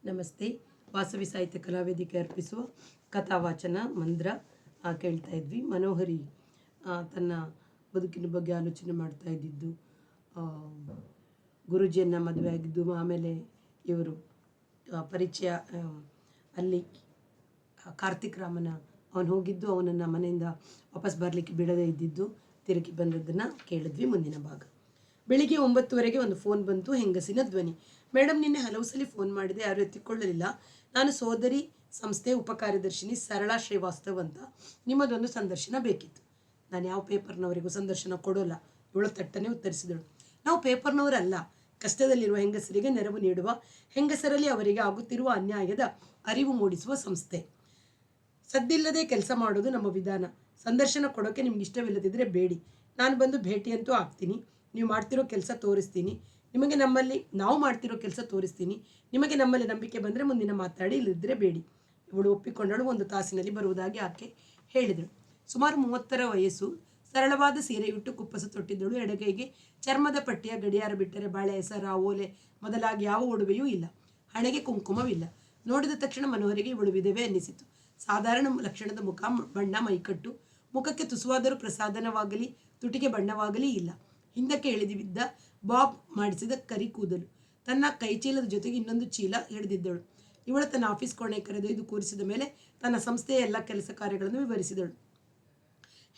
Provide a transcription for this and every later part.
ನಮಸ್ತೆ. ವಾಸವಿ ಸಾಹಿತ್ಯ ಕಲಾವೇದಿಕೆ ಅರ್ಪಿಸುವ ಕಥಾವಾಚನ ಮಂದ್ರ ಕೇಳ್ತಾ ಇದ್ವಿ. ಮನೋಹರಿ ತನ್ನ ಬದುಕಿನ ಬಗ್ಗೆ ಆಲೋಚನೆ ಮಾಡ್ತಾ ಇದ್ದಿದ್ದು, ಗುರುಜಿಯನ್ನು ಮದುವೆ ಆಗಿದ್ದು, ಆಮೇಲೆ ಇವರು ಪರಿಚಯ ಅಲ್ಲಿ ಕಾರ್ತಿಕ್ ರಾಮನ ಅವನು ಹೋಗಿದ್ದು, ಅವನನ್ನು ಮನೆಯಿಂದ ವಾಪಸ್ ಬರಲಿಕ್ಕೆ ಬಿಡದೇ ಇದ್ದಿದ್ದು, ತಿರುಗಿ ಬಂದದ್ದನ್ನು ಕೇಳಿದ್ವಿ. ಮುಂದಿನ ಭಾಗ. ಬೆಳಿಗ್ಗೆ 9:00 ಒಂದು ಫೋನ್ ಬಂತು. ಹೆಂಗಸಿನ ಧ್ವನಿ. ಮೇಡಮ್, ನಿನ್ನೆ ಹಲವು ಸಲ ಫೋನ್ ಮಾಡಿದೆ, ಯಾರು ಎತ್ತಿಕೊಳ್ಳಲಿಲ್ಲ. ನಾನು ಸೋದರಿ ಸಂಸ್ಥೆ ಉಪಕಾರ್ಯದರ್ಶಿನಿ ಸರಳಾ ಶ್ರೀವಾಸ್ತವ್ ಅಂತ. ನಿಮ್ಮದೊಂದು ಸಂದರ್ಶನ ಬೇಕಿತ್ತು. ನಾನು ಯಾವ ಪೇಪರ್ನವರಿಗೂ ಸಂದರ್ಶನ ಕೊಡೋಲ್ಲ. ಇವಳು ತಟ್ಟನೆ ಉತ್ತರಿಸಿದಳು. ನಾವು ಪೇಪರ್ನವರಲ್ಲ, ಕಷ್ಟದಲ್ಲಿರುವ ಹೆಂಗಸರಿಗೆ ನೆರವು ನೀಡುವ, ಹೆಂಗಸರಲ್ಲಿ ಅವರಿಗೆ ಆಗುತ್ತಿರುವ ಅನ್ಯಾಯದ ಅರಿವು ಮೂಡಿಸುವ ಸಂಸ್ಥೆ. ಸದ್ದಿಲ್ಲದೆ ಕೆಲಸ ಮಾಡೋದು ನಮ್ಮ ವಿಧಾನ. ಸಂದರ್ಶನ ಕೊಡೋಕ್ಕೆ ನಿಮ್ಗೆ ಇಷ್ಟವಿಲ್ಲದಿದ್ದರೆ ಬೇಡಿ. ನಾನು ಬಂದು ಭೇಟಿಯಂತೂ ಆಗ್ತೀನಿ. ನೀವು ಮಾಡ್ತಿರೋ ಕೆಲಸ ತೋರಿಸ್ತೀನಿ. ನಾವು ಮಾಡ್ತಿರೋ ಕೆಲಸ ತೋರಿಸ್ತೀನಿ. ನಿಮಗೆ ನಮ್ಮಲ್ಲಿ ನಂಬಿಕೆ ಬಂದರೆ ಮುಂದಿನ ಮಾತಾಡಿ, ಇಲ್ಲದಿದ್ದರೆ ಬೇಡಿ. ಇವಳು ಒಪ್ಪಿಕೊಂಡಳು. 1 ತಾಸಿನಲ್ಲಿ ಬರುವುದಾಗಿ ಆಕೆ ಹೇಳಿದಳು. ಸುಮಾರು 30ರ ವಯಸ್ಸು. ಸರಳವಾದ ಸೀರೆಯುಟ್ಟು ಕುಪ್ಪಸ ತೊಟ್ಟಿದ್ದಳು. ಎಡಗೈಗೆ ಚರ್ಮದ ಪಟ್ಟಿಯ ಗಡಿಯಾರ ಬಿಟ್ಟರೆ ಬಾಳೆ, ಸರ, ಓಲೆ ಮೊದಲಾಗಿ ಯಾವ ಒಡವೆಯೂ ಇಲ್ಲ. ಹಣೆಗೆ ಕುಂಕುಮವಿಲ್ಲ. ನೋಡಿದ ತಕ್ಷಣ ಮನೋಹರಿಗೆ ಇವಳು ವಿಧವೆ ಅನ್ನಿಸಿತು. ಸಾಧಾರಣ ಲಕ್ಷಣದ ಮುಖ, ಬಣ್ಣ, ಮೈಕಟ್ಟು. ಮುಖಕ್ಕೆ ತುಸುವಾದರೂ ಪ್ರಸಾದನವಾಗಲಿ ತುಟಿಗೆ ಬಣ್ಣವಾಗಲಿ ಇಲ್ಲ. ಹಿಂದಕ್ಕೆ ಎಳೆದಿದ್ದ ಬಾಬ್ ಮಾಡಿಸಿದ ಕರಿ ಕೂದಲು. ತನ್ನ ಕೈಚೀಲದ ಜೊತೆಗೆ ಇನ್ನೊಂದು ಚೀಲ ಹಿಡಿದಿದ್ದಳು. ಇವಳು ತನ್ನ ಆಫೀಸ್ ಕೋಣೆ ಕರೆದೊಯ್ದು ಕೂರಿಸಿದ ಮೇಲೆ ತನ್ನ ಸಂಸ್ಥೆಯ ಎಲ್ಲ ಕೆಲಸ ಕಾರ್ಯಗಳನ್ನು ವಿವರಿಸಿದಳು.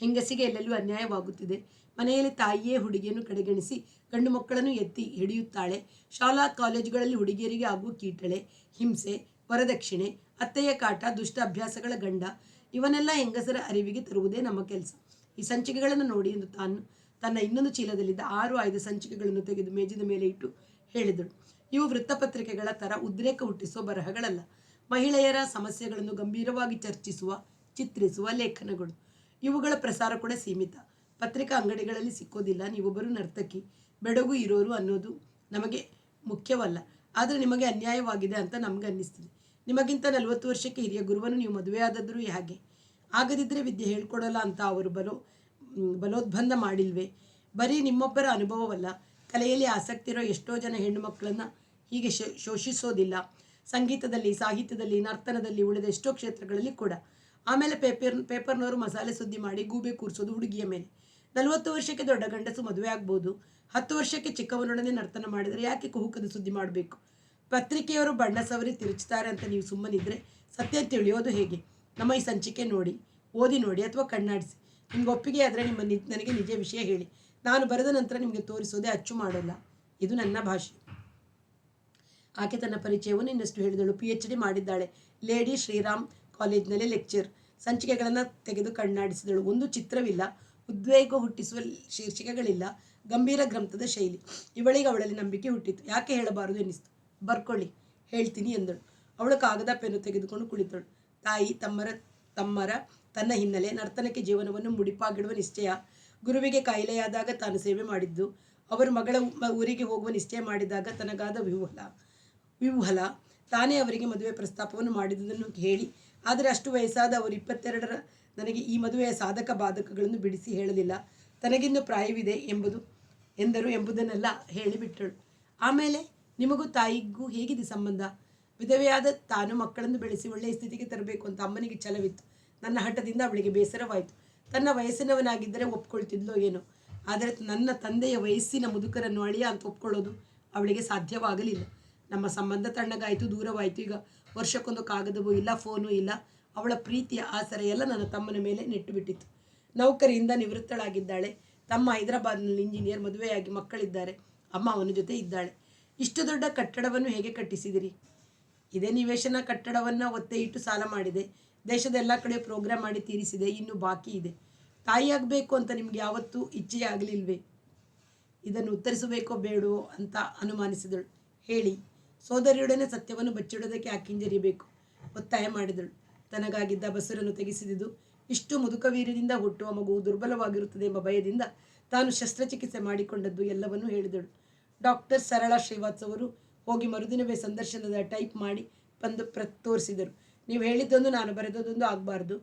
ಹೆಂಗಸಿಗೆ ಎಲ್ಲೆಲ್ಲೂ ಅನ್ಯಾಯವಾಗುತ್ತಿದೆ. ಮನೆಯಲ್ಲಿ ತಾಯಿಯೇ ಹುಡುಗಿಯನ್ನು ಕಡೆಗಣಿಸಿ ಗಂಡು ಮಕ್ಕಳನ್ನು ಎತ್ತಿ ಹಿಡಿಯುತ್ತಾಳೆ. ಶಾಲಾ ಕಾಲೇಜುಗಳಲ್ಲಿ ಹುಡುಗಿಯರಿಗೆ ಆಗುವ ಕೀಟಳೆ, ಹಿಂಸೆ, ವರದಕ್ಷಿಣೆ, ಅತ್ತೆಯ ಕಾಟ, ದುಷ್ಟ ಅಭ್ಯಾಸಗಳ ಗಂಡ, ಇವನ್ನೆಲ್ಲ ಹೆಂಗಸರ ಅರಿವಿಗೆ ತರುವುದೇ ನಮ್ಮ ಕೆಲಸ. ಈ ಸಂಚಿಕೆಗಳನ್ನು ನೋಡಿ ಎಂದು ತನ್ನ ಇನ್ನೊಂದು ಚೀಲದಲ್ಲಿದ್ದ 6 ಆಯ್ದ ಸಂಚಿಕೆಗಳನ್ನು ತೆಗೆದು ಮೇಜಿನ ಮೇಲೆ ಇಟ್ಟು ಹೇಳಿದಳು. ಇವು ವೃತ್ತಪತ್ರಿಕೆಗಳ ಥರ ಉದ್ರೇಕ ಹುಟ್ಟಿಸುವ ಬರಹಗಳಲ್ಲ. ಮಹಿಳೆಯರ ಸಮಸ್ಯೆಗಳನ್ನು ಗಂಭೀರವಾಗಿ ಚರ್ಚಿಸುವ, ಚಿತ್ರಿಸುವ ಲೇಖನಗಳು. ಇವುಗಳ ಪ್ರಸಾರ ಕೂಡ ಸೀಮಿತ. ಪತ್ರಿಕಾ ಅಂಗಡಿಗಳಲ್ಲಿ ಸಿಕ್ಕೋದಿಲ್ಲ. ನೀವೊಬ್ಬರು ನರ್ತಕಿ, ಬೆಡಗು ಇರೋರು ಅನ್ನೋದು ನಮಗೆ ಮುಖ್ಯವಲ್ಲ. ಆದರೆ ನಿಮಗೆ ಅನ್ಯಾಯವಾಗಿದೆ ಅಂತ ನಮ್ಗೆ ಅನ್ನಿಸ್ತಿದೆ. ನಿಮಗಿಂತ 40 ವರ್ಷಕ್ಕೆ ಹಿರಿಯ ಗುರುವನ್ನು ನೀವು ಮದುವೆಯಾದದ್ರೂ ಹೇಗೆ? ಆಗದಿದ್ದರೆ ವಿದ್ಯೆ ಹೇಳ್ಕೊಡಲ್ಲ ಅಂತ ಅವರು ಬಲೋದ್ಬಂಧ ಮಾಡಿಲ್ವೇ? ಬರೀ ನಿಮ್ಮೊಬ್ಬರ ಅನುಭವವಲ್ಲ, ಕಲೆಯಲ್ಲಿ ಆಸಕ್ತಿ ಇರೋ ಎಷ್ಟೋ ಜನ ಹೆಣ್ಣು ಮಕ್ಕಳನ್ನು ಹೀಗೆ ಶೋಷಿಸೋದಿಲ್ಲ. ಸಂಗೀತದಲ್ಲಿ, ಸಾಹಿತ್ಯದಲ್ಲಿ, ನರ್ತನದಲ್ಲಿ, ಉಳಿದ ಎಷ್ಟೋ ಕ್ಷೇತ್ರಗಳಲ್ಲಿ ಕೂಡ. ಆಮೇಲೆ ಪೇಪರ್ನವರು ಮಸಾಲೆ ಸುದ್ದಿ ಮಾಡಿ ಗೂಬೆ ಕೂರಿಸೋದು ಹುಡುಗಿಯ ಮೇಲೆ. 40 ವರ್ಷಕ್ಕೆ ದೊಡ್ಡ ಗಂಡಸು ಮದುವೆ ಆಗ್ಬೋದು. 10 ವರ್ಷಕ್ಕೆ ಚಿಕ್ಕವನೊಡನೆ ನರ್ತನ ಮಾಡಿದರೆ ಯಾಕೆ ಕುಹುಕದ ಸುದ್ದಿ ಮಾಡಬೇಕು? ಪತ್ರಿಕೆಯವರು ಬಣ್ಣ ಸವರಿ ತಿರುಚ್ತಾರೆ ಅಂತ ನೀವು ಸುಮ್ಮನಿದ್ರೆ ಸತ್ಯ ತಿಳಿಯೋದು ಹೇಗೆ? ನಮ್ಮ ಈ ಸಂಚಿಕೆ ನೋಡಿ, ಓದಿ ನೋಡಿ, ಅಥವಾ ಕಣ್ಣಾಡಿಸಿ. ನಿಮ್ಗೆ ಒಪ್ಪಿಗೆ ಆದರೆ ನನಗೆ ನಿಜ ವಿಷಯ ಹೇಳಿ. ನಾನು ಬರೆದ ನಂತರ ನಿಮಗೆ ತೋರಿಸೋದೇ ಅಚ್ಚು ಮಾಡೋಲ್ಲ. ಇದು ನನ್ನ ಭಾಷೆ. ಆಕೆ ತನ್ನ ಪರಿಚಯವನ್ನು ಇನ್ನಷ್ಟು ಹೇಳಿದಳು. PhD ಮಾಡಿದ್ದಾಳೆ. ಲೇಡಿ ಶ್ರೀರಾಮ್ ಕಾಲೇಜ್ನಲ್ಲಿ ಲೆಕ್ಚರ್. ಸಂಚಿಕೆಗಳನ್ನು ತೆಗೆದು ಕಣ್ಣಾಡಿಸಿದಳು. ಒಂದು ಚಿತ್ರವಿಲ್ಲ, ಉದ್ವೇಗ ಹುಟ್ಟಿಸುವ ಶೀರ್ಷಿಕೆಗಳಿಲ್ಲ, ಗಂಭೀರ ಗ್ರಂಥದ ಶೈಲಿ. ಇವಳಿಗೆ ಅವಳಲ್ಲಿ ನಂಬಿಕೆ ಹುಟ್ಟಿತು. ಯಾಕೆ ಹೇಳಬಾರದು ಎನ್ನಿಸ್ತು. ಬರ್ಕೊಳ್ಳಿ, ಹೇಳ್ತೀನಿ ಎಂದಳು. ಅವಳು ಕಾಗದ ಪೆನ್ನು ತೆಗೆದುಕೊಂಡು ಕುಳಿತಳು. ತಾಯಿ, ತಮ್ಮರ ತನ್ನ ಹಿನ್ನೆಲೆ, ನರ್ತನಕ್ಕೆ ಜೀವನವನ್ನು ಮುಡಿಪಾಗಿಡುವ ನಿಶ್ಚಯ, ಗುರುವಿಗೆ ಕಾಯಿಲೆಯಾದಾಗ ತಾನು ಸೇವೆ ಮಾಡಿದ್ದು, ಅವರು ಮಗಳ ಊರಿಗೆ ಹೋಗುವ ನಿಶ್ಚಯ ಮಾಡಿದಾಗ ತನಗಾದ ವಿಹ್ವಲ, ತಾನೇ ಅವರಿಗೆ ಮದುವೆ ಪ್ರಸ್ತಾಪವನ್ನು ಮಾಡಿದುದನ್ನು ಹೇಳಿ, ಆದರೆ ಅಷ್ಟು ವಯಸ್ಸಾದ ಅವರು 22ರ ನನಗೆ ಈ ಮದುವೆಯ ಸಾಧಕ ಬಾಧಕಗಳನ್ನು ಬಿಡಿಸಿ ಹೇಳಲಿಲ್ಲ. ತನಗಿನ್ನು ಪ್ರಾಯವಿದೆ ಎಂಬುದನ್ನೆಲ್ಲ ಹೇಳಿಬಿಟ್ಟಳು. ಆಮೇಲೆ ನಿಮಗೂ ತಾಯಿಗೂ ಹೇಗಿದೆ ಸಂಬಂಧ? ವಿಧವೆಯಾದ ತಾನು ಮಕ್ಕಳನ್ನು ಬೆಳೆಸಿ ಒಳ್ಳೆಯ ಸ್ಥಿತಿಗೆ ತರಬೇಕು ಅಂತ ಅಮ್ಮನಿಗೆ ಛಲವಿತ್ತು. ನನ್ನ ಹಠದಿಂದ ಅವಳಿಗೆ ಬೇಸರವಾಯಿತು. ತನ್ನ ವಯಸ್ಸಿನವನಾಗಿದ್ದರೆ ಒಪ್ಕೊಳ್ತಿದ್ಲೋ ಏನೋ. ಆದರೆ ನನ್ನ ತಂದೆಯ ವಯಸ್ಸಿನ ಮುದುಕರನ್ನು ಅಳಿಯ ಅಂತ ಒಪ್ಕೊಳ್ಳೋದು ಅವಳಿಗೆ ಸಾಧ್ಯವಾಗಲಿಲ್ಲ. ನಮ್ಮ ಸಂಬಂಧ ತಣ್ಣಗಾಯಿತು, ದೂರವಾಯಿತು. ಈಗ ವರ್ಷಕ್ಕೊಂದು ಕಾಗದವೂ ಇಲ್ಲ, ಫೋನೂ ಇಲ್ಲ. ಅವಳ ಪ್ರೀತಿಯ ಆಸರೆ ಎಲ್ಲ ನನ್ನ ತಮ್ಮನ ಮೇಲೆ ನೆಟ್ಟು ಬಿಟ್ಟಿತ್ತು. ನೌಕರಿಯಿಂದ ನಿವೃತ್ತಳಾಗಿದ್ದಾಳೆ. ತಮ್ಮ ಹೈದರಾಬಾದ್ನಲ್ಲಿ ಇಂಜಿನಿಯರ್, ಮದುವೆಯಾಗಿ ಮಕ್ಕಳಿದ್ದಾರೆ. ಅಮ್ಮ ಅವನ ಜೊತೆ ಇದ್ದಾಳೆ. ಇಷ್ಟು ದೊಡ್ಡ ಕಟ್ಟಡವನ್ನು ಹೇಗೆ ಕಟ್ಟಿಸಿದಿರಿ? ಇದೇ ನಿವೇಶನ ಕಟ್ಟಡವನ್ನು ಒತ್ತೆ ಇಟ್ಟು ಸಾಲ ಮಾಡಿದೆ. ದೇಶದ ಎಲ್ಲ ಕಡೆ ಪ್ರೋಗ್ರಾಮ್ ಮಾಡಿ ತೀರಿಸಿದೆ. ಇನ್ನು ಬಾಕಿ ಇದೆ. ತಾಯಿಯಾಗಬೇಕು ಅಂತ ನಿಮ್ಗೆ ಯಾವತ್ತೂ ಇಚ್ಛೆ ಆಗಲಿಲ್ವೇ? ಇದನ್ನು ಉತ್ತರಿಸಬೇಕೋ ಬೇಡೋ ಅಂತ ಅನುಮಾನಿಸಿದಳು. ಹೇಳಿ. ಸೋದರಿಯೊಡನೆ ಸತ್ಯವನ್ನು ಬಚ್ಚಿಡೋದಕ್ಕೆ ಹಿಂಜರಿಬೇಕು ಒತ್ತಾಯ ಮಾಡಿದಳು. ತನಗಾಗಿದ್ದ ಬಸರನ್ನು ತೆಗೆಸಿದುದು, ಇಷ್ಟು ಮುದುಕವೀರ್ಯದಿಂದ ಹುಟ್ಟುವ ಮಗುವು ದುರ್ಬಲವಾಗಿರುತ್ತದೆ ಎಂಬ ಭಯದಿಂದ ತಾನು ಶಸ್ತ್ರಚಿಕಿತ್ಸೆ ಮಾಡಿಕೊಂಡದ್ದು ಎಲ್ಲವನ್ನೂ ಹೇಳಿದಳು. ಡಾಕ್ಟರ್ ಸರಳಾ ಶ್ರೀವಾತ್ಸವ್ ಅವರು ಹೋಗಿ ಮರುದಿನವೇ ಸಂದರ್ಶನದ ಟೈಪ್ ಮಾಡಿ ಬಂದು ತೋರಿಸಿದರು. ನೀವು ಹೇಳಿದ್ದೊಂದು ನಾನು ಬರೆದೊಂದು ಆಗಬಾರ್ದು.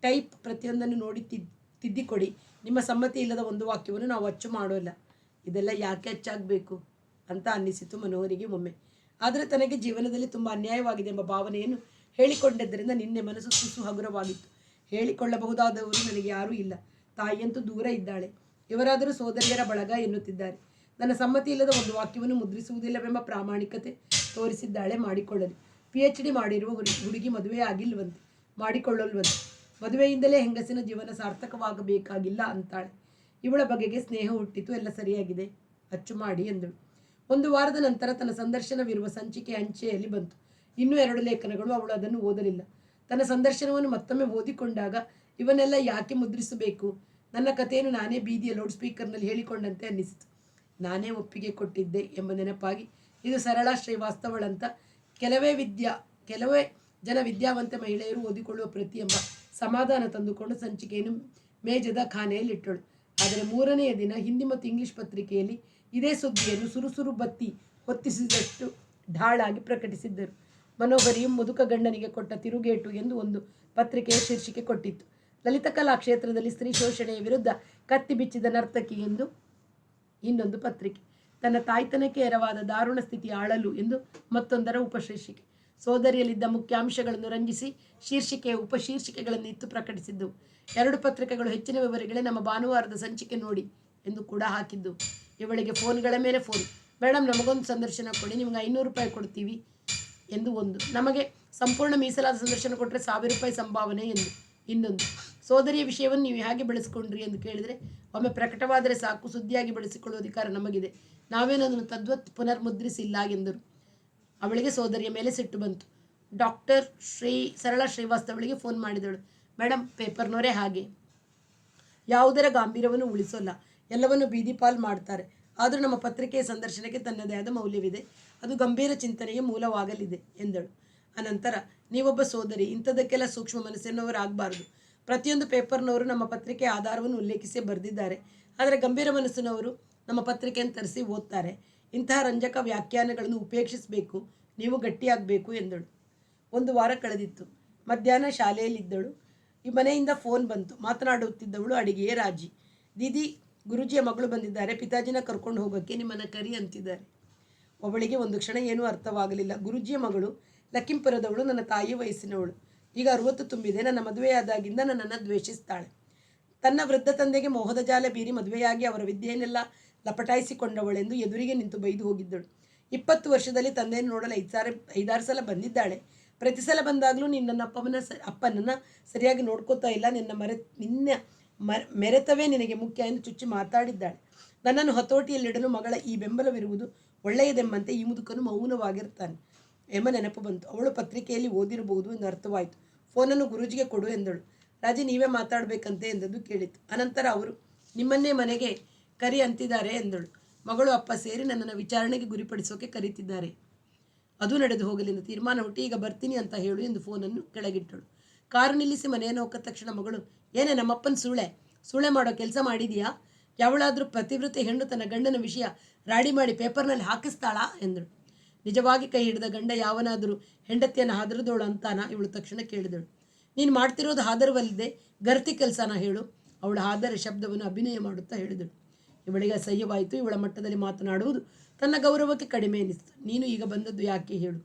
ಟೈಪ್ ಪ್ರತಿಯೊಂದನ್ನು ನೋಡಿ ತಿದ್ದಿಕೊಡಿ. ನಿಮ್ಮ ಸಮ್ಮತಿ ಇಲ್ಲದ ಒಂದು ವಾಕ್ಯವನ್ನು ನಾವು ಅಚ್ಚು ಮಾಡೋಲ್ಲ. ಇದೆಲ್ಲ ಯಾಕೆ ಅಚ್ಚಾಗಬೇಕು ಅಂತ ಅನ್ನಿಸಿತು ಮನೋಹರಿಗೆ ಒಮ್ಮೆ. ಆದರೆ ತನಗೆ ಜೀವನದಲ್ಲಿ ತುಂಬ ಅನ್ಯಾಯವಾಗಿದೆ ಎಂಬ ಭಾವನೆಯನ್ನು ಹೇಳಿಕೊಂಡಿದ್ದರಿಂದ ನಿನ್ನೆ ಮನಸ್ಸು ತುಸು ಹಗುರವಾಗಿತ್ತು. ಹೇಳಿಕೊಳ್ಳಬಹುದಾದವರು ನನಗೆ ಯಾರೂ ಇಲ್ಲ. ತಾಯಿಯಂತೂ ದೂರ ಇದ್ದಾಳೆ. ಇವರಾದರೂ ಸೋದರಿಯರ ಬಳಗ ಎನ್ನುತ್ತಿದ್ದಾರೆ. ನನ್ನ ಸಮ್ಮತಿ ಇಲ್ಲದ ಒಂದು ವಾಕ್ಯವನ್ನು ಮುದ್ರಿಸುವುದಿಲ್ಲವೆಂಬ ಪ್ರಾಮಾಣಿಕತೆ ತೋರಿಸಿದ್ದಾಳೆ. ಮಾಡಿಕೊಳ್ಳಲಿ. PhD ಮಾಡಿರುವ ಹುಡುಗಿ ಮದುವೆ ಆಗಿಲ್ವಂತೆ, ಮಾಡಿಕೊಳ್ಳಲ್ವಂತೆ. ಮದುವೆಯಿಂದಲೇ ಹೆಂಗಸಿನ ಜೀವನ ಸಾರ್ಥಕವಾಗಬೇಕಾಗಿಲ್ಲ ಅಂತಾಳೆ. ಇವಳ ಬಗೆಗೆ ಸ್ನೇಹ ಹುಟ್ಟಿತು. ಎಲ್ಲ ಸರಿಯಾಗಿದೆ, ಅಚ್ಚು ಮಾಡಿ ಎಂದಳು. ಒಂದು ವಾರದ ನಂತರ ತನ್ನ ಸಂದರ್ಶನವಿರುವ ಸಂಚಿಕೆ ಅಂಚೆಯಲ್ಲಿ ಬಂತು. ಇನ್ನೂ 2 ಲೇಖನಗಳು. ಅವಳು ಅದನ್ನು ಓದಲಿಲ್ಲ. ತನ್ನ ಸಂದರ್ಶನವನ್ನು ಮತ್ತೊಮ್ಮೆ ಓದಿಕೊಂಡಾಗ ಇವನ್ನೆಲ್ಲ ಯಾಕೆ ಮುದ್ರಿಸಬೇಕು? ನನ್ನ ಕಥೆಯನ್ನು ನಾನೇ ಬೀದಿಯ ಲೌಡ್ ಸ್ಪೀಕರ್ನಲ್ಲಿ ಹೇಳಿಕೊಂಡಂತೆ ಅನ್ನಿಸಿತು. ನಾನೇ ಒಪ್ಪಿಗೆ ಕೊಟ್ಟಿದ್ದೆ ಎಂಬ ನೆನಪಾಗಿ ಇದು ಸರಳಾ ಶ್ರೀವಾಸ್ತವಳಂತ ಕೆಲವೇ ಜನ ವಿದ್ಯಾವಂತ ಮಹಿಳೆಯರು ಓದಿಕೊಳ್ಳುವ ಪ್ರತಿ ಎಂಬ ಸಮಾಧಾನ ತಂದುಕೊಂಡು ಸಂಚಿಕೆಯನ್ನು ಮೇಜದ ಖಾನೆಯಲ್ಲಿಟ್ಟಳು. ಆದರೆ 3ನೆಯ ದಿನ ಹಿಂದಿ ಮತ್ತು ಇಂಗ್ಲಿಷ್ ಪತ್ರಿಕೆಯಲ್ಲಿ ಇದೇ ಸುದ್ದಿಯನ್ನು ಸುರುಸುರು ಬತ್ತಿ ಹೊತ್ತಿಸಿದಷ್ಟು ಢಾಳಾಗಿ ಪ್ರಕಟಿಸಿದ್ದರು. ಮನೋಹರಿಯು ಮುದುಕ ಗಂಡನಿಗೆ ಕೊಟ್ಟ ತಿರುಗೇಟು ಎಂದು ಒಂದು ಪತ್ರಿಕೆಯ ಶೀರ್ಷಿಕೆ ಕೊಟ್ಟಿತ್ತು. ಲಲಿತಕಲಾ ಕ್ಷೇತ್ರದಲ್ಲಿ ಸ್ತ್ರೀ ಶೋಷಣೆಯ ವಿರುದ್ಧ ಕತ್ತಿ ಬಿಚ್ಚಿದ ನರ್ತಕಿ ಎಂದು ಇನ್ನೊಂದು ಪತ್ರಿಕೆ. ತನ್ನ ತಾಯ್ತನಕ್ಕೆ ಎರವಾದ ದಾರುಣ ಸ್ಥಿತಿ ಆಳಲು ಎಂದು ಮತ್ತೊಂದರ ಉಪಶೀರ್ಷಿಕೆ. ಸೋದರಿಯಲ್ಲಿದ್ದ ಮುಖ್ಯಾಂಶಗಳನ್ನು ರಂಜಿಸಿ ಶೀರ್ಷಿಕೆಯ ಉಪಶೀರ್ಷಿಕೆಗಳನ್ನು ಇತ್ತು ಪ್ರಕಟಿಸಿದ್ದವು. 2 ಪತ್ರಿಕೆಗಳು ಹೆಚ್ಚಿನ ವಿವರಗಳೇ ನಮ್ಮ ಭಾನುವಾರದ ಸಂಚಿಕೆ ನೋಡಿ ಎಂದು ಕೂಡ ಹಾಕಿದ್ದು. ಇವಳಿಗೆ ಫೋನ್ಗಳ ಮೇಲೆ ಫೋನ್. ಮೇಡಮ್, ನಮಗೊಂದು ಸಂದರ್ಶನ ಕೊಡಿ, ನಿಮ್ಗೆ 500 ರೂಪಾಯಿ ಕೊಡ್ತೀವಿ ಎಂದು ಒಂದು. ನಮಗೆ ಸಂಪೂರ್ಣ ಮೀಸಲಾದ ಸಂದರ್ಶನ ಕೊಟ್ಟರೆ 1000 ರೂಪಾಯಿ ಸಂಭಾವನೆ ಎಂದು ಇನ್ನೊಂದು. ಸೋದರಿಯ ವಿಷಯವನ್ನು ನೀವು ಹೇಗೆ ಬೆಳೆಸ್ಕೊಂಡ್ರಿ ಎಂದು ಕೇಳಿದರೆ, ಒಮ್ಮೆ ಪ್ರಕಟವಾದರೆ ಸಾಕು, ಸುದ್ದಿಯಾಗಿ ಬೆಳೆಸಿಕೊಳ್ಳುವ ಅಧಿಕಾರ ನಮಗಿದೆ, ನಾವೇನದನ್ನು ತದ್ವತ್ ಪುನರ್ಮುದ್ರಿಸಿಲ್ಲ ಎಂದರು. ಅವಳಿಗೆ ಸೋದರಿಯ ಮೇಲೆ ಸಿಟ್ಟು ಬಂತು. ಡಾಕ್ಟರ್ ಸರಳಾ ಶ್ರೀವಾಸ್ತವಳಿಗೆ ಫೋನ್ ಮಾಡಿದಳು. ಮೇಡಮ್, ಪೇಪರ್ನವರೇ ಹಾಗೆ, ಯಾವುದರ ಗಾಂಭೀರ್ಯವನ್ನು ಉಳಿಸೋಲ್ಲ, ಎಲ್ಲವನ್ನು ಬೀದಿಪಾಲ್ ಮಾಡ್ತಾರೆ. ಆದರೂ ನಮ್ಮ ಪತ್ರಿಕೆಯ ಸಂದರ್ಶನಕ್ಕೆ ತನ್ನದೇ ಆದ ಮೌಲ್ಯವಿದೆ, ಅದು ಗಂಭೀರ ಚಿಂತನೆಗೆ ಮೂಲವಾಗಲಿದೆ ಎಂದಳು. ಅನಂತರ, ನೀವೊಬ್ಬ ಸೋದರಿ, ಇಂಥದಕ್ಕೆಲ್ಲ ಸೂಕ್ಷ್ಮ ಮನಸ್ಸಿನವರು ಆಗಬಾರ್ದು. ಪ್ರತಿಯೊಂದು ಪೇಪರ್ನವರು ನಮ್ಮ ಪತ್ರಿಕೆಯ ಆಧಾರವನ್ನು ಉಲ್ಲೇಖಿಸಿ ಬರೆದಿದ್ದಾರೆ. ಆದರೆ ಗಂಭೀರ ಮನಸ್ಸಿನವರು ನಮ್ಮ ಪತ್ರಿಕೆಯನ್ನು ತರಿಸಿ ಓದ್ತಾರೆ. ಇಂತಹ ರಂಜಕ ವ್ಯಾಖ್ಯಾನಗಳನ್ನು ಉಪೇಕ್ಷಿಸಬೇಕು, ನೀವು ಗಟ್ಟಿಯಾಗಬೇಕು ಎಂದಳು. 1 ವಾರ ಕಳೆದಿತ್ತು. ಮಧ್ಯಾಹ್ನ ಶಾಲೆಯಲ್ಲಿದ್ದಳು. ಈ ಮನೆಯಿಂದ ಫೋನ್ ಬಂತು. ಮಾತನಾಡುತ್ತಿದ್ದವಳು ಅಡಿಗೆಯೇ ರಾಜಿ. ದೀದಿ, ಗುರುಜಿಯ ಮಗಳು ಬಂದಿದ್ದಾರೆ, ಪಿತಾಜಿನ ಕರ್ಕೊಂಡು ಹೋಗೋಕ್ಕೆ ನಿಮ್ಮನ್ನು ಕರಿ ಅಂತಿದ್ದಾರೆ. ಅವಳಿಗೆ ಒಂದು ಕ್ಷಣ ಏನೂ ಅರ್ಥವಾಗಲಿಲ್ಲ. ಗುರುಜಿಯ ಮಗಳು ಲಕ್ಕಿಂಪುರದವಳು, ನನ್ನ ತಾಯಿ ವಯಸ್ಸಿನವಳು. ಈಗ 60 ತುಂಬಿದೆ. ನನ್ನ ಮದುವೆಯಾದಾಗಿಂದ ನನ್ನನ್ನು ದ್ವೇಷಿಸ್ತಾಳೆ. ತನ್ನ ವೃದ್ಧ ತಂದೆಗೆ ಮೋಹದ ಜಾಲ ಬೀರಿ ಮದುವೆಯಾಗಿ ಅವರ ವಿದ್ಯೆಯನ್ನೆಲ್ಲ ಲಪಟಾಯಿಸಿಕೊಂಡವಳೆಂದು ಎದುರಿಗೆ ನಿಂತು ಬೈದು ಹೋಗಿದ್ದಳು. 20 ವರ್ಷದಲ್ಲಿ ತಂದೆಯನ್ನು ನೋಡಲು 5-6 ಸಲ ಬಂದಿದ್ದಾಳೆ. ಪ್ರತಿ ಸಲ ಬಂದಾಗಲೂ ನಿನ್ನ ಅಪ್ಪನನ್ನು ಸರಿಯಾಗಿ ನೋಡ್ಕೋತಾ ಇಲ್ಲ, ನಿನ್ನ ಮೆರೆತವೇ ನಿನಗೆ ಮುಖ್ಯ ಎಂದು ಚುಚ್ಚಿ ಮಾತಾಡಿದ್ದಾಳೆ. ನನ್ನನ್ನು ಹತೋಟಿಯಲ್ಲಿಡಲು ಮಗಳ ಈ ಬೆಂಬಲವಿರುವುದು ಒಳ್ಳೆಯದೆಂಬಂತೆ ಈ ಮುದುಕನು ಮೌನವಾಗಿರ್ತಾನೆ ಎಂಬ ನೆನಪು ಬಂತು. ಅವಳು ಪತ್ರಿಕೆಯಲ್ಲಿ ಓದಿರಬಹುದು ಎಂದು ಅರ್ಥವಾಯಿತು. ಫೋನನ್ನು ಗುರೂಜಿಗೆ ಕೊಡು ಎಂದಳು. ರಾಜಿ, ನೀವೇ ಮಾತಾಡಬೇಕಂತೆ ಎಂದದ್ದು ಕೇಳಿತು. ಅನಂತರ ಅವರು ನಿಮ್ಮನ್ನೇ ಮನೆಗೆ ಕರಿ ಅಂತಿದ್ದಾರೆ ಎಂದಳು. ಮಗಳು ಅಪ್ಪ ಸೇರಿ ನನ್ನನ್ನು ವಿಚಾರಣೆಗೆ ಗುರಿಪಡಿಸೋಕೆ ಕರೀತಿದ್ದಾರೆ. ಅದು ನಡೆದು ಹೋಗಲಿಂದ ತೀರ್ಮಾನ ಹುಟ್ಟಿ ಈಗ ಬರ್ತೀನಿ ಅಂತ ಹೇಳು ಎಂದು ಫೋನನ್ನು ಕೆಳಗಿಟ್ಟಳು. ಕಾರು ನಿಲ್ಲಿಸಿ ಮನೆಯನ್ನು ಹೋಕ್ಕ ತಕ್ಷಣ ಮಗಳು, ಏನೇ ನಮ್ಮಪ್ಪನ ಸೂಳೆ ಮಾಡೋ ಕೆಲಸ ಮಾಡಿದೀಯಾ? ಯಾವಳಾದರೂ ಪತಿವ್ರತೆ ಹೆಣ್ಣು ತನ್ನ ಗಂಡನ ವಿಷಯ ರಾಡಿ ಮಾಡಿ ಪೇಪರ್ನಲ್ಲಿ ಹಾಕಿಸ್ತಾಳಾ ಎಂದಳು. ನಿಜವಾಗಿ ಕೈ ಹಿಡಿದ ಗಂಡ ಯಾವನಾದರೂ ಹೆಂಡತಿಯನ್ನು ಹಾದರದೋಳು ಅಂತಾನ? ಇವಳು ತಕ್ಷಣ ಕೇಳಿದಳು. ನೀನು ಮಾಡ್ತಿರೋದು ಹಾದರವಲ್ಲದೆ ಗರ್ತಿ ಕೆಲಸನ ಹೇಳು. ಅವಳ ಹಾದರ ಶಬ್ದವನ್ನು ಅಭಿನಯ ಮಾಡುತ್ತಾ ಹೇಳಿದಳು. ಇವಳಿಗೆ ಅಸಹ್ಯವಾಯಿತು. ಇವಳ ಮಟ್ಟದಲ್ಲಿ ಮಾತನಾಡುವುದು ತನ್ನ ಗೌರವಕ್ಕೆ ಕಡಿಮೆ ಎನಿಸಿತು. ನೀನು ಈಗ ಬಂದದ್ದು ಯಾಕೆ ಹೇಳು?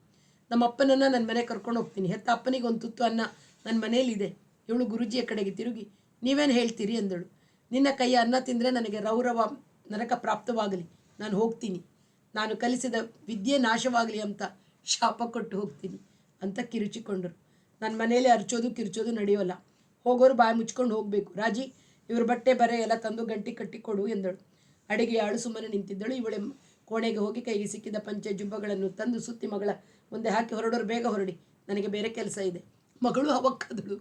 ನಮ್ಮ ಅಪ್ಪನನ್ನು ನನ್ನ ಮನೆ ಕರ್ಕೊಂಡು ಹೋಗ್ತೀನಿ. ಹೆತ್ತ ಅಪ್ಪನಿಗೆ ಒಂದು ತುತ್ತು ಅನ್ನ ನನ್ನ ಮನೆಯಲ್ಲಿದೆ. ಇವಳು ಗುರುಜಿಯ ಕಡೆಗೆ ತಿರುಗಿ, ನೀವೇನು ಹೇಳ್ತೀರಿ ಎಂದಳು. ನಿನ್ನ ಕೈಯ ಅನ್ನ ತಿಂದರೆ ನನಗೆ ರೌರವ ನರಕ ಪ್ರಾಪ್ತವಾಗಲಿ, ನಾನು ಹೋಗ್ತೀನಿ. ನಾನು ಕಲಿಸಿದ ವಿದ್ಯೆ ನಾಶವಾಗಲಿ ಅಂತ ಶಾಪ ಕೊಟ್ಟು ಹೋಗ್ತೀನಿ ಅಂತ ಕಿರುಚಿಕೊಂಡರು. ನನ್ನ ಮನೆಯಲ್ಲಿ ಅರ್ಚೋದು ಕಿರ್ಚೋದು ನಡೆಯೋಲ್ಲ. ಹೋಗೋರು ಬಾಯಿ ಮುಚ್ಕೊಂಡು ಹೋಗಬೇಕು. ರಾಜಿ, ಇವ್ರ ಬಟ್ಟೆ ಬರೆ ಎಲ್ಲ ತಂದು ಗಂಟಿ ಕಟ್ಟಿಕೊಡು ಎಂದಳು. ಅಡಿಗೆಯಾಳು ಸುಮ್ಮನೆ ನಿಂತಿದ್ದಳು. ಇವಳೆ ಕೋಣೆಗೆ ಹೋಗಿ ಕೈಗೆ ಸಿಕ್ಕಿದ ಪಂಚೆ ಜುಬ್ಬಗಳನ್ನು ತಂದು ಸುತ್ತಿ ಮಗಳ ಮುಂದೆ ಹಾಕಿ, ಹೊರಡೋರು, ಬೇಗ ಹೊರಡಿ, ನನಗೆ ಬೇರೆ ಕೆಲಸ ಇದೆ. ಮಗಳು ಅವಕ್ಕಾದಳು.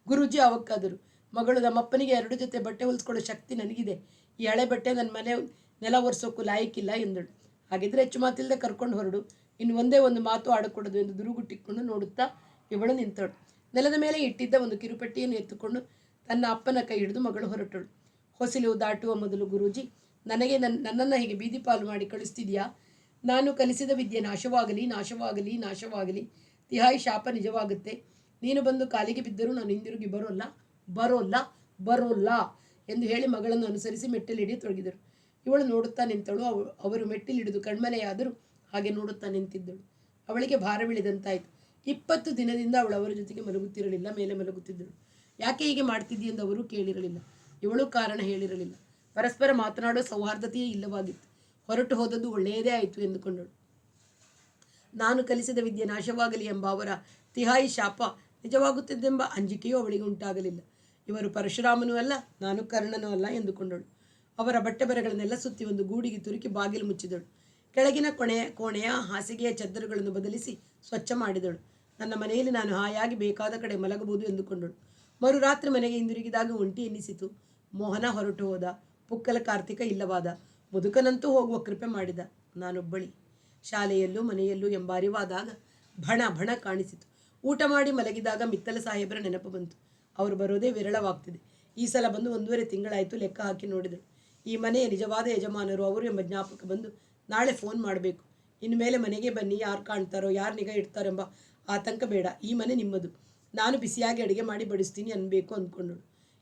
ಗುರೂಜಿ ಅವಕ್ಕಾದರು. ಮಗಳು, ನಮ್ಮಪ್ಪನಿಗೆ 2 ಜೊತೆ ಬಟ್ಟೆ ಹೊಲಿಸ್ಕೊಳ್ಳೋ ಶಕ್ತಿ ನನಗಿದೆ. ಈ ಹಳೆ ಬಟ್ಟೆ ನನ್ನ ಮನೆ ನೆಲ ಒರೆಸೋಕ್ಕೂ ಲಾಯಕ್ಕಿಲ್ಲ ಎಂದಳು. ಹಾಗಿದ್ರೆ ಹೆಚ್ಚು ಮಾತಿಲ್ಲದೆ ಕರ್ಕೊಂಡು ಹೊರಡು, ಇನ್ನು ಒಂದೇ ಒಂದು ಮಾತು ಆಡಿಕೊಡೋದು ಎಂದು ದುರುಗುಟ್ಟಿಕೊಂಡು ನೋಡುತ್ತಾ ಇವಳು ನಿಂತಳು. ನೆಲದ ಮೇಲೆ ಇಟ್ಟಿದ್ದ ಒಂದು ಕಿರುಪಟ್ಟಿಯನ್ನು ಎತ್ತುಕೊಂಡು ತನ್ನ ಅಪ್ಪನ ಕೈ ಹಿಡಿದು ಮಗಳು ಹೊರಟಳು. ಹೊಸಿಲು ದಾಟುವ ಮೊದಲು, ಗುರೂಜಿ, ನನ್ನನ್ನು ಹೀಗೆ ಬೀದಿ ಪಾಲು ಮಾಡಿ ಕಳಿಸ್ತಿದ್ಯಾ? ನಾನು ಕಲಿಸಿದ ವಿದ್ಯೆ ನಾಶವಾಗಲಿ, ನಾಶವಾಗಲಿ, ನಾಶವಾಗಲಿ. ತಿಹಾಯಿ ಶಾಪ ನಿಜವಾಗುತ್ತೆ. ನೀನು ಬಂದು ಕಾಲಿಗೆ ಬಿದ್ದರೂ ನಾನು ಹಿಂದಿರುಗಿ ಬರೋಲ್ಲ ಎಂದು ಹೇಳಿ ಮಗಳನ್ನು ಅನುಸರಿಸಿ ಮೆಟ್ಟಿಲಿಡಿಯತೊಡಗಿದರು. ಇವಳು ನೋಡುತ್ತಾ ನಿಂತಳು. ಅವರು ಮೆಟ್ಟಿಲಿಡಿದು ಕಣ್ಮನೆಯಾದರೂ ಹಾಗೆ ನೋಡುತ್ತಾ ನಿಂತಿದ್ದಳು. ಅವಳಿಗೆ ಭಾರವಿಳಿದಂತಾಯಿತು. 20 ದಿನದಿಂದ ಅವಳು ಅವರ ಜೊತೆಗೆ ಮಲಗುತ್ತಿರಲಿಲ್ಲ, ಮೇಲೆ ಮಲಗುತ್ತಿದ್ದಳು. ಯಾಕೆ ಹೀಗೆ ಮಾಡ್ತಿದ್ದಿ ಎಂದು ಅವರು ಕೇಳಿರಲಿಲ್ಲ. ಇವಳು ಕಾರಣ ಹೇಳಿರಲಿಲ್ಲ. ಪರಸ್ಪರ ಮಾತನಾಡೋ ಸೌಹಾರ್ದತೆಯೇ ಇಲ್ಲವಾಗಿತ್ತು. ಹೊರಟು ಹೋದದ್ದು ಒಳ್ಳೆಯದೇ ಆಯಿತು ಎಂದುಕೊಂಡಳು. ನಾನು ಕಲಿಸಿದ ವಿದ್ಯೆ ನಾಶವಾಗಲಿ ಎಂಬ ಅವರ ತಿಹಾಯಿ ಶಾಪ ನಿಜವಾಗುತ್ತಿದ್ದೆಂಬ ಅಂಜಿಕೆಯೂ ಅವಳಿಗೆ ಉಂಟಾಗಲಿಲ್ಲ. ಇವರು ಪರಶುರಾಮನೂ ಅಲ್ಲ, ನಾನು ಕರ್ಣನೂ ಅಲ್ಲ ಎಂದುಕೊಂಡಳು. ಅವರ ಬಟ್ಟೆ ಬರೆಗಳನ್ನೆಲ್ಲ ಸುತ್ತಿ ಒಂದು ಗೂಡಿಗೆ ತುರುಕಿ ಬಾಗಿಲು ಮುಚ್ಚಿದಳು. ಕೆಳಗಿನ ಕೋಣೆಯ ಹಾಸಿಗೆಯ ಚದ್ದರುಗಳನ್ನು ಬದಲಿಸಿ ಸ್ವಚ್ಛ ಮಾಡಿದಳು. ನನ್ನ ಮನೆಯಲ್ಲಿ ನಾನು ಹಾಯಾಗಿ ಬೇಕಾದ ಕಡೆ ಮಲಗಬಹುದು ಎಂದುಕೊಂಡಳು. ಮರುರಾತ್ರಿ ಮನೆಗೆ ಹಿಂದಿರುಗಿದಾಗ ಒಂಟಿ ಎನ್ನಿಸಿತು. ಮೋಹನ ಹೊರಟು ಹೋದ. ಪುಕ್ಕಲ ಕಾರ್ತಿಕ ಇಲ್ಲವಾದ. ಮುದುಕನಂತೂ ಹೋಗುವ ಕೃಪೆ ಮಾಡಿದ. ನಾನೊಬ್ಬಳಿ ಶಾಲೆಯಲ್ಲೂ ಮನೆಯಲ್ಲೂ ಎಂಬ ಅರಿವಾದಾಗ ಭಣ ಭಣ ಕಾಣಿಸಿತು. ಊಟ ಮಾಡಿ ಮಲಗಿದಾಗ ಮಿತ್ತಲ ಸಾಹೇಬರ ನೆನಪು ಬಂತು. ಅವರು ಬರೋದೇ ವಿರಳವಾಗ್ತಿದೆ. ಈ ಸಲ ಬಂದು 1.5 ತಿಂಗಳಾಯಿತು. ಲೆಕ್ಕ ಹಾಕಿ ನೋಡಿದಳು. ಈ ಮನೆಯ ನಿಜವಾದ ಯಜಮಾನರು ಅವರು ಎಂಬ ಜ್ಞಾಪಕ ಬಂದು ನಾಳೆ ಫೋನ್ ಮಾಡಬೇಕು. ಇನ್ನು ಮೇಲೆ ಮನೆಗೆ ಬನ್ನಿ, ಯಾರು ಕಾಣ್ತಾರೋ, ಯಾರು ನಿಗಾ ಇಡ್ತಾರೆಂಬ ಆತಂಕ ಬೇಡ. ಈ ಮನೆ ನಿಮ್ಮದು. ನಾನು ಬಿಸಿಯಾಗಿ ಅಡುಗೆ ಮಾಡಿ ಬಡಿಸ್ತೀನಿ ಅನ್ಬೇಕು ಅಂದ್ಕೊಂಡಳು.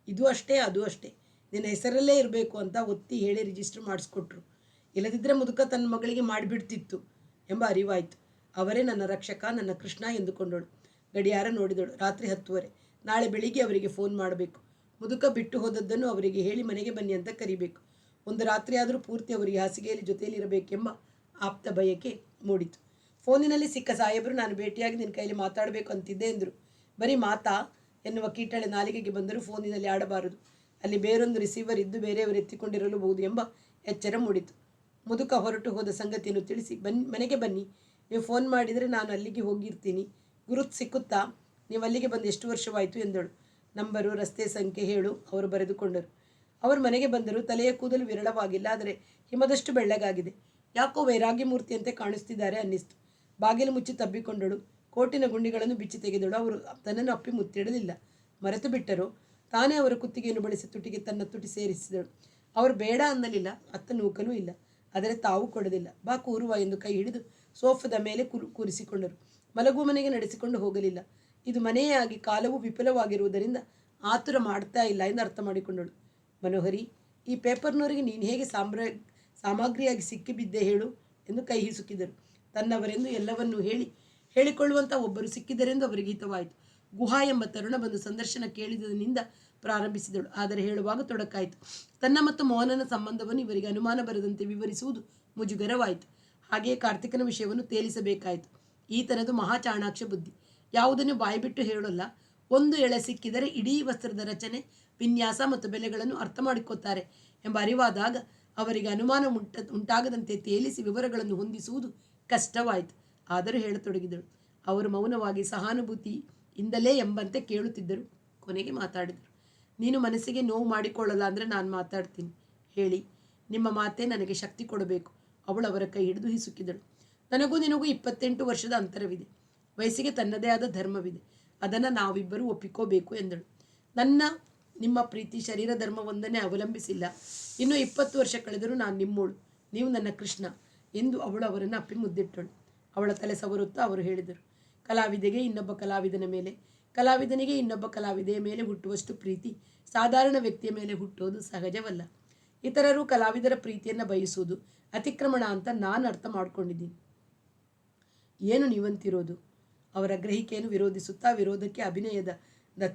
ಇದು ಅಷ್ಟೇ ಅದು ಅಷ್ಟೇ, ನಿನ್ನ ಹೆಸರಲ್ಲೇ ಇರಬೇಕು ಅಂತ ಒತ್ತಿ ಹೇಳಿ ರಿಜಿಸ್ಟರ್ ಮಾಡಿಸ್ಕೊಟ್ರು. ಇಲ್ಲದಿದ್ದರೆ ಮುದುಕ ತನ್ನ ಮಗಳಿಗೆ ಮಾಡಿಬಿಡ್ತಿತ್ತು ಎಂಬ ಅರಿವಾಯಿತು. ಅವರೇ ನನ್ನ ರಕ್ಷಕ, ನನ್ನ ಕೃಷ್ಣ ಎಂದುಕೊಂಡಳು. ಗಡಿಯಾರ ನೋಡಿದಳು. ರಾತ್ರಿ 10:30. ನಾಳೆ ಬೆಳಿಗ್ಗೆ ಅವರಿಗೆ ಫೋನ್ ಮಾಡಬೇಕು. ಮುದುಕ ಬಿಟ್ಟು ಹೋದದ್ದನ್ನು ಅವರಿಗೆ ಹೇಳಿ ಮನೆಗೆ ಬನ್ನಿ ಅಂತ ಕರಿಬೇಕು. ಒಂದು ರಾತ್ರಿ ಆದರೂ ಪೂರ್ತಿ ಅವರಿಗೆ ಹಾಸಿಗೆಯಲ್ಲಿ ಜೊತೆಯಲ್ಲಿರಬೇಕೆಂಬ ಆಪ್ತ ಬಯಕೆ ಮೂಡಿತು. ಫೋನಿನಲ್ಲಿ ಸಿಕ್ಕ ಸಾಹೇಬರು ನಾನು ಭೇಟಿಯಾಗಿ ನಿನ್ನ ಕೈಯಲ್ಲಿ ಮಾತಾಡಬೇಕು ಅಂತಿದ್ದೆ ಎಂದರು. ಬರೀ ಮಾತಾ ಎನ್ನುವ ಕೀಟಳೆ ನಾಲಿಗೆಗೆ ಬಂದರೂ ಫೋನಿನಲ್ಲಿ ಆಡಬಾರದು. ಅಲ್ಲಿ ಬೇರೊಂದು ರಿಸೀವರ್ ಇದ್ದು ಬೇರೆಯವರು ಎತ್ತಿಕೊಂಡಿರಲೂಬಹುದು ಎಂಬ ಎಚ್ಚರ ಮೂಡಿತು. ಮುದುಕ ಹೊರಟು ಹೋದ ಸಂಗತಿಯನ್ನು ತಿಳಿಸಿ ಮನೆಗೆ ಬನ್ನಿ, ನೀವು ಫೋನ್ ಮಾಡಿದರೆ ನಾನು ಅಲ್ಲಿಗೆ ಹೋಗಿರ್ತೀನಿ. ಗುರುತು ಸಿಕ್ಕುತ್ತಾ? ನೀವು ಅಲ್ಲಿಗೆ ಬಂದು ಎಷ್ಟು ವರ್ಷವಾಯಿತು ಎಂದಳು. ನಂಬರು, ರಸ್ತೆ ಸಂಖ್ಯೆ ಹೇಳು. ಅವರು ಬರೆದುಕೊಂಡರು. ಅವರು ಮನೆಗೆ ಬಂದರು. ತಲೆಯ ಕೂದಲು ವಿರಳವಾಗಿಲ್ಲ, ಆದರೆ ಹಿಮದಷ್ಟು ಬೆಳ್ಳಗಾಗಿದೆ. ಯಾಕೋ ವೈರಾಗ್ಯ ಮೂರ್ತಿಯಂತೆ ಕಾಣಿಸ್ತಿದ್ದಾರೆ ಅನ್ನಿಸ್ತು. ಬಾಗಿಲು ಮುಚ್ಚಿ ತಬ್ಬಿಕೊಂಡಳು. ಕೋಟಿನ ಗುಂಡಿಗಳನ್ನು ಬಿಚ್ಚಿ ತೆಗೆದಳು. ಅವರು ತನ್ನನ್ನು ಅಪ್ಪಿ ಮುತ್ತಿಡಲಿಲ್ಲ. ಮರೆತು ಬಿಟ್ಟರು. ತಾನೇ ಅವರ ಕುತ್ತಿಗೆಯನ್ನು ಬಳಸಿ ತುಟಿಗೆ ತನ್ನ ತುಟಿ ಸೇರಿಸಿದಳು. ಅವರು ಬೇಡ ಅನ್ನಲಿಲ್ಲ, ಅತ್ತ ನೂಕಲೂ ಇಲ್ಲ, ಆದರೆ ತಾವು ಕೊಡಲಿಲ್ಲ. ಬಾ ಕೂರುವ ಎಂದು ಕೈ ಹಿಡಿದು ಸೋಫಾದ ಮೇಲೆ ಕೂರಿಸಿಕೊಂಡರು. ಮಲಗುವ ಮನೆಗೆ ನಡೆಸಿಕೊಂಡು ಹೋಗಲಿಲ್ಲ. ಇದು ಮನೆಯೇ ಆಗಿ ಕಾಲವು ವಿಫಲವಾಗಿರುವುದರಿಂದ ಆತುರ ಮಾಡ್ತಾ ಇಲ್ಲ ಎಂದು ಅರ್ಥ ಮಾಡಿಕೊಂಡಳು. ಮನೋಹರಿ, ಈ ಪೇಪರ್ನವರಿಗೆ ನೀನು ಹೇಗೆ ಸಾಮಗ್ರಿಯಾಗಿ ಸಿಕ್ಕಿಬಿದ್ದೆ ಹೇಳು ಎಂದು ಕೈ ಹಿಸುಕಿದರು. ತನ್ನವರೆಂದು ಎಲ್ಲವನ್ನೂ ಹೇಳಿಕೊಳ್ಳುವಂಥ ಒಬ್ಬರು ಸಿಕ್ಕಿದರೆಂದು ಅವರಿಗೆ ಹಿತವಾಯಿತು. ಗುಹಾ ಎಂಬ ತರುಣ ಬಂದು ಸಂದರ್ಶನ ಕೇಳಿದನಿಂದ ಪ್ರಾರಂಭಿಸಿದಳು. ಆದರೆ ಹೇಳುವಾಗ ತೊಡಕಾಯಿತು. ತನ್ನ ಮತ್ತು ಮೋಹನನ ಸಂಬಂಧವನ್ನು ಇವರಿಗೆ ಅನುಮಾನ ಬರದಂತೆ ವಿವರಿಸುವುದು ಮುಜುಗರವಾಯಿತು. ಹಾಗೆಯೇ ಕಾರ್ತಿಕನ ವಿಷಯವನ್ನು ತೇಲಿಸಬೇಕಾಯಿತು. ಈತನದು ಮಹಾ ಚಾಣಾಕ್ಷ ಬುದ್ಧಿ. ಯಾವುದನ್ನು ಬಾಯಿಬಿಟ್ಟು ಹೇಳೋಲ್ಲ. ಒಂದು ಎಳೆ ಸಿಕ್ಕಿದರೆ ಇಡೀ ವಸ್ತ್ರದ ರಚನೆ, ವಿನ್ಯಾಸ ಮತ್ತು ಬೆಲೆಗಳನ್ನು ಅರ್ಥ ಮಾಡಿಕೊತಾರೆ ಎಂಬ ಅರಿವಾದಾಗ ಅವರಿಗೆ ಅನುಮಾನ ಉಂಟಾಗದಂತೆ ತೇಲಿಸಿ ವಿವರಗಳನ್ನು ಹೊಂದಿಸುವುದು ಕಷ್ಟವಾಯಿತು. ಆದರೂ ಹೇಳತೊಡಗಿದಳು. ಅವರು ಮೌನವಾಗಿ ಸಹಾನುಭೂತಿಯಿಂದಲೇ ಎಂಬಂತೆ ಕೇಳುತ್ತಿದ್ದರು. ಕೊನೆಗೆ ಮಾತಾಡಿದರು. ನೀನು ಮನಸ್ಸಿಗೆ ನೋವು ಮಾಡಿಕೊಳ್ಳಲ್ಲ ಅಂದರೆ ನಾನು ಮಾತಾಡ್ತೀನಿ. ಹೇಳಿ, ನಿಮ್ಮ ಮಾತೇ ನನಗೆ ಶಕ್ತಿ ಕೊಡಬೇಕು. ಅವಳು ಅವರ ಕೈ ಹಿಡಿದು ಹಿಸುಕಿದಳು. ನನಗೂ ನಿನಗೂ 28 ವರ್ಷದ ಅಂತರವಿದೆ. ವಯಸ್ಸಿಗೆ ತನ್ನದೇ ಆದ ಧರ್ಮವಿದೆ. ಅದನ್ನು ನಾವಿಬ್ಬರೂ ಒಪ್ಪಿಕೋಬೇಕು ಎಂದಳು. ನಿಮ್ಮ ಪ್ರೀತಿ ಶರೀರ ಧರ್ಮವೊಂದನ್ನೇ ಅವಲಂಬಿಸಿಲ್ಲ. ಇನ್ನೂ 20 ವರ್ಷ ಕಳೆದರೂ ನಾನು ನಿಮ್ಮೋಳು, ನೀವು ನನ್ನ ಕೃಷ್ಣ ಎಂದು ಅವಳು ಅವರನ್ನು ಅಪ್ಪಿ ಮುದ್ದಿಟ್ಟಳು. ಅವಳ ತಲೆ ಸವರುತ್ತಾ ಅವರು ಹೇಳಿದರು. ಕಲಾವಿದೆಗೆ ಇನ್ನೊಬ್ಬ ಕಲಾವಿದನ ಮೇಲೆ, ಕಲಾವಿದನಿಗೆ ಇನ್ನೊಬ್ಬ ಕಲಾವಿದೆಯ ಮೇಲೆ ಹುಟ್ಟುವಷ್ಟು ಪ್ರೀತಿ ಸಾಧಾರಣ ವ್ಯಕ್ತಿಯ ಮೇಲೆ ಹುಟ್ಟೋದು ಸಹಜವಲ್ಲ. ಇತರರು ಕಲಾವಿದರ ಪ್ರೀತಿಯನ್ನು ಬಯಸುವುದು ಅತಿಕ್ರಮಣ ಅಂತ ನಾನು ಅರ್ಥ ಮಾಡ್ಕೊಂಡಿದ್ದೀನಿ. ಏನು ನೀವಂತಿರೋದು? ಅವರ ಗ್ರಹಿಕೆಯನ್ನು ವಿರೋಧಿಸುತ್ತಾ ವಿರೋಧಕ್ಕೆ ಅಭಿನಯದ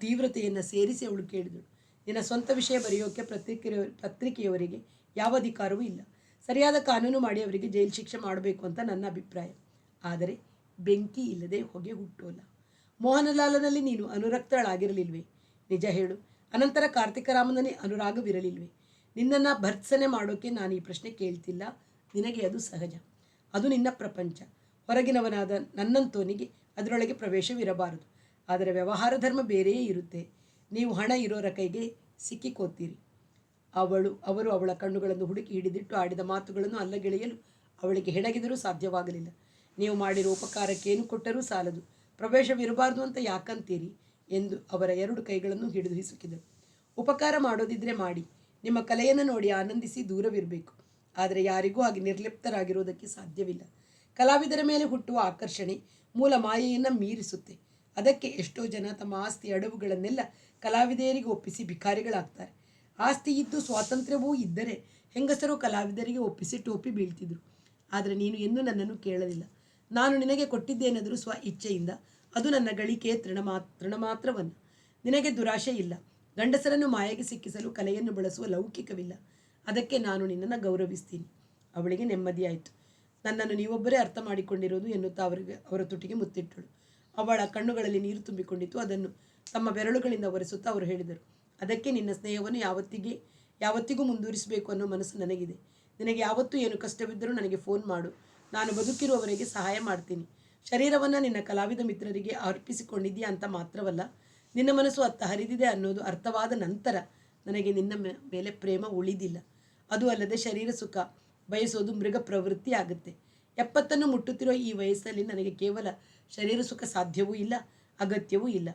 ತೀವ್ರತೆಯನ್ನು ಸೇರಿಸಿ ಅವಳು ಕೇಳಿದಳು. ನಿನ್ನ ಸ್ವಂತ ವಿಷಯ ಬರೆಯೋಕ್ಕೆ ಪತ್ರಿಕೆಯವರಿಗೆ ಯಾವ ಅಧಿಕಾರವೂ ಇಲ್ಲ. ಸರಿಯಾದ ಕಾನೂನು ಮಾಡಿ ಅವರಿಗೆ ಜೈಲು ಶಿಕ್ಷೆ ಮಾಡಬೇಕು ಅಂತ ನನ್ನ ಅಭಿಪ್ರಾಯ. ಆದರೆ ಬೆಂಕಿ ಇಲ್ಲದೆ ಹೊಗೆ ಹುಟ್ಟೋಲ್ಲ. ಮೋಹನಲಾಲನಲ್ಲಿ ನೀನು ಅನುರಕ್ತಳಾಗಿರಲಿಲ್ವೇ? ನಿಜ ಹೇಳು. ಅನಂತರ ಕಾರ್ತಿಕರಾಮನಲ್ಲಿ ಅನುರಾಗವಿರಲಿಲ್ವೇ? ನಿನ್ನನ್ನು ಭರ್ತ್ಸನೆ ಮಾಡೋಕ್ಕೆ ನಾನು ಈ ಪ್ರಶ್ನೆ ಕೇಳ್ತಿಲ್ಲ. ನಿನಗೆ ಅದು ಸಹಜ. ಅದು ನಿನ್ನ ಪ್ರಪಂಚ. ಹೊರಗಿನವನಾದ ನನ್ನಂತೋನಿಗೆ ಅದರೊಳಗೆ ಪ್ರವೇಶವಿರಬಾರದು. ಆದರೆ ವ್ಯವಹಾರ ಧರ್ಮ ಬೇರೆಯೇ ಇರುತ್ತೆ. ನೀವು ಹಣ ಇರೋರ ಕೈಗೆ ಸಿಕ್ಕಿಕೋತೀರಿ. ಅವರು ಅವಳ ಕಣ್ಣುಗಳನ್ನು ಹುಡುಕಿ ಹಿಡಿದಿಟ್ಟು ಆಡಿದ ಮಾತುಗಳನ್ನು ಅಲ್ಲಗೆಳೆಯಲು ಅವಳಿಗೆ ಹೆಣಗಿದರೂ ಸಾಧ್ಯವಾಗಲಿಲ್ಲ. ನೀವು ಮಾಡಿರೋ ಉಪಕಾರಕ್ಕೇನು ಕೊಟ್ಟರೂ ಸಾಲದು. ಪ್ರವೇಶವಿರಬಾರ್ದು ಅಂತ ಯಾಕಂತೀರಿ ಎಂದು ಅವರ 2 ಕೈಗಳನ್ನು ಹಿಡಿದು ಹಿಸುಕಿದರು. ಉಪಕಾರ ಮಾಡೋದಿದ್ರೆ ಮಾಡಿ. ನಿಮ್ಮ ಕಲೆಯನ್ನು ನೋಡಿ ಆನಂದಿಸಿ ದೂರವಿರಬೇಕು. ಆದರೆ ಯಾರಿಗೂ ಹಾಗೆ ನಿರ್ಲಿಪ್ತರಾಗಿರೋದಕ್ಕೆ ಸಾಧ್ಯವಿಲ್ಲ. ಕಲಾವಿದರ ಮೇಲೆ ಹುಟ್ಟುವ ಆಕರ್ಷಣೆ ಮೂಲ ಮಾಯೆಯನ್ನು ಮೀರಿಸುತ್ತೆ. ಅದಕ್ಕೆ ಎಷ್ಟೋ ಜನ ತಮ್ಮ ಆಸ್ತಿ ಅಡವುಗಳನ್ನೆಲ್ಲ ಕಲಾವಿದೆಯರಿಗೆ ಒಪ್ಪಿಸಿ ಭಿಕಾರಿಗಳಾಗ್ತಾರೆ. ಆಸ್ತಿ ಇದ್ದು ಸ್ವಾತಂತ್ರ್ಯವೂ ಇದ್ದರೆ ಹೆಂಗಸರು ಕಲಾವಿದರಿಗೆ ಒಪ್ಪಿಸಿ ಟೋಪಿ ಬೀಳ್ತಿದ್ರು. ಆದರೆ ನೀನು ಎಂದೂ ನನ್ನನ್ನು ಕೇಳಲಿಲ್ಲ. ನಾನು ನಿನಗೆ ಕೊಟ್ಟಿದ್ದೇನಾದರೂ ಸ್ವ ಇಚ್ಛೆಯಿಂದ, ಅದು ನನ್ನ ಗಳಿಕೆಯ ತೃಣ ಮಾತ್ರವನ್ನು. ನಿನಗೆ ದುರಾಶೆ ಇಲ್ಲ. ಗಂಡಸರನ್ನು ಮಾಯೆಗೆ ಸಿಕ್ಕಿಸಲು ಕಲೆಯನ್ನು ಬಳಸುವ ಲೌಕಿಕವಿಲ್ಲ. ಅದಕ್ಕೆ ನಾನು ನಿನ್ನನ್ನು ಗೌರವಿಸ್ತೀನಿ. ಅವಳಿಗೆ ನೆಮ್ಮದಿಯಾಯಿತು. ನನ್ನನ್ನು ನೀವೊಬ್ಬರೇ ಅರ್ಥ ಮಾಡಿಕೊಂಡಿರೋದು ಎನ್ನುತ್ತಾ ಅವರ ತುಟಿಗೆ ಮುತ್ತಿಟ್ಟಳು. ಅವಳ ಕಣ್ಣುಗಳಲ್ಲಿ ನೀರು ತುಂಬಿಕೊಂಡಿತು. ಅದನ್ನು ತಮ್ಮ ಬೆರಳುಗಳಿಂದ ಒರೆಸುತ್ತಾ ಅವರು ಹೇಳಿದರು, ಅದಕ್ಕೆ ನಿನ್ನ ಸ್ನೇಹವನ್ನು ಯಾವತ್ತಿಗೂ ಮುಂದುವರಿಸಬೇಕು ಅನ್ನೋ ಮನಸ್ಸು ನನಗಿದೆ. ನಿನಗೆ ಯಾವತ್ತೂ ಏನು ಕಷ್ಟವಿದ್ದರೂ ನನಗೆ ಫೋನ್ ಮಾಡು. ನಾನು ಬದುಕಿರುವವರೆಗೆ ಸಹಾಯ ಮಾಡ್ತೀನಿ. ಶರೀರವನ್ನು ನಿನ್ನ ಕಲಾವಿದ ಮಿತ್ರರಿಗೆ ಅರ್ಪಿಸಿಕೊಂಡಿದ್ದೀಯಾ ಅಂತ ಮಾತ್ರವಲ್ಲ, ನಿನ್ನ ಮನಸ್ಸು ಅತ್ತ ಹರಿದಿದೆ ಅನ್ನೋದು ಅರ್ಥವಾದ ನಂತರ ನನಗೆ ನಿನ್ನ ಮೇಲೆ ಪ್ರೇಮ ಉಳಿದಿಲ್ಲ. ಅದು ಅಲ್ಲದೆ ಶರೀರ ಸುಖ ಬಯಸೋದು ಮೃಗ ಪ್ರವೃತ್ತಿ ಆಗುತ್ತೆ. 70 ಮುಟ್ಟುತ್ತಿರೋ ಈ ವಯಸ್ಸಲ್ಲಿ ನನಗೆ ಕೇವಲ ಶರೀರ ಸುಖ ಸಾಧ್ಯವೂ ಇಲ್ಲ, ಅಗತ್ಯವೂ ಇಲ್ಲ.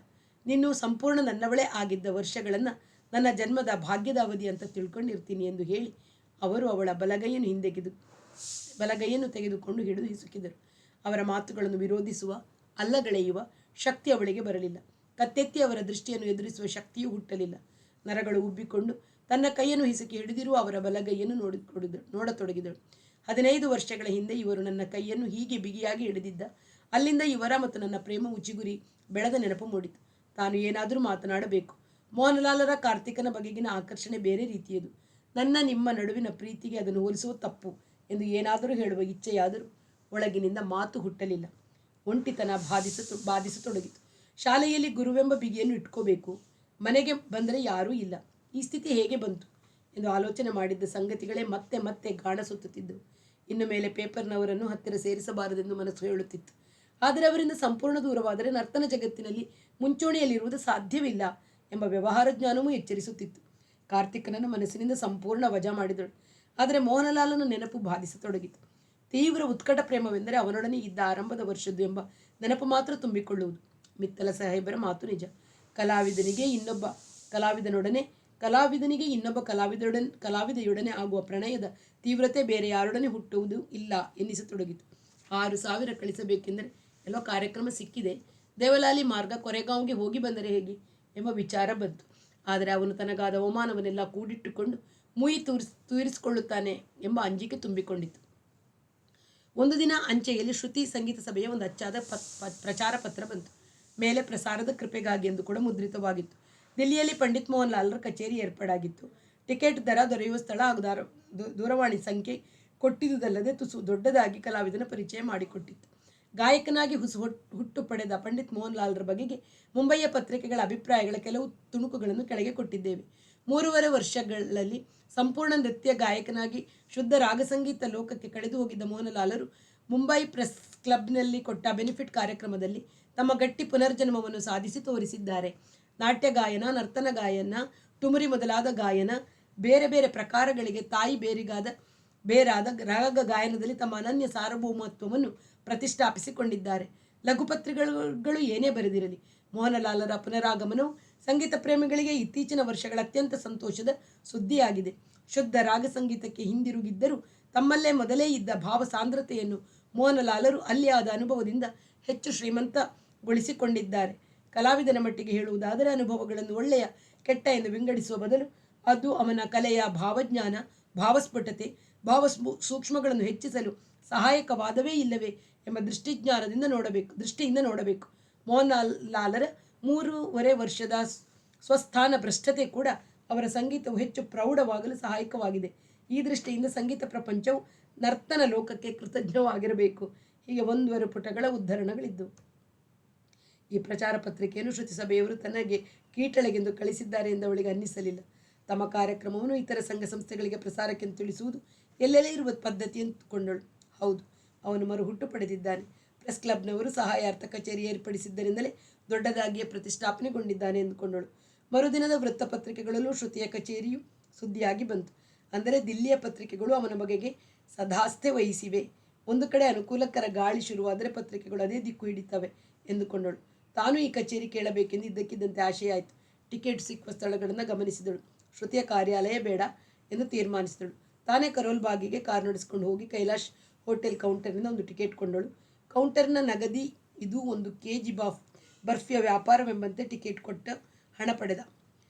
ನೀನು ಸಂಪೂರ್ಣ ನನ್ನವಳೇ ಆಗಿದ್ದ ವರ್ಷಗಳನ್ನು ನನ್ನ ಜನ್ಮದ ಭಾಗ್ಯದ ಅವಧಿ ಅಂತ ತಿಳ್ಕೊಂಡಿರ್ತೀನಿ ಎಂದು ಹೇಳಿ ಅವರು ಅವಳ ಬಲಗೈಯನ್ನು ತೆಗೆದುಕೊಂಡು ಹಿಡಿದು ಹಿಸುಕಿದರು. ಅವರ ಮಾತುಗಳನ್ನು ವಿರೋಧಿಸುವ, ಅಲ್ಲಗಳೆಯುವ ಶಕ್ತಿ ಅವಳಿಗೆ ಬರಲಿಲ್ಲ. ಕತ್ತೆತ್ತಿ ಅವರ ದೃಷ್ಟಿಯನ್ನು ಎದುರಿಸುವ ಶಕ್ತಿಯೂ ಹುಟ್ಟಲಿಲ್ಲ. ನರಗಳು ಉಬ್ಬಿಕೊಂಡು ತನ್ನ ಕೈಯನ್ನು ಹಿಸುಕಿ ಹಿಡಿದಿರುವ ಅವರ ಬಲಗೈಯನ್ನು ನೋಡತೊಡಗಿದಳು. 15 ವರ್ಷಗಳ ಹಿಂದೆ ಇವರು ನನ್ನ ಕೈಯನ್ನು ಹೀಗೆ ಬಿಗಿಯಾಗಿ ಹಿಡಿದಿದ್ದ ಅಲ್ಲಿಂದ ಇವರ ಮತ್ತು ನನ್ನ ಪ್ರೇಮ ಉಚಿಗುರಿ ಬೆಳೆದ ನೆನಪು ಮೂಡಿತು. ತಾನು ಏನಾದರೂ ಮಾತನಾಡಬೇಕು. ಮೋಹನಲಾಲರ ಕಾರ್ತಿಕನ ಬಗೆಗಿನ ಆಕರ್ಷಣೆ ಬೇರೆ ರೀತಿಯದು. ನಿಮ್ಮ ನಡುವಿನ ಪ್ರೀತಿಗೆ ಅದನ್ನು ಹೋಲಿಸುವ ತಪ್ಪು ಎಂದು ಏನಾದರೂ ಹೇಳುವ ಇಚ್ಛೆಯಾದರೂ ಒಳಗಿನಿಂದ ಮಾತು ಹುಟ್ಟಲಿಲ್ಲ. ಒಂಟಿತನ ಬಾಧಿಸತೊಡಗಿತು. ಶಾಲೆಯಲ್ಲಿ ಗುರುವೆಂಬ ಬಿಗಿಯನ್ನು ಇಟ್ಕೋಬೇಕು. ಮನೆಗೆ ಬಂದರೆ ಯಾರೂ ಇಲ್ಲ. ಈ ಸ್ಥಿತಿ ಹೇಗೆ ಬಂತು ಎಂದು ಆಲೋಚನೆ ಮಾಡಿದ್ದ ಸಂಗತಿಗಳೇ ಮತ್ತೆ ಮತ್ತೆ ಗಾಣ ಸುತ್ತುತ್ತಿದ್ದವು. ಇನ್ನು ಮೇಲೆ ಪೇಪರ್ನವರನ್ನು ಹತ್ತಿರ ಸೇರಿಸಬಾರದೆಂದು ಮನಸ್ಸು ಹೇಳುತ್ತಿತ್ತು. ಆದರೆ ಅವರಿಂದ ಸಂಪೂರ್ಣ ದೂರವಾದರೆ ನರ್ತನ ಜಗತ್ತಿನಲ್ಲಿ ಮುಂಚೂಣಿಯಲ್ಲಿರುವುದು ಸಾಧ್ಯವಿಲ್ಲ ಎಂಬ ವ್ಯವಹಾರ ಜ್ಞಾನವೂ ಎಚ್ಚರಿಸುತ್ತಿತ್ತು. ಕಾರ್ತಿಕನನ್ನು ಮನಸ್ಸಿನಿಂದ ಸಂಪೂರ್ಣ ವಜಾ ಮಾಡಿದಳು. ಆದರೆ ಮೋಹನಲಾಲನ ನೆನಪು ಬಾಧಿಸತೊಡಗಿತು. ತೀವ್ರ ಉತ್ಕಟ ಪ್ರೇಮವೆಂದರೆ ಅವನೊಡನೆ ಇದ್ದ ಆರಂಭದ ವರ್ಷದ್ದು ಎಂಬ ನೆನಪು ಮಾತ್ರ ತುಂಬಿಕೊಳ್ಳುವುದು. ಮಿತ್ತಲ ಸಾಹೇಬರ ಮಾತು ನಿಜ. ಕಲಾವಿದನಿಗೆ ಇನ್ನೊಬ್ಬ ಕಲಾವಿದೆಯೊಡನೆ ಆಗುವ ಪ್ರಣಯದ ತೀವ್ರತೆ ಬೇರೆ ಯಾರೊಡನೆ ಹುಟ್ಟುವುದು ಇಲ್ಲ ಎನ್ನಿಸತೊಡಗಿತು. 6,000 ಕಳಿಸಬೇಕೆಂದರೆ ಎಲ್ಲೋ ಕಾರ್ಯಕ್ರಮ ಸಿಕ್ಕಿದೆ, ದೇವಲಾಲಿ ಮಾರ್ಗ ಕೊರೆಗಾಂವ್ಗೆ ಹೋಗಿ ಬಂದರೆ ಹೇಗೆ ಎಂಬ ವಿಚಾರ ಬಂತು. ಆದರೆ ಅವನು ತನಗಾದ ಅವಮಾನವನ್ನೆಲ್ಲ ಕೂಡಿಟ್ಟುಕೊಂಡು ಮುಯಿ ತೂರಿಸಿಕೊಳ್ಳುತ್ತಾನೆ ಎಂಬ ಅಂಜಿಕೆ ತುಂಬಿಕೊಂಡಿತು. ಒಂದು ದಿನ ಅಂಚೆಯಲ್ಲಿ ಶ್ರುತಿ ಸಂಗೀತ ಸಭೆಯ ಒಂದು ಅಚ್ಚಾದ ಪ್ರಚಾರ ಪತ್ರ ಬಂತು. ಮೇಲೆ ಪ್ರಸಾರದ ಕೃಪೆಗಾಗಿ ಎಂದು ಕೂಡ ಮುದ್ರಿತವಾಗಿತ್ತು. ದಿಲ್ಲಿಯಲ್ಲಿ ಪಂಡಿತ್ ಮೋಹನ್ ಲಾಲರ ಕಚೇರಿ ಏರ್ಪಾಡಾಗಿತ್ತು. ಟಿಕೆಟ್ ದರ, ದೊರೆಯುವ ಸ್ಥಳ ಹಾಗೂ ದೂರವಾಣಿ ಸಂಖ್ಯೆ ಕೊಟ್ಟಿದ್ದುದಲ್ಲದೆ ತುಸು ದೊಡ್ಡದಾಗಿ ಕಲಾವಿದನ ಪರಿಚಯ ಮಾಡಿಕೊಟ್ಟಿತ್ತು. ಗಾಯಕನಾಗಿ ಹುಟ್ಟು ಪಡೆದ ಪಂಡಿತ್ ಮೋಹನ್ ಲಾಲರ ಬಗೆಗೆ ಮುಂಬಯಿಯ ಪತ್ರಿಕೆಗಳ ಅಭಿಪ್ರಾಯಗಳ ಕೆಲವು ತುಣುಕುಗಳನ್ನು ಕೆಳಗೆ ಕೊಟ್ಟಿದ್ದೇವೆ. 3.5 ವರ್ಷಗಳಲ್ಲಿ ಸಂಪೂರ್ಣ ನೃತ್ಯ ಗಾಯಕನಾಗಿ ಶುದ್ಧ ರಾಗಸಂಗೀತ ಲೋಕಕ್ಕೆ ಕಳೆದು ಹೋಗಿದ್ದ ಮೋಹನಲಾಲರು ಮುಂಬೈ ಪ್ರೆಸ್ ಕ್ಲಬ್ನಲ್ಲಿ ಕೊಟ್ಟ ಬೆನಿಫಿಟ್ ಕಾರ್ಯಕ್ರಮದಲ್ಲಿ ತಮ್ಮ ಗಟ್ಟಿ ಪುನರ್ಜನ್ಮವನ್ನು ಸಾಧಿಸಿ ತೋರಿಸಿದ್ದಾರೆ. ನಾಟ್ಯ ಗಾಯನ, ನರ್ತನ ಗಾಯನ, ಟುಮರಿ ಮೊದಲಾದ ಗಾಯನ, ಬೇರೆ ಬೇರೆ ಪ್ರಕಾರಗಳಿಗೆ ತಾಯಿ ಬೇರಾದ ರಾಗ ಗಾಯನದಲ್ಲಿ ತಮ್ಮ ಅನನ್ಯ ಸಾರ್ವಭೌಮತ್ವವನ್ನು ಪ್ರತಿಷ್ಠಾಪಿಸಿಕೊಂಡಿದ್ದಾರೆ. ಲಘುಪತ್ರಿಕೆಗಳು ಏನೇ ಬರೆದಿರಲಿ, ಮೋಹನಲಾಲರ ಪುನರಾಗಮನವು ಸಂಗೀತ ಪ್ರೇಮಿಗಳಿಗೆ ಇತ್ತೀಚಿನ ವರ್ಷಗಳ ಅತ್ಯಂತ ಸಂತೋಷದ ಸುದ್ದಿಯಾಗಿದೆ. ಶುದ್ಧ ರಾಗ ಸಂಗೀತಕ್ಕೆ ಹಿಂದಿರುಗಿದ್ದರೂ ತಮ್ಮಲ್ಲೇ ಮೊದಲೇ ಇದ್ದ ಭಾವ ಸಾಂದ್ರತೆಯನ್ನು ಮೋಹನಲಾಲರು ಅಲ್ಲಿ ಆದ ಅನುಭವದಿಂದ ಹೆಚ್ಚು ಶ್ರೀಮಂತಗೊಳಿಸಿಕೊಂಡಿದ್ದಾರೆ. ಕಲಾವಿದನ ಮಟ್ಟಿಗೆ ಹೇಳುವುದಾದರೆ ಅನುಭವಗಳನ್ನು ಒಳ್ಳೆಯ ಕೆಟ್ಟ ಎಂದು ವಿಂಗಡಿಸುವ ಬದಲು ಅದು ಅವನ ಕಲೆಯ ಭಾವಜ್ಞಾನ, ಭಾವಸ್ಫುಟತೆ, ಸೂಕ್ಷ್ಮಗಳನ್ನು ಹೆಚ್ಚಿಸಲು ಸಹಾಯಕವಾದವೇ ಇಲ್ಲವೇ ಎಂಬ ದೃಷ್ಟಿಯಿಂದ ನೋಡಬೇಕು. ಮೋಹನಲಾಲರ 3.5 ವರ್ಷದ ಸ್ವಸ್ಥಾನ ಭ್ರಷ್ಟತೆ ಕೂಡ ಅವರ ಸಂಗೀತವು ಹೆಚ್ಚು ಪ್ರೌಢವಾಗಲು ಸಹಾಯಕವಾಗಿದೆ. ಈ ದೃಷ್ಟಿಯಿಂದ ಸಂಗೀತ ಪ್ರಪಂಚವು ನರ್ತನ ಲೋಕಕ್ಕೆ ಕೃತಜ್ಞವಾಗಿರಬೇಕು. ಹೀಗೆ 1.5 ಪುಟಗಳ ಉದ್ಧರಣಗಳಿದ್ದವು. ಈ ಪ್ರಚಾರ ಪತ್ರಿಕೆಯನ್ನು ಶ್ರುತಿ ಸಭೆಯವರು ತನಗೆ ಕೀಟಳೆಗೆಂದು ಕಳಿಸಿದ್ದಾರೆ ಎಂದು ಅವಳಿಗೆ ಅನ್ನಿಸಲಿಲ್ಲ. ತಮ್ಮ ಕಾರ್ಯಕ್ರಮವನ್ನು ಇತರ ಸಂಘ ಸಂಸ್ಥೆಗಳಿಗೆ ಪ್ರಸಾರಕ್ಕೆಂದು ತಿಳಿಸುವುದು ಎಲ್ಲೆಲ್ಲೇ ಇರುವ ಪದ್ಧತಿ ಎಂದುಕೊಂಡಳು. ಹೌದು, ಅವನು ಹುಟ್ಟು ಪಡೆದಿದ್ದಾನೆ. ಪ್ರೆಸ್ ಕ್ಲಬ್ನವರು ಸಹಾಯಾರ್ಥ ಕಚೇರಿ ಏರ್ಪಡಿಸಿದ್ದರಿಂದಲೇ ದೊಡ್ಡದಾಗಿಯೇ ಪ್ರತಿಷ್ಠಾಪನೆಗೊಂಡಿದ್ದಾನೆ ಎಂದುಕೊಂಡಳು. ಮರುದಿನದ ವೃತ್ತಪತ್ರಿಕೆಗಳಲ್ಲೂ ಶ್ರುತಿಯ ಕಚೇರಿಯು ಸುದ್ದಿಯಾಗಿ ಬಂತು. ಅಂದರೆ ದಿಲ್ಲಿಯ ಪತ್ರಿಕೆಗಳು ಅವನ ಬಗೆಗೆ ಸದಾಸ್ಥೆ ವಹಿಸಿವೆ. ಒಂದು ಕಡೆ ಅನುಕೂಲಕರ ಗಾಳಿ ಶುರುವಾದರೆ ಪತ್ರಿಕೆಗಳು ಅದೇ ದಿಕ್ಕು ಹಿಡಿತವೆ ಎಂದುಕೊಂಡಳು. ತಾನು ಈ ಕಚೇರಿ ಕೇಳಬೇಕೆಂದು ಇದ್ದಕ್ಕಿದ್ದಂತೆ ಆಶೆಯಾಯಿತು. ಟಿಕೆಟ್ ಸಿಕ್ಕುವ ಸ್ಥಳಗಳನ್ನು ಗಮನಿಸಿದಳು. ಶ್ರುತಿಯ ಕಾರ್ಯಾಲಯ ಬೇಡ ಎಂದು ತೀರ್ಮಾನಿಸಿದಳು. ತಾನೇ ಕರೋಲ್ ಬಾಗಿಗೆ ಕಾರ್ ನಡೆಸಿಕೊಂಡು ಹೋಗಿ ಕೈಲಾಶ್ ಹೋಟೆಲ್ ಕೌಂಟರ್ನಿಂದ ಒಂದು ಟಿಕೆಟ್ ಕೊಂಡಳು. ಕೌಂಟರ್ನ ನಗದಿ ಇದು 1 kg ಬರ್ಫಿಯ ವ್ಯಾಪಾರವೆಂಬಂತೆ ಟಿಕೆಟ್ ಕೊಟ್ಟ ಹಣ ಪಡೆದ.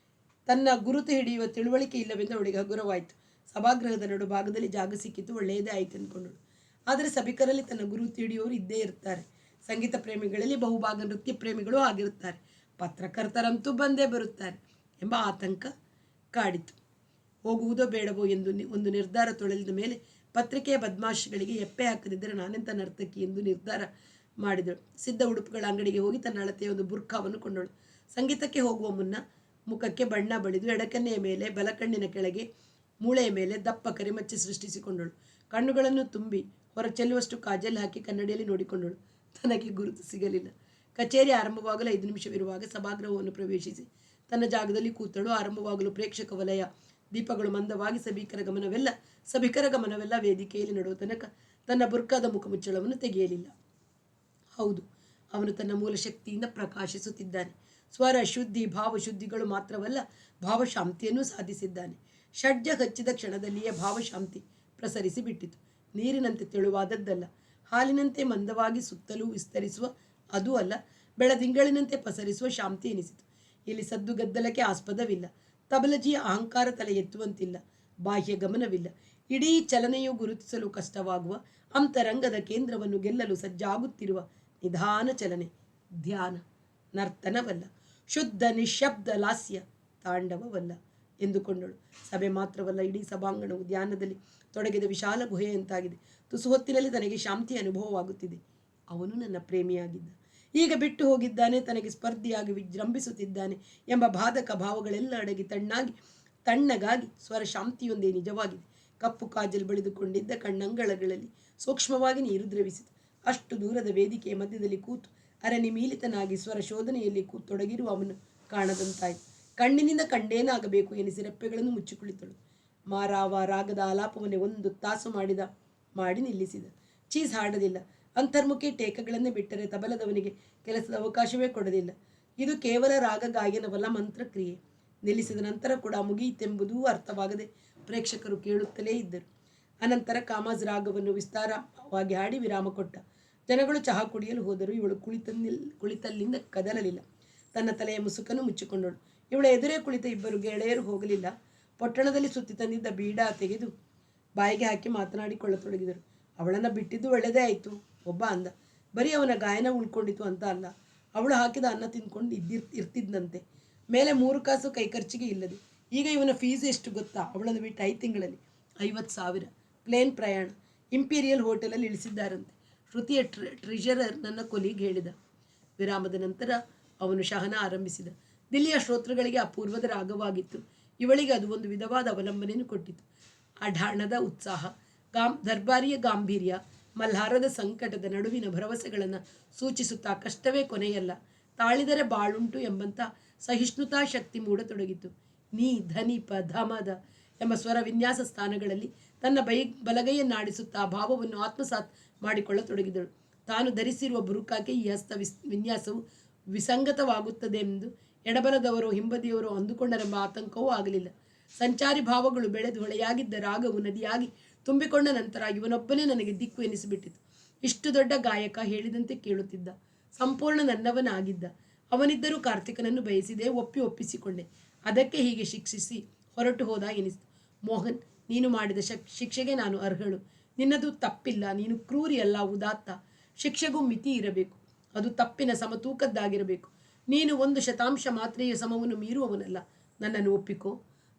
ತನ್ನ ಗುರುತು ಹಿಡಿಯುವ ತಿಳುವಳಿಕೆ ಇಲ್ಲವೆಂದು ಅವಳಿಗೆ ಹಗುರವಾಯಿತು. ಸಭಾಗೃಹದ ನಡು ಭಾಗದಲ್ಲಿ ಜಾಗ ಸಿಕ್ಕಿತು, ಒಳ್ಳೆಯದೇ ಆಯಿತು ಎಂದುಕೊಂಡಳು. ಆದರೆ ಸಭಿಕರಲ್ಲಿ ತನ್ನ ಗುರು ತಿಳಿಯೋರು ಇದ್ದೇ ಇರ್ತಾರೆ. ಸಂಗೀತ ಪ್ರೇಮಿಗಳಲ್ಲಿ ಬಹುಭಾಗ ನೃತ್ಯ ಪ್ರೇಮಿಗಳು ಆಗಿರುತ್ತಾರೆ. ಪತ್ರಕರ್ತರಂತೂ ಬಂದೇ ಬರುತ್ತಾರೆ ಎಂಬ ಆತಂಕ ಕಾಡಿತು. ಹೋಗುವುದೋ ಬೇಡವೋ ಎಂದು ಒಂದು ನಿರ್ಧಾರ ತೊಳೆದ ಮೇಲೆ ಪತ್ರಿಕೆಯ ಬದ್ಮಾಶಿಗಳಿಗೆ ಎಪ್ಪೆ ಹಾಕದಿದ್ದರೆ ನಾನೆಂಥ ನರ್ತಕಿ ಎಂದು ನಿರ್ಧಾರ ಮಾಡಿದಳು. ಸಿದ್ಧ ಉಡುಪುಗಳ ಅಂಗಡಿಗೆ ಹೋಗಿ ತನ್ನ ಅಳತೆಯ ಒಂದು ಬುರ್ಖಾವನ್ನು ಕೊಂಡಳು. ಸಂಗೀತಕ್ಕೆ ಹೋಗುವ ಮುನ್ನ ಮುಖಕ್ಕೆ ಬಣ್ಣ ಬಳಿದು ಎಡಕನ್ನೆಯ ಮೇಲೆ ಬಲಕಣ್ಣಿನ ಕೆಳಗೆ ಮೂಳೆಯ ಮೇಲೆ ದಪ್ಪ ಕರಿಮಚ್ಚೆ ಸೃಷ್ಟಿಸಿಕೊಂಡಳು. ಕಣ್ಣುಗಳನ್ನು ತುಂಬಿ ಹೊರ ಚೆಲ್ಲುವಷ್ಟು ಕಾಜಲ್ ಹಾಕಿ ಕನ್ನಡಿಯಲ್ಲಿ ನೋಡಿಕೊಂಡಳು. ತನಗೆ ಗುರುತು ಸಿಗಲಿಲ್ಲ. ಕಚೇರಿ ಆರಂಭವಾಗಲು 5 ನಿಮಿಷವಿರುವಾಗ ಸಭಾಗೃಹವನ್ನು ಪ್ರವೇಶಿಸಿ ತನ್ನ ಜಾಗದಲ್ಲಿ ಕೂತಳು. ಆರಂಭವಾಗಲು ಪ್ರೇಕ್ಷಕ ವಲಯ, ದೀಪಗಳು ಮಂದವಾಗಿ ಸಭಿಕರ ಗಮನವೆಲ್ಲ ವೇದಿಕೆಯಲ್ಲಿ ನಡುವ ತನಕ ತನ್ನ ಬುರ್ಕಾದ ಮುಖಮುಚ್ಚಳವನ್ನು ತೆಗೆಯಲಿಲ್ಲ. ಹೌದು, ಅವನು ತನ್ನ ಮೂಲ ಶಕ್ತಿಯಿಂದ ಪ್ರಕಾಶಿಸುತ್ತಿದ್ದಾನೆ. ಸ್ವರ ಶುದ್ಧಿ, ಭಾವಶುದ್ಧಿಗಳು ಮಾತ್ರವಲ್ಲ, ಭಾವಶಾಂತಿಯನ್ನು ಸಾಧಿಸಿದ್ದಾನೆ. ಷಡ್ಜ ಹಚ್ಚಿದ ಕ್ಷಣದಲ್ಲಿಯೇ ಭಾವಶಾಂತಿ ಪ್ರಸರಿಸಿ ಬಿಟ್ಟಿತು. ನೀರಿನಂತೆ ತೆಳುವಾದದ್ದಲ್ಲ, ಹಾಲಿನಂತೆ ಮಂದವಾಗಿ ಸುತ್ತಲೂ ವಿಸ್ತರಿಸುವ ಅದೂ ಅಲ್ಲ, ಬೆಳದಿಂಗಳಿನಂತೆ ಪಸರಿಸುವ ಶಾಂತಿ ಎನಿಸಿತು. ಇಲ್ಲಿ ಸದ್ದು ಗದ್ದಲಕ್ಕೆ ಆಸ್ಪದವಿಲ್ಲ. ತಬಲಜಿಯ ಅಹಂಕಾರ ತಲೆ ಎತ್ತುವಂತಿಲ್ಲ. ಬಾಹ್ಯ ಗಮನವಿಲ್ಲ. ಇಡೀ ಚಲನೆಯು ಗುರುತಿಸಲು ಕಷ್ಟವಾಗುವ ಅಂತರಂಗದ ಕೇಂದ್ರವನ್ನು ಗೆಲ್ಲಲು ಸಜ್ಜಾಗುತ್ತಿರುವ ನಿಧಾನ ಚಲನೆ. ಧ್ಯಾನ, ನರ್ತನವಲ್ಲ. ಶುದ್ಧ ನಿಶ್ಶಬ್ದ ಲಾಸ್ಯ, ತಾಂಡವವಲ್ಲ ಎಂದುಕೊಂಡಳು. ಸಭೆ ಮಾತ್ರವಲ್ಲ, ಇಡೀ ಸಭಾಂಗಣವು ಧ್ಯಾನದಲ್ಲಿ ತೊಡಗಿದ ವಿಶಾಲ ಗುಹೆಯಂತಾಗಿದೆ. ತುಸು ಹೊತ್ತಿನಲ್ಲಿ ತನಗೆ ಶಾಂತಿ ಅನುಭವವಾಗುತ್ತಿದೆ. ಅವನು ನನ್ನ ಪ್ರೇಮಿಯಾಗಿದ್ದ, ಈಗ ಬಿಟ್ಟು ಹೋಗಿದ್ದಾನೆ, ತನಗೆ ಸ್ಪರ್ಧಿಯಾಗಿ ವಿಜೃಂಭಿಸುತ್ತಿದ್ದಾನೆ ಎಂಬ ಬಾಧಕ ಭಾವಗಳೆಲ್ಲ ಅಡಗಿ ತಣ್ಣಗಾಗಿ ಸ್ವರ ಶಾಂತಿಯೊಂದೇ ನಿಜವಾಗಿದೆ. ಕಪ್ಪು ಕಾಜಲ್ ಬಳಿದುಕೊಂಡಿದ್ದ ಕಣ್ಣಂಗಳಗಳಲ್ಲಿ ಸೂಕ್ಷ್ಮವಾಗಿ ನೀರು ದ್ರವಿಸಿತು. ಅಷ್ಟು ದೂರದ ವೇದಿಕೆಯ ಮಧ್ಯದಲ್ಲಿ ಕೂತು ಅರನಿಮೀಲಿತನಾಗಿ ಸ್ವರ ಶೋಧನೆಯಲ್ಲಿ ತೊಡಗಿರುವ ಅವನು ಕಾಣದಂತಾಯಿತು. ಕಣ್ಣಿನಿಂದ ಕಂಡೇನಾಗಬೇಕು ಎನಿಸಿ ರೆಪ್ಪೆಗಳನ್ನು ಮುಚ್ಚಿಕುಳಿತಳು. ಮಾರಾವ ರಾಗದ ಆಲಾಪವನ್ನೇ 1 ತಾಸು ಮಾಡಿ ನಿಲ್ಲಿಸಿದ. ಚೀಸ್ ಹಾಡಲಿಲ್ಲ. ಅಂತರ್ಮುಖಿ ಟೇಕಗಳನ್ನೇ ಬಿಟ್ಟರೆ ತಬಲದವನಿಗೆ ಕೆಲಸದ ಅವಕಾಶವೇ ಕೊಡಲಿಲ್ಲ. ಇದು ಕೇವಲ ರಾಗ ಗಾಯನವಲ್ಲ, ಮಂತ್ರಕ್ರಿಯೆ. ನಿಲ್ಲಿಸಿದ ನಂತರ ಕೂಡ ಮುಗಿಯಿತೆಂಬುದೂ ಅರ್ಥವಾಗದೆ ಪ್ರೇಕ್ಷಕರು ಕೇಳುತ್ತಲೇ ಇದ್ದರು. ಅನಂತರ ಕಾಮಾಜ್ ರಾಗವನ್ನು ವಿಸ್ತಾರವಾಗಿ ಹಾಡಿ ವಿರಾಮ ಕೊಟ್ಟ. ಜನಗಳು ಚಹಾ ಕುಡಿಯಲು ಹೋದರು. ಇವಳು ಕುಳಿತಲ್ಲಿಂದ ಕದಲಲಿಲ್ಲ. ತನ್ನ ತಲೆಯ ಮುಸುಕನ್ನು ಮುಚ್ಚಿಕೊಂಡಳು. ಇವಳ ಎದುರೇ ಕುಳಿತ 2 ಗೆಳೆಯರು ಹೋಗಲಿಲ್ಲ. ಪೊಟ್ಟಣದಲ್ಲಿ ಸುತ್ತಿ ತಂದಿದ್ದ ಬೀಡ ತೆಗೆದು ಬಾಯಿಗೆ ಹಾಕಿ ಮಾತನಾಡಿಕೊಳ್ಳತೊಡಗಿದರು. ಅವಳನ್ನು ಬಿಟ್ಟಿದ್ದು ಒಳ್ಳೆಯದೇ ಆಯಿತು, ಒಬ್ಬ ಅಂದ. ಬರೀ ಅವನ ಗಾಯನ ಉಳ್ಕೊಂಡಿತು ಅಂತ ಅಲ್ಲ, ಅವಳು ಹಾಕಿದ ಅನ್ನ ತಿಂದ್ಕೊಂಡು ಇರ್ತಿದ್ದಂತೆ. ಮೇಲೆ 3 ಕಾಸು ಕೈಖರ್ಚಿಗೆ ಇಲ್ಲದೆ. ಈಗ ಇವನ ಫೀಸು ಎಷ್ಟು ಗೊತ್ತಾ? ಅವಳನ್ನು ಬಿಟ್ಟು 5 ತಿಂಗಳಲ್ಲಿ 50,000. ಪ್ಲೇನ್ ಪ್ರಯಾಣ. ಇಂಪೀರಿಯಲ್ ಹೋಟೆಲಲ್ಲಿ ಇಳಿಸಿದ್ದಾರಂತೆ. ಶ್ರುತಿಯ ಟ್ರೆಷರರ್ ನನ್ನ ಕೊಲೀಗ್ ಹೇಳಿದ. ವಿರಾಮದ ನಂತರ ಅವನು ಶಹನ ಆರಂಭಿಸಿದ. ದಿಲ್ಲಿಯ ಶ್ರೋತೃಗಳಿಗೆ ಅಪೂರ್ವದ ರಾಗವಾಗಿತ್ತು. ಇವಳಿಗೆ ಅದು ಒಂದು ವಿಧವಾದ ಅವಲಂಬನೆಯನ್ನು ಕೊಟ್ಟಿತು. ಅಢಾಣದ ಉತ್ಸಾಹ, ದರ್ಬಾರಿಯ ಗಾಂಭೀರ್ಯ, ಮಲ್ಹಾರದ ಸಂಕಟದ ನಡುವಿನ ಭರವಸೆಗಳನ್ನು ಸೂಚಿಸುತ್ತಾ ಕಷ್ಟವೇ ಕೊನೆಯಲ್ಲ, ತಾಳಿದರೆ ಬಾಳುಂಟು ಎಂಬಂಥ ಸಹಿಷ್ಣುತಾ ಶಕ್ತಿ ಮೂಡತೊಡಗಿತು. ನೀ, ಧನಿ, ಪ, ಧಮದ ಎಂಬ ಸ್ವರ ವಿನ್ಯಾಸ ಸ್ಥಾನಗಳಲ್ಲಿ ತನ್ನ ಬಲಗೈಯನ್ನಾಡಿಸುತ್ತಾ ಭಾವವನ್ನು ಆತ್ಮಸಾತ್ ಮಾಡಿಕೊಳ್ಳತೊಡಗಿದಳು. ತಾನು ಧರಿಸಿರುವ ಬುರುಕಾಗೆ ಈ ಹಸ್ತ ವಿನ್ಯಾಸವು ವಿಸಂಗತವಾಗುತ್ತದೆಂದು ಎಡಬಲದವರೋ ಹಿಂಬದಿಯವರೋ ಅಂದುಕೊಂಡರೆಂಬ ಆತಂಕವೂ ಆಗಲಿಲ್ಲ. ಸಂಚಾರಿ ಭಾವಗಳು ಬೆಳೆದು ಹೊಳೆಯಾಗಿದ್ದ ರಾಗವು ನದಿಯಾಗಿ ತುಂಬಿಕೊಂಡ ನಂತರ ಇವನೊಬ್ಬನೇ ನನಗೆ ದಿಕ್ಕು ಎನಿಸಿಬಿಟ್ಟಿತು. ಇಷ್ಟು ದೊಡ್ಡ ಗಾಯಕ ಹೇಳಿದಂತೆ ಕೇಳುತ್ತಿದ್ದ, ಸಂಪೂರ್ಣ ನನ್ನವನಾಗಿದ್ದ. ಅವನಿದ್ದರೂ ಕಾರ್ತಿಕನನ್ನು ಬಯಸಿದೆ, ಒಪ್ಪಿಸಿಕೊಂಡೆ. ಅದಕ್ಕೆ ಹೀಗೆ ಶಿಕ್ಷಿಸಿ ಹೊರಟು ಹೋದ ಎನಿಸಿತು. ಮೋಹನ್, ನೀನು ಮಾಡಿದ ಶಿಕ್ಷೆಗೆ ನಾನು ಅರ್ಹಳು. ನಿನ್ನದು ತಪ್ಪಿಲ್ಲ. ನೀನು ಕ್ರೂರಿಯಲ್ಲ, ಉದಾತ್ತ. ಶಿಕ್ಷೆಗೂ ಮಿತಿ ಇರಬೇಕು. ಅದು ತಪ್ಪಿನ ಸಮತೂಕದ್ದಾಗಿರಬೇಕು. ನೀನು 1% ಮಾತ್ರೆಯ ಸಮವನ್ನು ಮೀರುವವನಲ್ಲ. ನನ್ನನ್ನು ಒಪ್ಪಿಕೋ.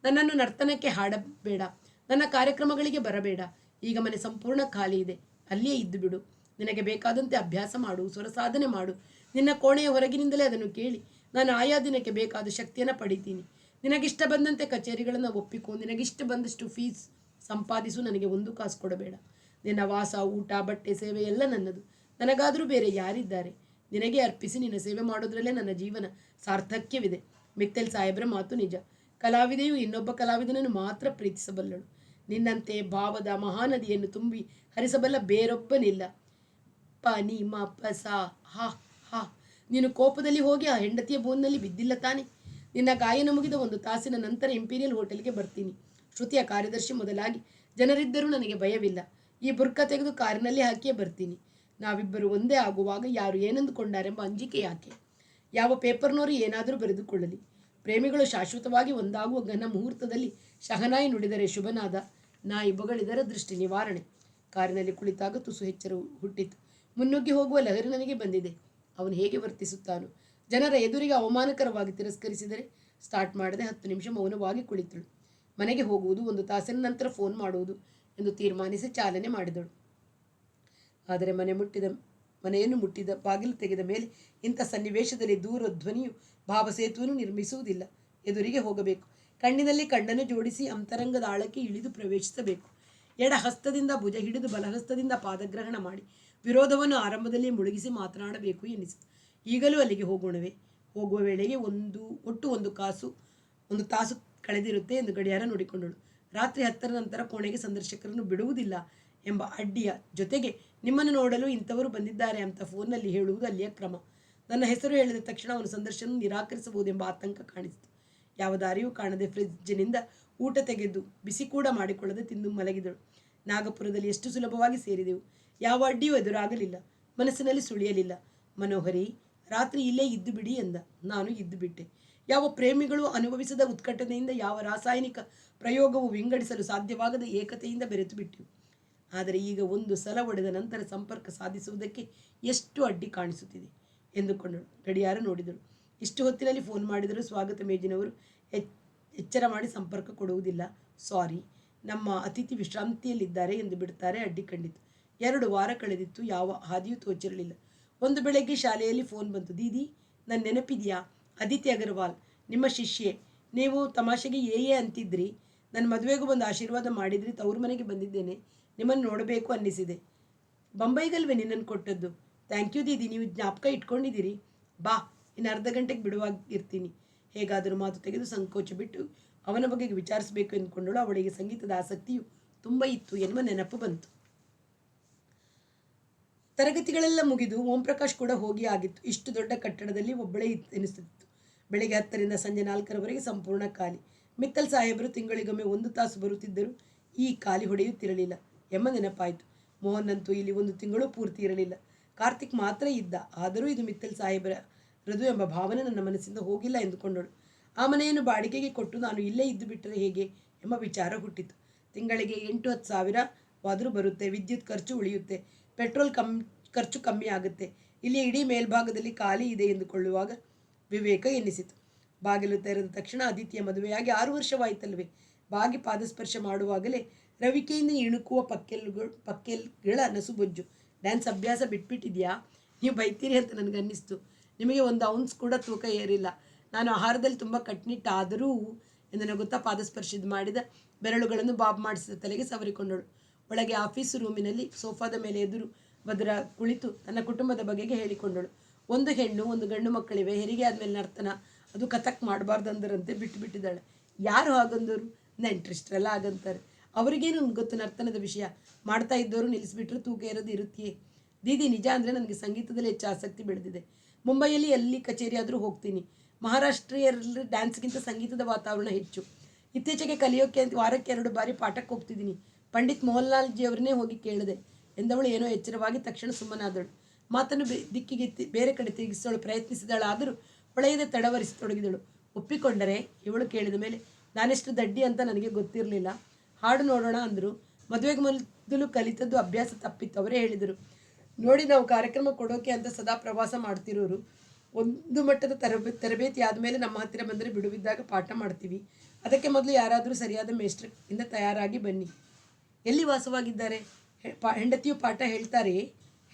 ನನ್ನನ್ನು ನರ್ತನಕ್ಕೆ ಹಾಡಬೇಡ. ನನ್ನ ಕಾರ್ಯಕ್ರಮಗಳಿಗೆ ಬರಬೇಡ. ಈಗ ಮನೆ ಸಂಪೂರ್ಣ ಖಾಲಿ ಇದೆ, ಅಲ್ಲಿಯೇ ಇದ್ದು ಬಿಡು. ನಿನಗೆ ಬೇಕಾದಂತೆ ಅಭ್ಯಾಸ ಮಾಡು, ಸ್ವರ ಸಾಧನೆ ಮಾಡು. ನಿನ್ನ ಕೋಣೆಯ ಹೊರಗಿನಿಂದಲೇ ಅದನ್ನು ಕೇಳಿ ನಾನು ಆಯಾ ದಿನಕ್ಕೆ ಬೇಕಾದ ಶಕ್ತಿಯನ್ನು ಪಡಿತೀನಿ. ನಿನಗಿಷ್ಟ ಬಂದಂತೆ ಕಚೇರಿಗಳನ್ನು ಒಪ್ಪಿಕೋ. ನಿನಗಿಷ್ಟ ಬಂದಷ್ಟು ಫೀಸ್ ಸಂಪಾದಿಸು. ನನಗೆ 1 ಕಾಸು ಕೊಡಬೇಡ. ನಿನ್ನ ವಾಸ, ಊಟ, ಬಟ್ಟೆ, ಸೇವೆ ಎಲ್ಲ ನನ್ನದು. ನನಗಾದರೂ ಬೇರೆ ಯಾರಿದ್ದಾರೆ? ನಿನಗೆ ಅರ್ಪಿಸಿ ನಿನ್ನ ಸೇವೆ ಮಾಡೋದ್ರಲ್ಲೇ ನನ್ನ ಜೀವನ ಸಾರ್ಥಕ್ಯವಿದೆ. ಮಿತ್ತಲ್ ಸಾಹೇಬ್ರ ಮಾತು ನಿಜ. ಕಲಾವಿದೆಯು ಇನ್ನೊಬ್ಬ ಕಲಾವಿದನನ್ನು ಮಾತ್ರ ಪ್ರೀತಿಸಬಲ್ಲಳು. ನಿನ್ನಂತೆ ಭಾವದ ಮಹಾನದಿಯನ್ನು ತುಂಬಿ ಹರಿಸಬಲ್ಲ ಬೇರೊಬ್ಬನಿಲ್ಲ. ಪ ನಿ ಮ ಪ ಸ ಹಾ ಹಾ. ನೀನು ಕೋಪದಲ್ಲಿ ಹೋಗಿ ಆ ಹೆಂಡತಿಯ ಬೋನ್ನಲ್ಲಿ ಬಿದ್ದಿಲ್ಲ ತಾನೆ? ನಿನ್ನ ಗಾಯನ ಮುಗಿದ 1 ತಾಸಿನ ನಂತರ ಇಂಪೀರಿಯಲ್ ಹೋಟೆಲ್ಗೆ ಬರ್ತೀನಿ. ಶ್ರುತಿಯ ಕಾರ್ಯದರ್ಶಿ ಮೊದಲಾಗಿ ಜನರಿದ್ದರೂ ನನಗೆ ಭಯವಿಲ್ಲ. ಈ ಬುರ್ಕ ತೆಗೆದು ಕಾರಿನಲ್ಲಿ ಹಾಕಿಯೇ ಬರ್ತೀನಿ. ನಾವಿಬ್ಬರು ಒಂದೇ ಆಗುವಾಗ ಯಾರು ಏನಂದುಕೊಂಡಾರೆಂಬ ಅಂಜಿಕೆ ಯಾಕೆ? ಯಾವ ಪೇಪರ್ನವರು ಏನಾದರೂ ಬರೆದುಕೊಳ್ಳಲಿ. ಪ್ರೇಮಿಗಳು ಶಾಶ್ವತವಾಗಿ ಒಂದಾಗುವ ಘನ ಮುಹೂರ್ತದಲ್ಲಿ ಶಹನಾಯಿ ನುಡಿದರೆ ಶುಭನಾದ, ನಾಯಿ ಬೊಗಳಿದರ ದೃಷ್ಟಿ ನಿವಾರಣೆ. ಕಾರಿನಲ್ಲಿ ಕುಳಿತಾಗ ತುಸು ಎಚ್ಚರ ಹುಟ್ಟಿತು. ಮುನ್ನುಗ್ಗಿ ಹೋಗುವ ಲಹರಿ ನನಗೆ ಬಂದಿದೆ. ಅವನು ಹೇಗೆ ವರ್ತಿಸುತ್ತಾನೋ. ಜನರ ಎದುರಿಗೆ ಅವಮಾನಕರವಾಗಿ ತಿರಸ್ಕರಿಸಿದರೆ ಸ್ಟಾರ್ಟ್ ಮಾಡದೆ 10 ನಿಮಿಷ ಮೌನವಾಗಿ ಕುಳಿತಳು. ಮನೆಗೆ ಹೋಗುವುದು, 1 ತಾಸಿನ ನಂತರ ಫೋನ್ ಮಾಡುವುದು ಎಂದು ತೀರ್ಮಾನಿಸಿ ಚಾಲನೆ ಮಾಡಿದಳು. ಆದರೆ ಮನೆಯನ್ನು ಮುಟ್ಟಿದ ಬಾಗಿಲು ತೆಗೆದ ಮೇಲೆ ಇಂಥ ಸನ್ನಿವೇಶದಲ್ಲಿ ದೂರಧ್ವನಿಯು ಭಾವಸೇತುವನ್ನು ನಿರ್ಮಿಸುವುದಿಲ್ಲ. ಎದುರಿಗೆ ಹೋಗಬೇಕು. ಕಣ್ಣಿನಲ್ಲಿ ಕಣ್ಣನ್ನು ಜೋಡಿಸಿ ಅಂತರಂಗದ ಆಳಕ್ಕೆ ಇಳಿದು ಪ್ರವೇಶಿಸಬೇಕು. ಎಡ ಹಸ್ತದಿಂದ ಭುಜ ಹಿಡಿದು ಬಲಹಸ್ತದಿಂದ ಪಾದಗ್ರಹಣ ಮಾಡಿ ವಿರೋಧವನ್ನು ಆರಂಭದಲ್ಲಿ ಮುಳುಗಿಸಿ ಮಾತನಾಡಬೇಕು ಎನ್ನಿಸಿತು. ಈಗಲೂ ಅಲ್ಲಿಗೆ ಹೋಗೋಣವೇ? ಹೋಗುವ ವೇಳೆಗೆ ಒಟ್ಟು ಒಂದು ತಾಸು ಕಳೆದಿರುತ್ತೆ ಎಂದು ಗಡಿಯಾರ ನೋಡಿಕೊಂಡಳು. ರಾತ್ರಿ 10ರ ನಂತರ ಕೋಣೆಗೆ ಸಂದರ್ಶಕರನ್ನು ಬಿಡುವುದಿಲ್ಲ ಎಂಬ ಅಡ್ಡಿಯ ಜೊತೆಗೆ ನಿಮ್ಮನ್ನು ನೋಡಲು ಇಂಥವರು ಬಂದಿದ್ದಾರೆ ಅಂತ ಫೋನ್ನಲ್ಲಿ ಹೇಳುವುದು ಅಲ್ಲಿಯ ಕ್ರಮ. ನನ್ನ ಹೆಸರು ಹೇಳಿದ ತಕ್ಷಣ ಅವನು ಸಂದರ್ಶನ ನಿರಾಕರಿಸಬಹುದೆಂಬ ಆತಂಕ ಕಾಣಿಸಿತು. ಯಾವ ದಾರಿಯೂ ಕಾಣದೆ ಫ್ರಿಡ್ಜಿನಿಂದ ಊಟ ತೆಗೆದು ಬಿಸಿ ಕೂಡ ಮಾಡಿಕೊಳ್ಳದೆ ತಿಂದು ಮಲಗಿದಳು. ನಾಗಪುರದಲ್ಲಿ ಎಷ್ಟು ಸುಲಭವಾಗಿ ಸೇರಿದೆವು. ಯಾವ ಅಡ್ಡಿಯೂ ಎದುರಾಗಲಿಲ್ಲ. ಮನಸ್ಸಿನಲ್ಲಿ ಸುಳಿಯಲಿಲ್ಲ. ಮನೋಹರಿ, ರಾತ್ರಿ ಇಲ್ಲೇ ಇದ್ದು ಬಿಡಿ ಎಂದ. ನಾನು ಇದ್ದು ಬಿಟ್ಟೆ. ಯಾವ ಪ್ರೇಮಿಗಳು ಅನುಭವಿಸದ ಉತ್ಕಟತೆಯಿಂದ, ಯಾವ ರಾಸಾಯನಿಕ ಪ್ರಯೋಗವು ವಿಂಗಡಿಸಲು ಸಾಧ್ಯವಾಗದ ಏಕತೆಯಿಂದ ಬೆರೆತು ಬಿಟ್ಟೆವು. ಆದರೆ ಈಗ ಒಂದು ಸಲ ಒಡೆದ ನಂತರ ಸಂಪರ್ಕ ಸಾಧಿಸುವುದಕ್ಕೆ ಎಷ್ಟು ಅಡ್ಡಿ ಕಾಣಿಸುತ್ತಿದೆ ಎಂದುಕೊಂಡಳು. ಗಡಿಯಾರ ನೋಡಿದಳು. ಇಷ್ಟು ಹೊತ್ತಿನಲ್ಲಿ ಫೋನ್ ಮಾಡಿದರೂ ಸ್ವಾಗತ ಮೇಜಿನವರು ಎಚ್ಚರ ಮಾಡಿ ಸಂಪರ್ಕ ಕೊಡುವುದಿಲ್ಲ. ಸಾರಿ, ನಮ್ಮ ಅತಿಥಿ ವಿಶ್ರಾಂತಿಯಲ್ಲಿದ್ದಾರೆ ಎಂದು ಬಿಡ್ತಾರೆ. ಅಡ್ಡಿ ಕಂಡಿತು. 2 ವಾರ ಕಳೆದಿತ್ತು. ಯಾವ ಹಾದಿಯೂ ತೋಚಿರಲಿಲ್ಲ. ಒಂದು ಬೆಳಗ್ಗೆ ಶಾಲೆಯಲ್ಲಿ ಫೋನ್ ಬಂತು. ದೀದಿ, ನನ್ನ ನೆನಪಿದೆಯಾ? ಅದಿತಿ ಅಗರ್ವಾಲ್, ನಿಮ್ಮ ಶಿಷ್ಯೆ. ನೀವು ತಮಾಷೆಗೆ ಏ ಅಂತಿದ್ರಿ. ನನ್ನ ಮದುವೆಗೂ ಬಂದು ಆಶೀರ್ವಾದ ಮಾಡಿದ್ರಿ. ತವರು ಮನೆಗೆ ಬಂದಿದ್ದೇನೆ. ನಿಮ್ಮನ್ನು ನೋಡಬೇಕು ಅನ್ನಿಸಿದೆ. ಬೊಂಬೈಗಲ್ವೇ ನಿನ್ನನ್ನು ಕೊಟ್ಟದ್ದು? ಥ್ಯಾಂಕ್ ಯು ದೀದಿ, ನೀವು ಜ್ಞಾಪಕ ಇಟ್ಕೊಂಡಿದ್ದೀರಿ. ಬಾ, ಇನ್ನು ಅರ್ಧ ಗಂಟೆಗೆ ಬಿಡುವಾಗಿರ್ತೀನಿ. ಹೇಗಾದರೂ ಮಾತು ತೆಗೆದು ಸಂಕೋಚ ಬಿಟ್ಟು ಅವನ ಬಗ್ಗೆ ವಿಚಾರಿಸಬೇಕು ಎಂದುಕೊಂಡಳು. ಅವಳಿಗೆ ಸಂಗೀತದ ಆಸಕ್ತಿಯು ತುಂಬ ಇತ್ತು ಎನ್ನುವ ನೆನಪು ಬಂತು. ತರಗತಿಗಳೆಲ್ಲ ಮುಗಿದು ಓಂಪ್ರಕಾಶ್ ಕೂಡ ಹೋಗಿ ಆಗಿತ್ತು. ಇಷ್ಟು ದೊಡ್ಡ ಕಟ್ಟಡದಲ್ಲಿ ಒಬ್ಬಳೇ ಎನಿಸುತ್ತಿತ್ತು. ಬೆಳಗ್ಗೆ 10ರಿಂದ ಸಂಜೆ 4ರವರೆಗೆ ಸಂಪೂರ್ಣ ಖಾಲಿ. ಮಿತ್ತಲ್ ಸಾಹೇಬರು ತಿಂಗಳಿಗೊಮ್ಮೆ 1 ತಾಸು ಬರುತ್ತಿದ್ದರು. ಈ ಖಾಲಿ ಹೊಡೆಯುತ್ತಿರಲಿಲ್ಲ ಎಂಬ ನೆನಪಾಯಿತು. ಮೋಹನ್ನಂತೂ ಇಲ್ಲಿ 1 ತಿಂಗಳು ಪೂರ್ತಿ ಇರಲಿಲ್ಲ. ಕಾರ್ತಿಕ್ ಮಾತ್ರ ಇದ್ದ. ಆದರೂ ಇದು ಮಿತ್ತಲ್ ಸಾಹೇಬರದು ಎಂಬ ಭಾವನೆ ನನ್ನ ಮನಸ್ಸಿಂದ ಹೋಗಿಲ್ಲ ಎಂದುಕೊಂಡಳು. ಆ ಮನೆಯನ್ನು ಬಾಡಿಗೆಗೆ ಕೊಟ್ಟು ನಾನು ಇಲ್ಲೇ ಇದ್ದು ಬಿಟ್ಟರೆ ಹೇಗೆ ಎಂಬ ವಿಚಾರ ಹುಟ್ಟಿತು. ತಿಂಗಳಿಗೆ 8-10 ಸಾವಿರವಾದರೂ ಬರುತ್ತೆ. ವಿದ್ಯುತ್ ಖರ್ಚು ಉಳಿಯುತ್ತೆ. ಪೆಟ್ರೋಲ್ ಖರ್ಚು ಕಮ್ಮಿ ಆಗುತ್ತೆ. ಇಲ್ಲಿ ಇಡೀ ಮೇಲ್ಭಾಗದಲ್ಲಿ ಖಾಲಿ ಇದೆ ಎಂದುಕೊಳ್ಳುವಾಗ ವಿವೇಕ ಎನ್ನಿಸಿತು. ಬಾಗಿಲು ತೆರೆದ ತಕ್ಷಣ ಅದಿತಿಯ ಮದುವೆಯಾಗಿ 6 ವರ್ಷವಾಯಿತಲ್ವೇ? ಬಾಗಿ ಪಾದಸ್ಪರ್ಶ ಮಾಡುವಾಗಲೇ ರವಿಕೆಯಿಂದ ಇಣುಕುವ ಪಕ್ಕೆಲ್ಗಳ ನಸುಬೊಜ್ಜು. ಡ್ಯಾನ್ಸ್ ಅಭ್ಯಾಸ ಬಿಟ್ಬಿಟ್ಟಿದೆಯಾ? ನೀವು ಬೈತೀರಿ ಅಂತ ನನಗನ್ನಿಸ್ತು. ನಿಮಗೆ 1 ಔನ್ಸ್ ಕೂಡ ತೂಕ ಏರಿಲ್ಲ. ನಾನು ಆಹಾರದಲ್ಲಿ ತುಂಬ ಕಟ್ನಿಟ್ಟಾದರೂ ಎಂದು ನಗುತ್ತಾ ಪಾದಸ್ಪರ್ಶ ಮಾಡಿದ ಬೆರಳುಗಳನ್ನು ಬಾಬ್ ಮಾಡಿಸಿದ ತಲೆಗೆ ಸವರಿಕೊಂಡಳು. ಒಳಗೆ ಆಫೀಸು ರೂಮಿನಲ್ಲಿ ಸೋಫಾದ ಮೇಲೆ ಎದುರು ಬದುರ ಕುಳಿತು ತನ್ನ ಕುಟುಂಬದ ಬಗೆಗೆ ಹೇಳಿಕೊಂಡಳು. 1 ಹೆಣ್ಣು 1 ಗಂಡು ಮಕ್ಕಳಿವೆ. ಹೆರಿಗೆ ಆದಮೇಲೆ ನರ್ತನ, ಅದು ಕಥಕ್ ಮಾಡಬಾರ್ದಂದರಂತೆ ಬಿಟ್ಟಿದ್ದಾಳೆ. ಯಾರು ಹಾಗಂದರು? ನೆಂಟ್ರಿಸ್ಟ್ರೆಲ್ಲ ಹಾಗಂತಾರೆ. ಅವರಿಗೇನು ಗೊತ್ತು ನರ್ತನದ ವಿಷಯ? ಮಾಡ್ತಾ ಇದ್ದವರು ನಿಲ್ಲಿಸಿಬಿಟ್ರೆ ತೂಕ ಏರೋದು ಇರುತ್ತೆಯೇ? ದೀದಿ, ನಿಜ ಅಂದರೆ ನನಗೆ ಸಂಗೀತದಲ್ಲಿ ಹೆಚ್ಚು ಆಸಕ್ತಿ ಬೆಳೆದಿದೆ. ಮುಂಬೈಯಲ್ಲಿ ಎಲ್ಲಿ ಕಚೇರಿ ಆದರೂ ಹೋಗ್ತೀನಿ. ಮಹಾರಾಷ್ಟ್ರೀಯರಲ್ಲಿ ಡ್ಯಾನ್ಸ್ಗಿಂತ ಸಂಗೀತದ ವಾತಾವರಣ ಹೆಚ್ಚು. ಇತ್ತೀಚೆಗೆ ಕಲಿಯೋಕ್ಕೆ ಅಂತ ವಾರಕ್ಕೆ 2 ಬಾರಿ ಪಾಠಕ್ಕೆ ಹೋಗ್ತಿದ್ದೀನಿ. ಪಂಡಿತ್ ಮೋಹನ್ಲಾಲ್ ಜಿಯವರನ್ನೇ ಹೋಗಿ ಕೇಳಿದೆ ಎಂದವಳು ಏನೋ ಎಚ್ಚರವಾಗಿ ತಕ್ಷಣ ಸುಮ್ಮನಾದಳು. ಮಾತನ್ನು ದಿಕ್ಕಿಗೆ ಬೇರೆ ಕಡೆ ತಿರುಗಿಸಲು ಪ್ರಯತ್ನಿಸಿದಳಾದರೂ ಹೊಳೆಯದೆ ತಡವರಿಸತೊಡಗಿದಳು. ಒಪ್ಪಿಕೊಂಡರೆ? ಇವಳು ಕೇಳಿದ ಮೇಲೆ ನಾನೆಷ್ಟು ದಡ್ಡಿ ಅಂತ ನನಗೆ ಗೊತ್ತಿರಲಿಲ್ಲ. ಹಾಡು ನೋಡೋಣ ಅಂದರು. ಮದುವೆಗೆ ಮೊದಲು ಕಲಿತದ್ದು ಅಭ್ಯಾಸ ತಪ್ಪಿತ್ತು. ಅವರೇ ಹೇಳಿದರು, ನೋಡಿ, ನಾವು ಕಾರ್ಯಕ್ರಮ ಕೊಡೋಕೆ ಅಂತ ಸದಾ ಪ್ರವಾಸ ಮಾಡ್ತಿರೋರು. ಒಂದು ಮಟ್ಟದ ತರಬೇತಿ ಆದಮೇಲೆ ನಮ್ಮ ಹತ್ತಿರ ಬಂದರೆ ಬಿಡುವಿದ್ದಾಗ ಪಾಠ ಮಾಡ್ತೀವಿ. ಅದಕ್ಕೆ ಮೊದಲು ಯಾರಾದರೂ ಸರಿಯಾದ ಮೇಸ್ಟ್ರಿಂದ ತಯಾರಾಗಿ ಬನ್ನಿ. ಎಲ್ಲಿ ವಾಸವಾಗಿದ್ದಾರೆ? ಹೆಂಡತಿಯು ಪಾಠ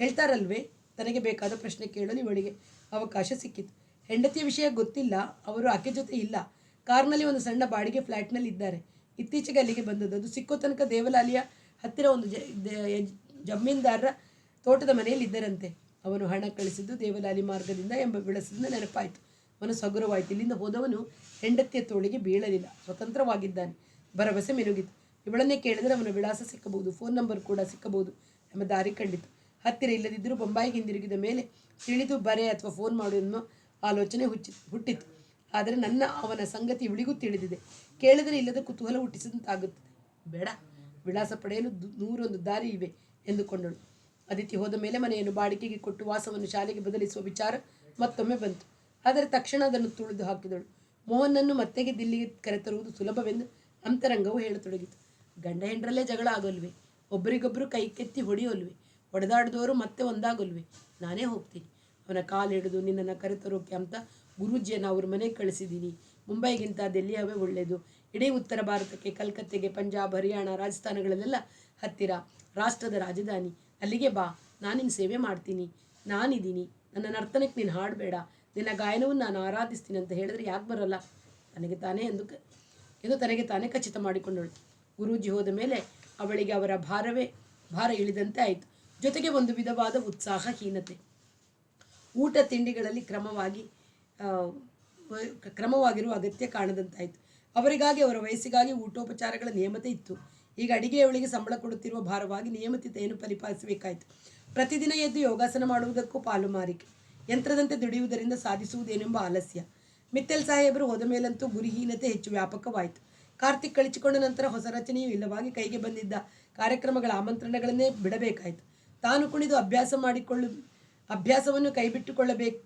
ಹೇಳ್ತಾರಲ್ವೇ? ತನಗೆ ಬೇಕಾದ ಪ್ರಶ್ನೆ ಕೇಳಲು ಇವಳಿಗೆ ಅವಕಾಶ ಸಿಕ್ಕಿತು. ಹೆಂಡತಿಯ ವಿಷಯ ಗೊತ್ತಿಲ್ಲ. ಅವರು ಆಕೆ ಜೊತೆ ಇಲ್ಲ. ಕಾರ್ನಲ್ಲಿ ಒಂದು ಸಣ್ಣ ಬಾಡಿಗೆ ಫ್ಲ್ಯಾಟ್ನಲ್ಲಿ ಇದ್ದಾರೆ. ಇತ್ತೀಚೆಗೆ ಅಲ್ಲಿಗೆ ಬಂದದ್ದು. ಅದು ಸಿಕ್ಕೋ ತನಕ ದೇವಲಾಲಿಯ ಹತ್ತಿರ ಒಂದು ಜಮೀನ್ದಾರರ ತೋಟದ ಮನೆಯಲ್ಲಿ ಇದ್ದರಂತೆ. ಅವನು ಹಣ ಕಳಿಸಿದ್ದು ದೇವಲಾಲಿ ಮಾರ್ಗದಿಂದ ಎಂಬ ವಿಳಸದಿಂದ ನೆನಪಾಯಿತು. ಮನಸ್ಸು ಹಗುರವಾಯಿತು. ಇಲ್ಲಿಂದ ಹೋದವನು ಹೆಂಡತಿಯ ತೋಳಿಗೆ ಬೀಳಲಿಲ್ಲ. ಸ್ವತಂತ್ರವಾಗಿದ್ದಾನೆ. ಭರವಸೆ ಮಿನುಗಿತು. ಇವಳನ್ನೇ ಕೇಳಿದರೆ ಅವನ ವಿಳಾಸ ಸಿಕ್ಕಬಹುದು, ಫೋನ್ ನಂಬರ್ ಕೂಡ ಸಿಕ್ಕಬಹುದು ಎಂಬ ದಾರಿ ಕಂಡಿತು. ಹತ್ತಿರ ಇಲ್ಲದಿದ್ದರೂ ಬೊಂಬಾಯಿಗೆ ಹಿಂದಿರುಗಿದ ಮೇಲೆ ತಿಳಿದು ಬರೆ ಅಥವಾ ಫೋನ್ ಮಾಡು ಎನ್ನುವ ಆಲೋಚನೆ ಹುಟ್ಟಿತು. ಆದರೆ ಅವನ ಸಂಗತಿ ಇವಳಿಗೂ ತಿಳಿದಿದೆ. ಕೇಳಿದರೆ ಇಲ್ಲದ ಕುತೂಹಲ ಹುಟ್ಟಿಸಿದಂತಾಗುತ್ತದೆ. ಬೇಡ, ವಿಳಾಸ ಪಡೆಯಲು 101 ದಾರಿ ಇವೆ ಎಂದುಕೊಂಡಳು. ಅದಿತಿ ಹೋದ ಮೇಲೆ ಮನೆಯನ್ನು ಬಾಡಿಗೆಗೆ ಕೊಟ್ಟು ವಾಸವನ್ನು ಶಾಲೆಗೆ ಬದಲಿಸುವ ವಿಚಾರ ಮತ್ತೊಮ್ಮೆ ಬಂತು. ಆದರೆ ತಕ್ಷಣ ಅದನ್ನು ತುಳಿದು ಹಾಕಿದಳು. ಮೋಹನ್ನನ್ನು ಮತ್ತೆಗೆ ದಿಲ್ಲಿಗೆ ಕರೆತರುವುದು ಸುಲಭವೆಂದು ಅಂತರಂಗವು ಹೇಳತೊಡಗಿತು. ಗಂಡ ಹೆಂಡರಲ್ಲೇ ಜಗಳ ಆಗೋಲ್ವೇ? ಒಬ್ಬರಿಗೊಬ್ಬರು ಕೈ ಕೆತ್ತಿ ಹೊಡೆಯೋಲ್ವೆ, ಹೊಡೆದಾಡಿದವರು ಮತ್ತೆ ಒಂದಾಗೊಲ್ವೆ, ನಾನೇ ಹೋಗ್ತೀನಿ ಅವನ ಕಾಲು ಹಿಡಿದು ನಿನ್ನನ್ನು ಕರೆತರೋಕೆ ಅಂತ ಗುರೂಜಿಯನ್ನು ಅವ್ರ ಮನೆಗೆ ಕಳಿಸಿದ್ದೀನಿ. ಮುಂಬೈಗಿಂತ ದೆಲ್ಲಿಯವೇ ಒಳ್ಳೆಯದು. ಇಡೀ ಉತ್ತರ ಭಾರತಕ್ಕೆ, ಕಲ್ಕತ್ತೆಗೆ, ಪಂಜಾಬ್, ಹರಿಯಾಣ, ರಾಜಸ್ಥಾನಗಳಲ್ಲೆಲ್ಲ ಹತ್ತಿರ, ರಾಷ್ಟ್ರದ ರಾಜಧಾನಿ. ಅಲ್ಲಿಗೆ ಬಾ, ನಾನಿನ್ನು ಸೇವೆ ಮಾಡ್ತೀನಿ, ನಾನಿದ್ದೀನಿ, ನನ್ನ ನರ್ತನಕ್ಕೆ ನೀನು ಹಾಡಬೇಡ, ನಿನ್ನ ಗಾಯನವನ್ನು ನಾನು ಆರಾಧಿಸ್ತೀನಿ ಅಂತ ಹೇಳಿದ್ರೆ ಯಾಕೆ ಬರೋಲ್ಲ ತನಗೆ ತಾನೇ ಎಂದು ತನಗೆ ತಾನೇ ಖಚಿತ ಮಾಡಿಕೊಂಡಳು. ಗುರೂಜಿ ಹೋದ ಮೇಲೆ ಅವಳಿಗೆ ಅವರ ಭಾರ ಇಳಿದಂತೆ ಆಯಿತು. ಜೊತೆಗೆ ಒಂದು ವಿಧವಾದ ಉತ್ಸಾಹಹೀನತೆ. ಊಟ ತಿಂಡಿಗಳಲ್ಲಿ ಕ್ರಮವಾಗಿರುವ ಅಗತ್ಯ ಕಾಣದಂತಾಯಿತು. ಅವರಿಗಾಗಿ, ಅವರ ವಯಸ್ಸಿಗಾಗಿ ಊಟೋಪಚಾರಗಳ ನಿಯಮತೆ ಇತ್ತು. ಈಗ ಅಡಿಗೆಯವಳಿಗೆ ಸಂಬಳ ಕೊಡುತ್ತಿರುವ ಭಾರವಾಗಿ ನಿಯಮಿತತೆಯನ್ನು ಪರಿಪಾಲಿಸಬೇಕಾಯಿತು. ಪ್ರತಿದಿನ ಎದ್ದು ಯೋಗಾಸನ ಮಾಡುವುದಕ್ಕೂ ಪಾಲು ಮಾರಿಕೆ. ಯಂತ್ರದಂತೆ ದುಡಿಯುವುದರಿಂದ ಸಾಧಿಸುವುದೇನೆಂಬ ಆಲಸ್ಯ. ಮಿತ್ತಲ್ ಸಾಹೇಬರು ಹೋದ ಮೇಲಂತೂ ಗುರಿಹೀನತೆ ಹೆಚ್ಚು ವ್ಯಾಪಕವಾಯಿತು. ಕಾರ್ತಿಕ್ ಕಳಿಸಿಕೊಂಡ ನಂತರ ಹೊಸ ರಚನೆಯೂ ಇಲ್ಲವಾಗಿ ಕೈಗೆ ಬಂದಿದ್ದ ಕಾರ್ಯಕ್ರಮಗಳ ಆಮಂತ್ರಣಗಳನ್ನೇ ಬಿಡಬೇಕಾಯಿತು. ತಾನು ಕುಣಿದು ಅಭ್ಯಾಸವನ್ನು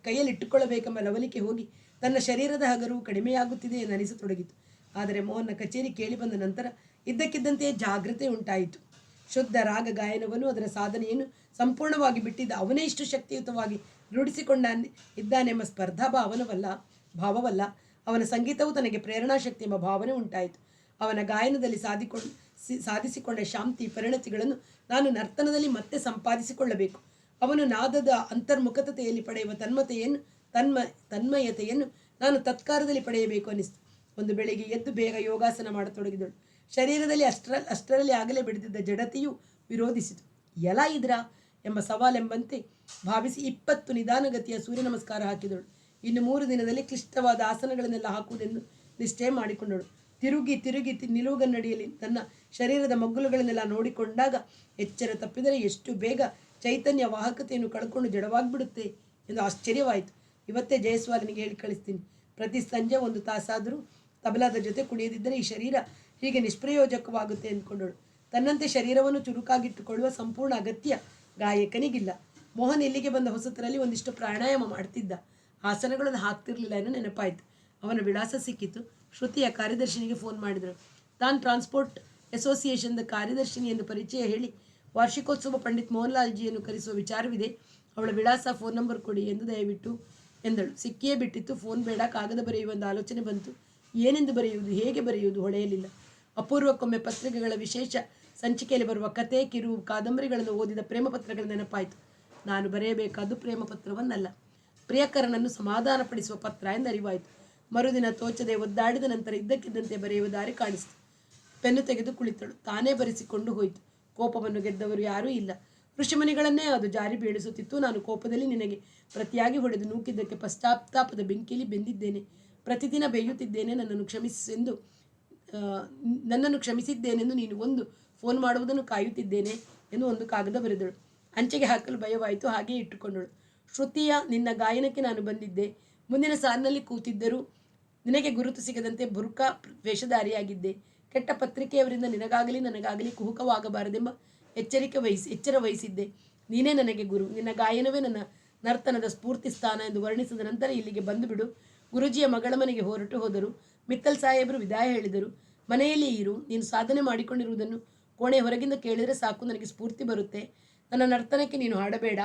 ಕೈಯಲ್ಲಿಟ್ಟುಕೊಳ್ಳಬೇಕೆಂಬ ಲವಲಿಕೆ ಹೋಗಿ ತನ್ನ ಶರೀರದ ಹಗರು ಕಡಿಮೆಯಾಗುತ್ತಿದೆ ಎಂದು ಅನಿಸತೊಡಗಿತು. ಆದರೆ ಮೋಹನ್ನ ಕಚೇರಿ ಕೇಳಿಬಂದ ನಂತರ ಇದ್ದಕ್ಕಿದ್ದಂತೆಯೇ ಜಾಗ್ರತೆ ಉಂಟಾಯಿತು. ಶುದ್ಧ ರಾಗ ಗಾಯನವನ್ನು, ಅದರ ಸಾಧನೆಯನ್ನು ಸಂಪೂರ್ಣವಾಗಿ ಬಿಟ್ಟಿದ್ದ ಅವನೇ ಇಷ್ಟು ಶಕ್ತಿಯುತವಾಗಿ ಇದ್ದಾನೆಂಬ ಸ್ಪರ್ಧಾ ಭಾವವಲ್ಲ, ಅವನ ಸಂಗೀತವು ತನಗೆ ಪ್ರೇರಣಾಶಕ್ತಿ ಎಂಬ ಭಾವನೆ ಉಂಟಾಯಿತು. ಅವನ ಗಾಯನದಲ್ಲಿ ಸಾಧಿಸಿಕೊಂಡ ಶಾಂತಿ ಪರಿಣತಿಗಳನ್ನು ನಾನು ನರ್ತನದಲ್ಲಿ ಮತ್ತೆ ಸಂಪಾದಿಸಿಕೊಳ್ಳಬೇಕು. ಅವನು ನಾದದ ಅಂತರ್ಮುಖತೆಯಲ್ಲಿ ಪಡೆಯುವ ತನ್ಮಯತೆಯನ್ನು ನಾನು ತತ್ಕಾರದಲ್ಲಿ ಪಡೆಯಬೇಕು ಅನಿಸ್ತು. ಒಂದು ಬೆಳಿಗ್ಗೆ ಎದ್ದು ಬೇಗ ಯೋಗಾಸನ ಮಾಡತೊಡಗಿದಳು. ಶರೀರದಲ್ಲಿ ಅಷ್ಟರಲ್ಲಿ ಆಗಲೇ ಬಿಡಿದಿದ್ದ ಜಡತೆಯು ವಿರೋಧಿಸಿತು. ಎಲ್ಲ ಇದ್ರಾ ಎಂಬ ಸವಾಲೆಂಬಂತೆ ಭಾವಿಸಿ 20 ನಿಧಾನಗತಿಯ ಸೂರ್ಯ ನಮಸ್ಕಾರ ಹಾಕಿದಳು. ಇನ್ನು 3 ದಿನದಲ್ಲಿ ಕ್ಲಿಷ್ಟವಾದ ಆಸನಗಳನ್ನೆಲ್ಲ ಹಾಕುವುದೆಂದು ನಿಶ್ಚಯ ಮಾಡಿಕೊಂಡಳು. ತಿರುಗಿ ನಿಲುವುಗನ್ನಡಿಯಲ್ಲಿ ತನ್ನ ಶರೀರದ ಮಗ್ಗುಲುಗಳನ್ನೆಲ್ಲ ನೋಡಿಕೊಂಡಾಗ ಎಚ್ಚರ ತಪ್ಪಿದರೆ ಎಷ್ಟು ಬೇಗ ಚೈತನ್ಯ ವಾಹಕತೆಯನ್ನು ಕಳ್ಕೊಂಡು ಜಡವಾಗಿಬಿಡುತ್ತೆ ಎಂದು ಆಶ್ಚರ್ಯವಾಯಿತು. ಇವತ್ತೇ ಜಯಸ್ವಾಲಿನಿಗೆ ಹೇಳಿ ಕಳಿಸ್ತೀನಿ, ಪ್ರತಿ ಸಂಜೆ 1 ತಾಸಾದರೂ ತಬಲಾದ ಜೊತೆ ಕುಣಿಯದಿದ್ದರೆ ಈ ಶರೀರ ಹೀಗೆ ನಿಷ್ಪ್ರಯೋಜಕವಾಗುತ್ತೆ ಎಂದುಕೊಂಡಳು. ತನ್ನಂತೆ ಶರೀರವನ್ನು ಚುರುಕಾಗಿಟ್ಟುಕೊಳ್ಳುವ ಸಂಪೂರ್ಣ ಅಗತ್ಯ ಗಾಯಕನಿಗಿಲ್ಲ. ಮೋಹನ್ ಇಲ್ಲಿಗೆ ಬಂದ ಹೊಸತರಲ್ಲಿ ಒಂದಿಷ್ಟು ಪ್ರಾಣಾಯಾಮ ಮಾಡ್ತಿದ್ದ. ಆಸನಗಳನ್ನು ಹಾಕ್ತಿರ್ಲಿಲ್ಲ ಎಂದು ನೆನಪಾಯಿತು. ಅವನ ವಿಳಾಸ ಸಿಕ್ಕಿತು. ಶ್ರುತಿಯ ಕಾರ್ಯದರ್ಶಿನಿಗೆ ಫೋನ್ ಮಾಡಿದರು. ತಾನು ಟ್ರಾನ್ಸ್ಪೋರ್ಟ್ ಅಸೋಸಿಯೇಷನ್ದ ಕಾರ್ಯದರ್ಶಿನಿ ಎಂದು ಪರಿಚಯ ಹೇಳಿ ವಾರ್ಷಿಕೋತ್ಸವ ಪಂಡಿತ್ ಮೋಹನ್ಲಾಲ್ಜಿಯನ್ನು ಕರೆಸುವ ವಿಚಾರವಿದೆ. ಅವಳ ವಿಳಾಸ, ಫೋನ್ ನಂಬರ್ ಕೊಡಿ ಎಂದು ದಯವಿಟ್ಟು ಎಂದಳು. ಸಿಕ್ಕಿಯೇ ಬಿಟ್ಟಿತ್ತು. ಫೋನ್ ಬೇಡ, ಕಾಗದ ಬರೆಯುವ ಒಂದು ಆಲೋಚನೆ ಬಂತು. ಏನೆಂದು ಬರೆಯುವುದು, ಹೇಗೆ ಬರೆಯುವುದು ಹೊಳೆಯಲಿಲ್ಲ. ಅಪೂರ್ವಕ್ಕೊಮ್ಮೆ ಪತ್ರಿಕೆಗಳ ವಿಶೇಷ ಸಂಚಿಕೆಯಲ್ಲಿ ಬರುವ ಕತೆ, ಕಿರು ಕಾದಂಬರಿಗಳನ್ನು ಓದಿದ ಪ್ರೇಮಪತ್ರಗಳ ನೆನಪಾಯಿತು. ನಾನು ಬರೆಯಬೇಕಾದ್ದು ಪ್ರೇಮಪತ್ರವನ್ನಲ್ಲ, ಪ್ರಿಯಕರನನ್ನು ಸಮಾಧಾನಪಡಿಸುವ ಪತ್ರ ಎಂದು ಅರಿವಾಯಿತು. ಮರುದಿನ ತೋಚದೆ ಒದ್ದಾಡಿದ ನಂತರ ಇದ್ದಕ್ಕಿದ್ದಂತೆ ಬರೆಯುವ ದಾರಿ ಕಾಣಿಸಿತು. ಪೆನ್ನು ತೆಗೆದು ಕುಳಿತಳು. ತಾನೇ ಬರೆಸಿಕೊಂಡು ಹೋಯಿತು. ಕೋಪವನ್ನು ಗೆದ್ದವರು ಯಾರೂ ಇಲ್ಲ. ಋಷಿಮುನಿಗಳನ್ನೇ ಅದು ಜಾರಿ ಬೀಳಿಸುತ್ತಿತ್ತು. ನಾನು ಕೋಪದಲ್ಲಿ ನಿನಗೆ ಪ್ರತಿಯಾಗಿ ಹೊಡೆದು ನೂಕಿದ್ದಕ್ಕೆ ಪಶ್ಚಾತ್ತಾಪದ ಬೆಂಕಿಲಿ ಬೆಂದಿದ್ದೇನೆ. ಪ್ರತಿದಿನ ಬೇಯುತ್ತಿದ್ದೇನೆ. ನನ್ನನ್ನು ಕ್ಷಮಿಸಿದ್ದೇನೆಂದು ನೀನು ಒಂದು ಫೋನ್ ಮಾಡುವುದನ್ನು ಕಾಯುತ್ತಿದ್ದೇನೆ ಎಂದು ಒಂದು ಕಾಗದ ಬರೆದಳು. ಅಂಚೆಗೆ ಹಾಕಲು ಭಯವಾಯಿತು. ಹಾಗೆಯೇ ಇಟ್ಟುಕೊಂಡಳು. ಶ್ರುತಿಯ, ನಿನ್ನ ಗಾಯನಕ್ಕೆ ನಾನು ಬಂದಿದ್ದೆ. ಮುಂದಿನ ಸಾಲಿನಲ್ಲಿ ಕೂತಿದ್ದರೂ ನಿನಗೆ ಗುರುತು ಸಿಗದಂತೆ ಬುರ್ಕಾ ವೇಷಧಾರಿಯಾಗಿದ್ದೆ. ಕೆಟ್ಟ ಪತ್ರಿಕೆಯವರಿಂದ ನಿನಗಾಗಲಿ ನನಗಾಗಲಿ ಕುಹುಕವಾಗಬಾರದೆಂಬ ಎಚ್ಚರ ವಹಿಸಿದ್ದೆ. ನೀನೇ ನನಗೆ ಗುರು, ನಿನ್ನ ಗಾಯನವೇ ನನ್ನ ನರ್ತನದ ಸ್ಫೂರ್ತಿ ಸ್ಥಾನ ಎಂದು ವರ್ಣಿಸಿದ ನಂತರ ಇಲ್ಲಿಗೆ ಬಂದು ಬಿಡು. ಗುರುಜಿಯ ಮಗಳ ಮನೆಗೆ ಹೊರಟು ಹೋದರು. ಮಿತ್ತಲ್ ಸಾಹೇಬರು ವಿದಾಯ ಹೇಳಿದರು. ಮನೆಯಲ್ಲಿ ಇರು, ನೀನು ಸಾಧನೆ ಮಾಡಿಕೊಂಡಿರುವುದನ್ನು ಕೋಣೆ ಹೊರಗಿಂದ ಕೇಳಿದರೆ ಸಾಕು, ನನಗೆ ಸ್ಫೂರ್ತಿ ಬರುತ್ತೆ. ನನ್ನ ನರ್ತನಕ್ಕೆ ನೀನು ಹಾಡಬೇಡ,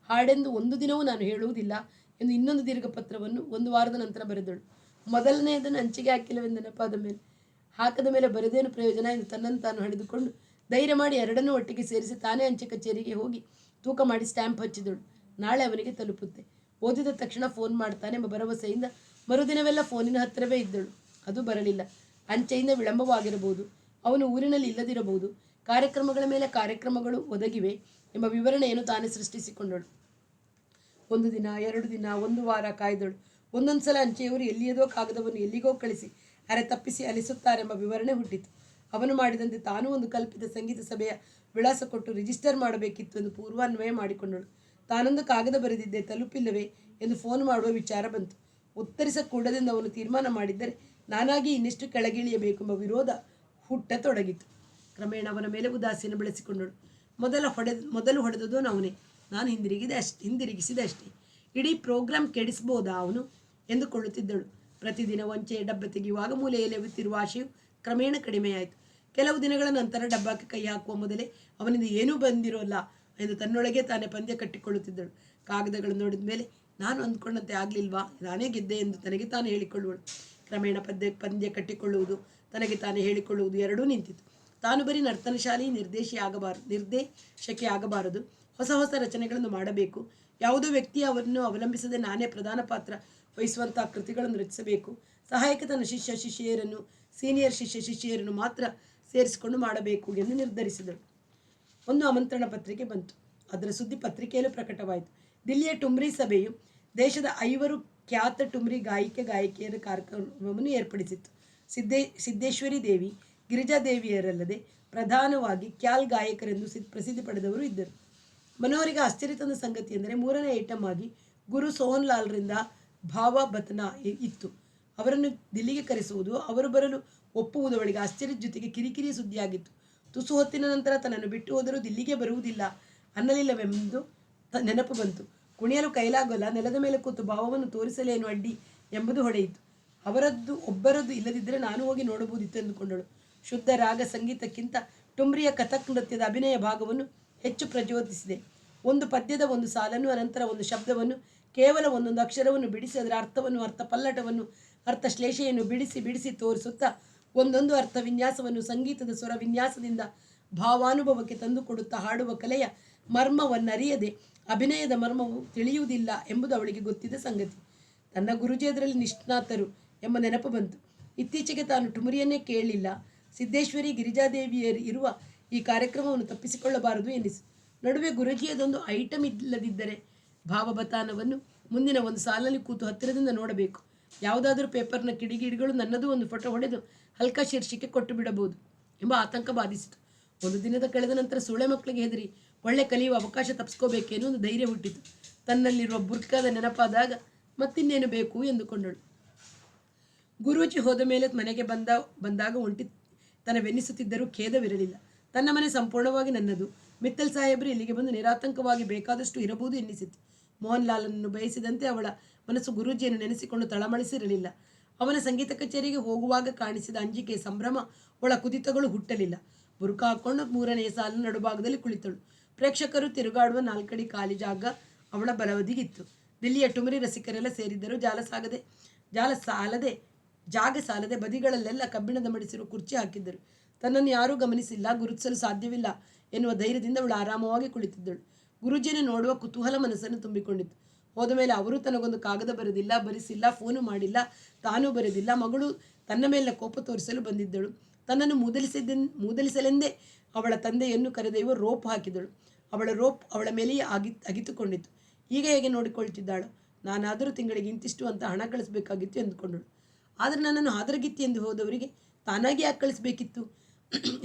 ಹಾಡೆಂದು ಒಂದು ದಿನವೂ ನಾನು ಹೇಳುವುದಿಲ್ಲ ಎಂದು ಇನ್ನೊಂದು ದೀರ್ಘ ಪತ್ರವನ್ನು 1 ವಾರದ ನಂತರ ಬರೆದಳು. ಮೊದಲನೆಯದನ್ನು ಅಂಚೆಗೆ ಹಾಕಿಲ್ಲವೆಂದು ಹಾಕದ ಮೇಲೆ ಬರೆದೇನು ಪ್ರಯೋಜನ ಎಂದು ತನ್ನನ್ನು ತಾನು ಹಿಡಿದುಕೊಂಡು ಧೈರ್ಯ ಮಾಡಿ 2ನ್ನೂ ಒಟ್ಟಿಗೆ ಸೇರಿಸಿ ತಾನೇ ಅಂಚೆ ಕಚೇರಿಗೆ ಹೋಗಿ ತೂಕ ಮಾಡಿ ಸ್ಟ್ಯಾಂಪ್ ಹಚ್ಚಿದಳು. ನಾಳೆ ಅವನಿಗೆ ತಲುಪುತ್ತೆ. ಓದಿದ ತಕ್ಷಣ ಫೋನ್ ಮಾಡ್ತಾನೆ ಎಂಬ ಭರವಸೆಯಿಂದ ಮರುದಿನವೆಲ್ಲ ಫೋನಿನ ಹತ್ತಿರವೇ ಇದ್ದಳು. ಅದು ಬರಲಿಲ್ಲ. ಅಂಚೆಯಿಂದ ವಿಳಂಬವಾಗಿರಬಹುದು, ಅವನು ಊರಿನಲ್ಲಿ ಇಲ್ಲದಿರಬಹುದು, ಕಾರ್ಯಕ್ರಮಗಳ ಮೇಲೆ ಕಾರ್ಯಕ್ರಮಗಳು ಒದಗಿವೆ ಎಂಬ ವಿವರಣೆಯನ್ನು ತಾನೇ ಸೃಷ್ಟಿಸಿಕೊಂಡಳು. 1 ದಿನ, 2 ದಿನ, 1 ವಾರ ಕಾಯ್ದಳು. ಒಂದೊಂದು ಸಲ ಅಂಚೆಯವರು ಎಲ್ಲಿಯದೋ ಕಾಗದವನ್ನು ಎಲ್ಲಿಗೋ ಕಳಿಸಿ ಅರೆ ತಪ್ಪಿಸಿ ಅಲಿಸುತ್ತಾರೆಂಬ ವಿವರಣೆ ಹುಟ್ಟಿತು. ಅವನು ಮಾಡಿದಂತೆ ತಾನೂ ಒಂದು ಕಲ್ಪಿತ ಸಂಗೀತ ಸಭೆಯ ವಿಳಾಸ ಕೊಟ್ಟು ರಿಜಿಸ್ಟರ್ ಮಾಡಬೇಕಿತ್ತು ಎಂದು ಪೂರ್ವಾನ್ವಯ ಮಾಡಿಕೊಂಡಳು. ತಾನೊಂದು ಕಾಗದ ಬರೆದಿದ್ದೆ, ತಲುಪಿಲ್ಲವೇ ಎಂದು ಫೋನ್ ಮಾಡುವ ವಿಚಾರ ಬಂತು. ಉತ್ತರಿಸಕೂಡದೆಂದು ಅವನು ತೀರ್ಮಾನ ಮಾಡಿದ್ದರೆ ನಾನಾಗಿ ಇನ್ನೆಷ್ಟು ಕೆಳಗಿಳಿಯಬೇಕೆಂಬ ವಿರೋಧ ಹುಟ್ಟತೊಡಗಿತು. ಕ್ರಮೇಣ ಅವನ ಮೇಲೆ ಉದಾಸೀನ ಬೆಳೆಸಿಕೊಂಡಳು. ಮೊದಲು ಹೊಡೆದದು ಅವನೇ. ನಾನು ಹಿಂದಿರುಗಿಸಿದೆ ಅಷ್ಟೇ. ಇಡೀ ಪ್ರೋಗ್ರಾಂ ಕೆಡಿಸ್ಬೋದಾ ಅವನು ಎಂದುಕೊಳ್ಳುತ್ತಿದ್ದಳು. ಪ್ರತಿದಿನ ವಂಚೆಯ ಡಬ್ಬ ತೆಗೆಯುವಾಗ ಮೂಲೆಯಲ್ಲಿ ಅವಿತಿರುವ ಆಶೆಯು ಕ್ರಮೇಣ ಕಡಿಮೆಯಾಯಿತು. ಕೆಲವು ದಿನಗಳ ನಂತರ ಡಬ್ಬಕ್ಕೆ ಕೈ ಹಾಕುವ ಮೊದಲೇ ಅವನಿಂದ ಏನೂ ಬಂದಿರೋಲ್ಲ ಎಂದು ತನ್ನೊಳಗೆ ತಾನೇ ಪಂದ್ಯ ಕಟ್ಟಿಕೊಳ್ಳುತ್ತಿದ್ದಳು. ಕಾಗದಗಳನ್ನು ನೋಡಿದ ಮೇಲೆ ನಾನು ಅಂದ್ಕೊಂಡಂತೆ ಆಗಲಿಲ್ವಾ, ನಾನೇ ಗೆದ್ದೆ ಎಂದು ತನಗೆ ತಾನು ಹೇಳಿಕೊಳ್ಳುವಳು. ಕ್ರಮೇಣ ಪಂದ್ಯ ಕಟ್ಟಿಕೊಳ್ಳುವುದು, ತನಗೆ ತಾನೇ ಹೇಳಿಕೊಳ್ಳುವುದು ಎರಡೂ ನಿಂತಿತು. ತಾನು ಬರೀ ನರ್ತನಶಾಲಿ ನಿರ್ದೇಶಕಿ ಆಗಬಾರದು, ಹೊಸ ಹೊಸ ರಚನೆಗಳನ್ನು ಮಾಡಬೇಕು. ಯಾವುದೋ ವ್ಯಕ್ತಿ ಅವರನ್ನು ಅವಲಂಬಿಸದೆ ನಾನೇ ಪ್ರಧಾನ ಪಾತ್ರ ವಹಿಸುವಂತಹ ಕೃತಿಗಳನ್ನು ರಚಿಸಬೇಕು. ಸಹಾಯಕ ತನ್ನ ಶಿಷ್ಯರನ್ನು ಸೀನಿಯರ್ ಶಿಷ್ಯರನ್ನು ಮಾತ್ರ ಸೇರಿಸಿಕೊಂಡು ಮಾಡಬೇಕು ಎಂದು ನಿರ್ಧರಿಸಿದಳು. ಒಂದು ಆಮಂತ್ರಣ ಪತ್ರಿಕೆ ಬಂತು. ಅದರ ಸುದ್ದಿ ಪತ್ರಿಕೆಯಲ್ಲೂ ಪ್ರಕಟವಾಯಿತು. ದಿಲ್ಲಿಯ ಟುಮ್ರಿ ಸಭೆಯು ದೇಶದ 5 ಖ್ಯಾತ ಟುಮ್ರಿ ಗಾಯಕಿಯರ ಕಾರ್ಯಕ್ರಮವನ್ನು ಏರ್ಪಡಿಸಿತ್ತು. ಸಿದ್ದೇಶ್ವರಿ ದೇವಿ, ಗಿರಿಜಾದೇವಿಯರಲ್ಲದೆ ಪ್ರಧಾನವಾಗಿ ಖ್ಯಾಲ್ ಗಾಯಕರೆಂದು ಪ್ರಸಿದ್ಧಿ ಪಡೆದವರು ಇದ್ದರು. ಮನೋಹರಿಗೆ ಆಶ್ಚರ್ಯ ತಂದ ಸಂಗತಿ ಎಂದರೆ 3ನೇ ಐಟಮ್ ಆಗಿ ಗುರು ಸೋಹನ್ ಲಾಲ್ರಿಂದ ಭಾವ ಬತನ ಇತ್ತು. ಅವರನ್ನು ದಿಲ್ಲಿಗೆ ಕರೆಸುವುದು, ಅವರು ಬರಲು ಒಪ್ಪುವುದು ಅವಳಿಗೆ ಆಶ್ಚರ್ಯದ ಜೊತೆಗೆ ಕಿರಿಕಿರಿಯ ಸುದ್ದಿಯಾಗಿತ್ತು. ತುಸು ಹೊತ್ತಿನ ನಂತರ ತನ್ನನ್ನು ಬಿಟ್ಟು ಹೋದರೂ ದಿಲ್ಲಿಗೆ ಬರುವುದಿಲ್ಲ ಅನ್ನಲಿಲ್ಲವೆಂದು ನೆನಪು ಬಂತು. ಕುಣಿಯಲು ಕೈಲಾಗಲ್ಲ, ನೆಲದ ಮೇಲೆ ಕೂತು ಭಾವವನ್ನು ತೋರಿಸಲೇನು ಅಡ್ಡಿ ಎಂಬುದು ಹೊಳೆಯಿತು. ಒಬ್ಬರದ್ದು ಇಲ್ಲದಿದ್ದರೆ ನಾನು ಹೋಗಿ ನೋಡಬಹುದಿತ್ತು ಎಂದುಕೊಂಡಳು. ಶುದ್ಧ ರಾಗ ಸಂಗೀತಕ್ಕಿಂತ ಟುಮ್ರಿಯ ಕಥಕ್ ನೃತ್ಯದ ಅಭಿನಯ ಭಾಗವನ್ನು ಹೆಚ್ಚು ಪ್ರಚೋದಿಸಿದೆ. ಒಂದು ಪದ್ಯದ ಒಂದು ಸಾಲನ್ನು, ಅನಂತರ ಒಂದು ಶಬ್ದವನ್ನು, ಕೇವಲ ಒಂದೊಂದು ಅಕ್ಷರವನ್ನು ಬಿಡಿಸಿ ಅದರ ಅರ್ಥವನ್ನು, ಅರ್ಥ ಪಲ್ಲಟವನ್ನು, ಅರ್ಥ ಶ್ಲೇಷೆಯನ್ನು ಬಿಡಿಸಿ ತೋರಿಸುತ್ತಾ ಒಂದೊಂದು ಅರ್ಥ ವಿನ್ಯಾಸವನ್ನು ಸಂಗೀತದ ಸ್ವರ ವಿನ್ಯಾಸದಿಂದ ಭಾವಾನುಭವಕ್ಕೆ ತಂದುಕೊಡುತ್ತಾ ಹಾಡುವ ಕಲೆಯ ಮರ್ಮವನ್ನರಿಯದೆ ಅಭಿನಯದ ಮರ್ಮವು ತಿಳಿಯುವುದಿಲ್ಲ ಎಂಬುದು ಅವಳಿಗೆ ಗೊತ್ತಿದ್ದ ಸಂಗತಿ. ತನ್ನ ಗುರುಜಿ ಅದರಲ್ಲಿ ನಿಷ್ಣಾತರು ಎಂಬ ನೆನಪು ಬಂತು. ಇತ್ತೀಚೆಗೆ ತಾನು ಟುಮರಿಯನ್ನೇ ಕೇಳಲಿಲ್ಲ. ಸಿದ್ದೇಶ್ವರಿ, ಗಿರಿಜಾದೇವಿಯರು ಇರುವ ಈ ಕಾರ್ಯಕ್ರಮವನ್ನು ತಪ್ಪಿಸಿಕೊಳ್ಳಬಾರದು ಎನ್ನಿಸಿ. ನಡುವೆ ಗುರುಜಿಯದೊಂದು ಐಟಮ್ ಇಲ್ಲದಿದ್ದರೆ ಭಾವಬತಾನವನ್ನು ಮುಂದಿನ ಒಂದು ಸಾಲಲ್ಲಿ ಕೂತು ಹತ್ತಿರದಿಂದ ನೋಡಬೇಕು. ಯಾವುದಾದರೂ ಪೇಪರ್ನ ಕಿಡಿಗಿಡಿಗಳು ನನ್ನದು ಒಂದು ಫೋಟೋ ಹೊಡೆದು ಹಲ್ಕಾ ಶೀರ್ಷಿಕೆ ಕೊಟ್ಟು ಬಿಡಬಹುದು ಎಂಬ ಆತಂಕ ಬಾಧಿಸಿತು. ಒಂದು ದಿನದ ಕಳೆದ ನಂತರ ಸೂಳೆ ಮಕ್ಕಳಿಗೆ ಹೆದರಿ ಒಳ್ಳೆ ಕಲಿಯುವ ಅವಕಾಶ ತಪ್ಪಿಸ್ಕೋಬೇಕೇನೋ ಒಂದು ಧೈರ್ಯ ಹುಟ್ಟಿತು. ತನ್ನಲ್ಲಿರುವ ಬುರ್ಕಾದ ನೆನಪಾದಾಗ ಮತ್ತಿನ್ನೇನು ಬೇಕು ಎಂದುಕೊಂಡಳು. ಗುರೂಜಿ ಹೋದ ಮೇಲೆ ಮನೆಗೆ ಬಂದಾಗ ತನವೆನ್ನಿಸುತ್ತಿದ್ದರೂ ಖೇದವಿರಲಿಲ್ಲ. ತನ್ನ ಮನೆ ಸಂಪೂರ್ಣವಾಗಿ ನನ್ನದು. ಮಿತ್ತಲ್ ಸಾಹೇಬರು ಇಲ್ಲಿಗೆ ಬಂದು ನಿರಾತಂಕವಾಗಿ ಬೇಕಾದಷ್ಟು ಇರಬಹುದು ಎನ್ನಿಸಿತು. ಮೋಹನ್ ಲಾಲನನ್ನು ಬಯಸಿದಂತೆ ಅವಳ ಮನಸ್ಸು ಗುರೂಜಿಯನ್ನು ನೆನೆಸಿಕೊಂಡು ತಳಮಳಿಸಿರಲಿಲ್ಲ. ಅವನ ಸಂಗೀತ ಕಚೇರಿಗೆ ಹೋಗುವಾಗ ಕಾಣಿಸಿದ ಅಂಜಿಕೆಯ ಸಂಭ್ರಮ ಒಳ ಕುದಿತಗಳು ಹುಟ್ಟಲಿಲ್ಲ. ಬುರುಕ ಹಾಕೊಂಡು 3ನೇ ಸಾಲಿನ ನಡುಭಾಗದಲ್ಲಿ ಕುಳಿತಳು. ಪ್ರೇಕ್ಷಕರು ತಿರುಗಾಡುವ 4 ಅಡಿ ಖಾಲಿ ಜಾಗ ಅವಳ ಬಲವದಿಗಿತ್ತು. ದಿಲ್ಲಿಯ ಟುಮರಿ ರಸಿಕರೆಲ್ಲ ಸೇರಿದ್ದರು. ಜಾಗ ಸಾಲದೆ ಬದಿಗಳಲ್ಲೆಲ್ಲ ಕಬ್ಬಿಣದ ಮಡಿಸಿರುವ ಕುರ್ಚಿ ಹಾಕಿದ್ದರು. ತನ್ನನ್ನು ಯಾರೂ ಗಮನಿಸಿಲ್ಲ, ಗುರುತಿಸಲು ಸಾಧ್ಯವಿಲ್ಲ ಎನ್ನುವ ಧೈರ್ಯದಿಂದ ಅವಳು ಆರಾಮವಾಗಿ ಕುಳಿತಿದ್ದಳು. ಗುರುಜಿಯನ್ನು ನೋಡುವ ಕುತೂಹಲ ಮನಸ್ಸನ್ನು ತುಂಬಿಕೊಂಡಿತ್ತು. ಹೋದ ಮೇಲೆ ಅವರು ತನಗೊಂದು ಕಾಗದ ಬರೆಸಿಲ್ಲ, ಫೋನು ಮಾಡಿಲ್ಲ, ತಾನೂ ಬರೆದಿಲ್ಲ. ಮಗಳು ತನ್ನ ಮೇಲೆ ಕೋಪ ತೋರಿಸಲು ಬಂದಿದ್ದಳು. ತನ್ನನ್ನು ಮೂದಲಿಸಲೆಂದೇ ಅವಳ ತಂದೆಯನ್ನು ಕರೆದೊಯ್ಯುವ ರೋಪ್ ಹಾಕಿದಳು. ಅವಳ ರೋಪ್ ಅವಳ ಮೇಲೆಯೇ ಅಗಿತುಕೊಂಡಿತ್ತು. ಈಗ ಹೇಗೆ ನೋಡಿಕೊಳ್ತಿದ್ದಾಳು. ನಾನಾದರೂ ತಿಂಗಳಿಗೆ ಇಂತಿಷ್ಟು ಅಂತ ಹಣ ಕಳಿಸಬೇಕಾಗಿತ್ತು ಎಂದುಕೊಂಡಳು. ಆದರೆ ನನ್ನನ್ನು ಹಾದರಗಿತ್ತಿ ಎಂದು ಹೋದವರಿಗೆ ತಾನಾಗಿ ಯಾಕೆ ಕಳಿಸಬೇಕಿತ್ತು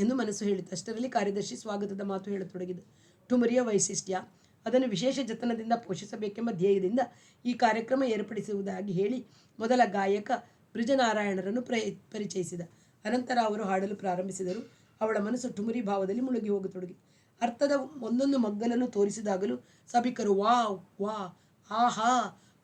ಎಂದು ಮನಸ್ಸು ಹೇಳಿತು. ಅಷ್ಟರಲ್ಲಿ ಕಾರ್ಯದರ್ಶಿ ಸ್ವಾಗತದ ಮಾತು ಹೇಳತೊಡಗಿದ. ಟುಮರಿಯ ವೈಶಿಷ್ಟ್ಯ, ಅದನ್ನು ವಿಶೇಷ ಜತನದಿಂದ ಪೋಷಿಸಬೇಕೆಂಬ ಧ್ಯೇಯದಿಂದ ಈ ಕಾರ್ಯಕ್ರಮ ಏರ್ಪಡಿಸುವುದಾಗಿ ಹೇಳಿ ಮೊದಲ ಗಾಯಕ ಬ್ರಿಜನಾರಾಯಣರನ್ನು ಪರಿಚಯಿಸಿದ. ಅನಂತರ ಅವರು ಹಾಡಲು ಪ್ರಾರಂಭಿಸಿದರು. ಅವಳ ಮನಸ್ಸು ಟುಮರಿ ಭಾವದಲ್ಲಿ ಮುಳುಗಿ ಹೋಗತೊಡಗಿತು. ಅರ್ಥದ ಒಂದೊಂದು ಮಗ್ಗಲನ್ನು ತೋರಿಸಿದಾಗಲೂ ಸಭಿಕರು ವಾ ವಾ, ಆಹಾ,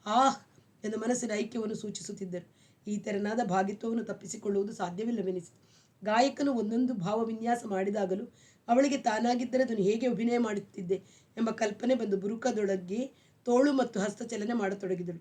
ಆಹ್ ಎಂದು ಮನಸ್ಸಿನ ಐಕ್ಯವನ್ನು ಸೂಚಿಸುತ್ತಿದ್ದರು. ಈ ತೆರನಾದ ಭಾಗಿತ್ವವನ್ನು ತಪ್ಪಿಸಿಕೊಳ್ಳುವುದು ಸಾಧ್ಯವಿಲ್ಲವೆನಿಸಿತು. ಗಾಯಕನು ಒಂದೊಂದು ಭಾವವಿನ್ಯಾಸ ಮಾಡಿದಾಗಲೂ ಅವಳಿಗೆ ತಾನಾಗಿದ್ದರೆ ಅದನ್ನು ಹೇಗೆ ಅಭಿನಯ ಮಾಡುತ್ತಿದ್ದೆ ಎಂಬ ಕಲ್ಪನೆ ಬಂದು ಬುರುಕದೊಳಗೆ ತೋಳು ಮತ್ತು ಹಸ್ತಚಲನೆ ಮಾಡತೊಡಗಿದಳು.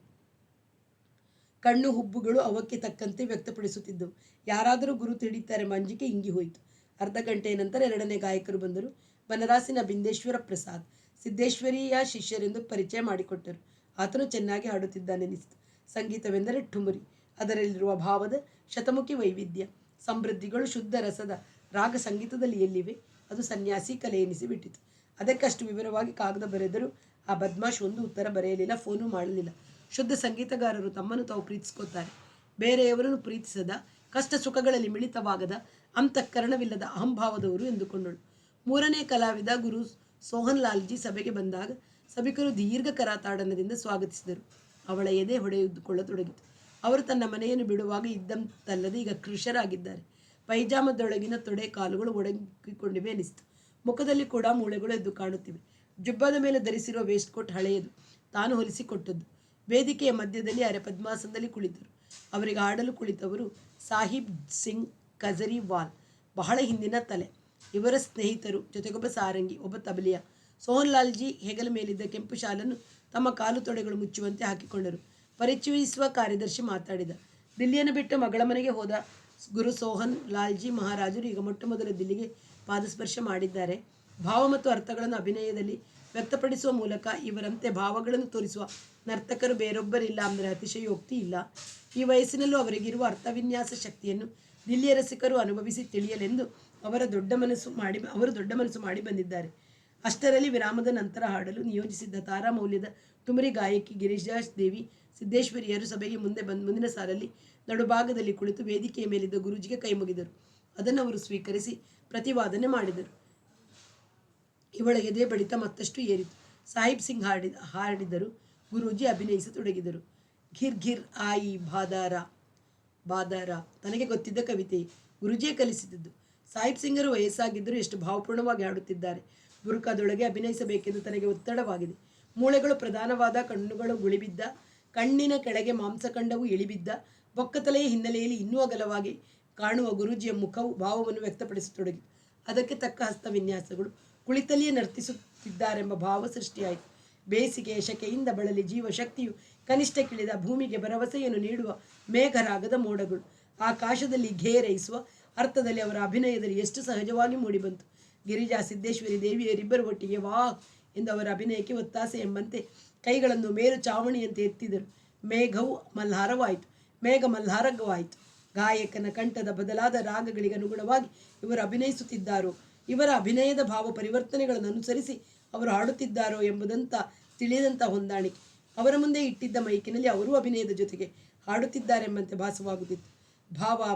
ಕಣ್ಣು ಹುಬ್ಬುಗಳು ಅವಕ್ಕೆ ತಕ್ಕಂತೆ ವ್ಯಕ್ತಪಡಿಸುತ್ತಿದ್ದವು. ಯಾರಾದರೂ ಗುರುತು ಹಿಡಿತಾರೆಂಬ ಅಂಜಿಕೆ ಇಂಗಿ ಹೋಯಿತು. ಅರ್ಧ ಗಂಟೆಯ ನಂತರ 2ನೇ ಗಾಯಕರು ಬಂದರು. ಬನರಾಸಿನ ಬಿಂದೇಶ್ವರ ಪ್ರಸಾದ್ ಸಿದ್ದೇಶ್ವರಿಯ ಶಿಷ್ಯರೆಂದು ಪರಿಚಯ ಮಾಡಿಕೊಟ್ಟರು. ಆತನು ಚೆನ್ನಾಗಿ ಹಾಡುತ್ತಿದ್ದಾನೆನಿಸಿತು. ಸಂಗೀತವೆಂದರೆ ಠುಮರಿ, ಅದರಲ್ಲಿರುವ ಭಾವದ ಶತಮುಖಿ ವೈವಿಧ್ಯ, ಸಮೃದ್ಧಿಗಳು ಶುದ್ಧ ರಸದ ರಾಗ ಸಂಗೀತದಲ್ಲಿ ಎಲ್ಲಿವೆ? ಅದು ಸನ್ಯಾಸಿ ಕಲೆ ಎನಿಸಿಬಿಟ್ಟಿತು. ಅದಕ್ಕಷ್ಟು ವಿವರವಾಗಿ ಕಾಗದ ಬರೆದರೂ ಆ ಬದ್ಮಾಶ್ ಒಂದು ಉತ್ತರ ಬರೆಯಲಿಲ್ಲ, ಫೋನು ಮಾಡಲಿಲ್ಲ. ಶುದ್ಧ ಸಂಗೀತಗಾರರು ತಮ್ಮನ್ನು ತಾವು ಪ್ರೀತಿಸ್ಕೋತಾರೆ. ಬೇರೆಯವರನ್ನು ಪ್ರೀತಿಸದ, ಕಷ್ಟ ಸುಖಗಳಲ್ಲಿ ಮಿಳಿತವಾಗದ, ಅಂತಃಕರಣವಿಲ್ಲದ ಅಹಂಭಾವದವರು ಎಂದುಕೊಂಡಳು. 3ನೇ ಕಲಾವಿದ ಗುರು ಸೋಹನ್ ಲಾಲ್ಜಿ ಸಭೆಗೆ ಬಂದಾಗ ಸಭಿಕರು ದೀರ್ಘ ಕರಾತಾಡನದಿಂದ ಸ್ವಾಗತಿಸಿದರು. ಅವಳ ಎದೆ ಹೊಡೆದುಕೊಳ್ಳತೊಡಗಿತು. ಅವರು ತನ್ನ ಮನೆಯನ್ನು ಬಿಡುವಾಗ ಇದ್ದಂತಲ್ಲದೆ ಈಗ ಕೃಶರಾಗಿದ್ದಾರೆ. ಪೈಜಾಮದೊಳಗಿನ ತೊಡೆ ಕಾಲುಗಳು ಒಡಗಿಕೊಂಡಿವೆ ಎನಿಸಿತು. ಮುಖದಲ್ಲಿ ಕೂಡ ಮೂಳೆಗಳು ಎದ್ದು ಕಾಣುತ್ತಿವೆ. ಜುಬ್ಬದ ಮೇಲೆ ಧರಿಸಿರುವ ವೇಸ್ಟ್ ಕೋಟ್ ಹಳೆಯದು, ತಾನು ಹೊಲಿಸಿಕೊಟ್ಟದ್ದು. ವೇದಿಕೆಯ ಮಧ್ಯದಲ್ಲಿ ಅರೆ ಪದ್ಮಾಸನದಲ್ಲಿ ಕುಳಿತರು. ಅವರಿಗೆ ಆಡಲು ಕುಳಿತವರು ಸಾಹಿಬ್ ಸಿಂಗ್ ಕಜರಿವಾಲ್. ಬಹಳ ಹಿಂದಿನ ತಲೆ. ಇವರ ಸ್ನೇಹಿತರು, ಜೊತೆಗೊಬ್ಬ ಸಾರಂಗಿ, ಒಬ್ಬ ತಬಲಿಯ. ಸೋಹನ್ ಲಾಲ್ಜಿ ಹೆಗಲ ಮೇಲಿದ್ದ ಕೆಂಪು ಶಾಲನ್ನು ತಮ್ಮ ಕಾಲು ತೊಡೆಗಳು ಮುಚ್ಚುವಂತೆ ಹಾಕಿಕೊಂಡರು. ಪರಿಚಯಿಸುವ ಕಾರ್ಯದರ್ಶಿ ಮಾತಾಡಿದ. ದಿಲ್ಲಿಯನ್ನು ಬಿಟ್ಟು ಮಗಳ ಮನೆಗೆ ಹೋದ ಗುರು ಸೋಹನ್ ಲಾಲ್ಜಿ ಮಹಾರಾಜರು ಈಗ ಮೊಟ್ಟ ಮೊದಲ ದಿಲ್ಲಿಗೆ ಪಾದಸ್ಪರ್ಶ ಮಾಡಿದ್ದಾರೆ. ಭಾವ ಮತ್ತು ಅರ್ಥಗಳನ್ನು ಅಭಿನಯದಲ್ಲಿ ವ್ಯಕ್ತಪಡಿಸುವ ಮೂಲಕ ಇವರಂತೆ ಭಾವಗಳನ್ನು ತೋರಿಸುವ ನರ್ತಕರು ಬೇರೊಬ್ಬರಿಲ್ಲ ಅಂದರೆ ಅತಿಶಯೋಕ್ತಿ ಇಲ್ಲ. ಈ ವಯಸ್ಸಿನಲ್ಲೂ ಅವರಿಗಿರುವ ಅರ್ಥವಿನ್ಯಾಸ ಶಕ್ತಿಯನ್ನು ದಿಲ್ಲಿಯ ರಸಿಕರು ಅನುಭವಿಸಿ ತಿಳಿಯಲೆಂದು ಅವರು ದೊಡ್ಡ ಮನಸ್ಸು ಮಾಡಿ ಬಂದಿದ್ದಾರೆ. ಅಷ್ಟರಲ್ಲಿ ವಿರಾಮದ ನಂತರ ಹಾಡಲು ನಿಯೋಜಿಸಿದ್ದ ತಾರಾ ಮೌಲ್ಯದ ತುಮರಿ ಗಾಯಕಿ ಗಿರಿಜಾ ದೇವಿ ಸಿದ್ದೇಶ್ವರಿಯರು ಸಭೆಗೆ ಮುಂದಿನ ಸಾಲಲ್ಲಿ ನಡುಭಾಗದಲ್ಲಿ ಕುಳಿತು ವೇದಿಕೆಯ ಮೇಲಿದ್ದ ಗುರೂಜಿಗೆ ಕೈ ಮುಗಿದರು. ಅದನ್ನು ಅವರು ಸ್ವೀಕರಿಸಿ ಪ್ರತಿವಾದನೆ ಮಾಡಿದರು. ಇವಳ ಎದೆ ಬಡಿತ ಮತ್ತಷ್ಟು ಏರಿತು. ಸಾಹಿಬ್ ಸಿಂಗ್ ಹಾಡಿದರು. ಗುರೂಜಿ ಅಭಿನಯಿಸತೊಡಗಿದರು. ಘಿರ್ ಘಿರ್ ಆಯಿ ಬಾದಾರ ತನಗೆ ಗೊತ್ತಿದ್ದ ಕವಿತೆ. ಗುರೂಜಿಯೇ ಕಲಿಸಿದ್ದು. ಸಾಹಿಬ್ ಸಿಂಗರು ವಯಸ್ಸಾಗಿದ್ದರೂ ಎಷ್ಟು ಭಾವಪೂರ್ಣವಾಗಿ ಹಾಡುತ್ತಿದ್ದಾರೆ. ಬುರುಕಾದೊಳಗೆ ಅಭಿನಯಿಸಬೇಕೆಂದು ತನಗೆ ಒತ್ತಡವಾಗಿದೆ. ಮೂಳೆಗಳು ಪ್ರಧಾನವಾದ, ಕಣ್ಣುಗಳು ಗುಳಿಬಿದ್ದ, ಕಣ್ಣಿನ ಕೆಳಗೆ ಮಾಂಸಖಂಡವು ಇಳಿಬಿದ್ದ, ಬೊಕ್ಕತಲೆಯ ಹಿನ್ನೆಲೆಯಲ್ಲಿ ಇನ್ನೂ ಅಗಲವಾಗಿ ಕಾಣುವ ಗುರೂಜಿಯ ಮುಖವು ಭಾವವನ್ನು ವ್ಯಕ್ತಪಡಿಸತೊಡಗಿತು. ಅದಕ್ಕೆ ತಕ್ಕ ಹಸ್ತವಿನ್ಯಾಸಗಳು. ಕುಳಿತಲ್ಲಿಯೇ ನರ್ತಿಸುತ್ತಿದ್ದಾರೆಂಬ ಭಾವ ಸೃಷ್ಟಿಯಾಯಿತು. ಬೇಸಿಗೆಯ ಶಕೆಯಿಂದ ಬಳಲಿ ಜೀವಶಕ್ತಿಯು ಕನಿಷ್ಠಕ್ಕಿಳಿದ ಭೂಮಿಗೆ ಭರವಸೆಯನ್ನು ನೀಡುವ ಮೇಘರಾಗದ ಮೋಡಗಳು. ಆಕಾಶದಲ್ಲಿ ಘೇರೈಸುವ ಅರ್ಥದಲ್ಲಿ ಅವರ ಅಭಿನಯದಲ್ಲಿ ಎಷ್ಟು ಸಹಜವಾಗಿ ಮೂಡಿಬಂತು. ಗಿರಿಜಾ ಸಿದ್ದೇಶ್ವರಿ ದೇವಿಯರಿಬ್ಬರು ಒಟ್ಟಿಗೆ ವಾಹ್ ಎಂದು ಅವರ ಅಭಿನಯಕ್ಕೆ ಒತ್ತಾಸೆ ಎಂಬಂತೆ ಕೈಗಳನ್ನು ಮೇರು ಚಾವಣಿಯಂತೆ ಎತ್ತಿದರು. ಮೇಘ ಮಲ್ಹಾರವಾಯಿತು. ಗಾಯಕನ ಕಂಠದ ಬದಲಾದ ರಾಗಗಳಿಗೆ ಅನುಗುಣವಾಗಿ ಇವರು ಅಭಿನಯಿಸುತ್ತಿದ್ದಾರೋ, ಇವರ ಅಭಿನಯದ ಭಾವ ಪರಿವರ್ತನೆಗಳನ್ನು ಅನುಸರಿಸಿ ಅವರು ಹಾಡುತ್ತಿದ್ದಾರೋ ಎಂಬುದಂತ ತಿಳಿಯದಂಥ ಹೊಂದಾಣಿಕೆ. ಅವರ ಮುಂದೆ ಇಟ್ಟಿದ್ದ ಮೈಕಿನಲ್ಲಿ ಅವರೂ ಅಭಿನಯದ ಜೊತೆಗೆ ಹಾಡುತ್ತಿದ್ದಾರೆಂಬಂತೆ ಭಾಸವಾಗುತ್ತಿತ್ತು.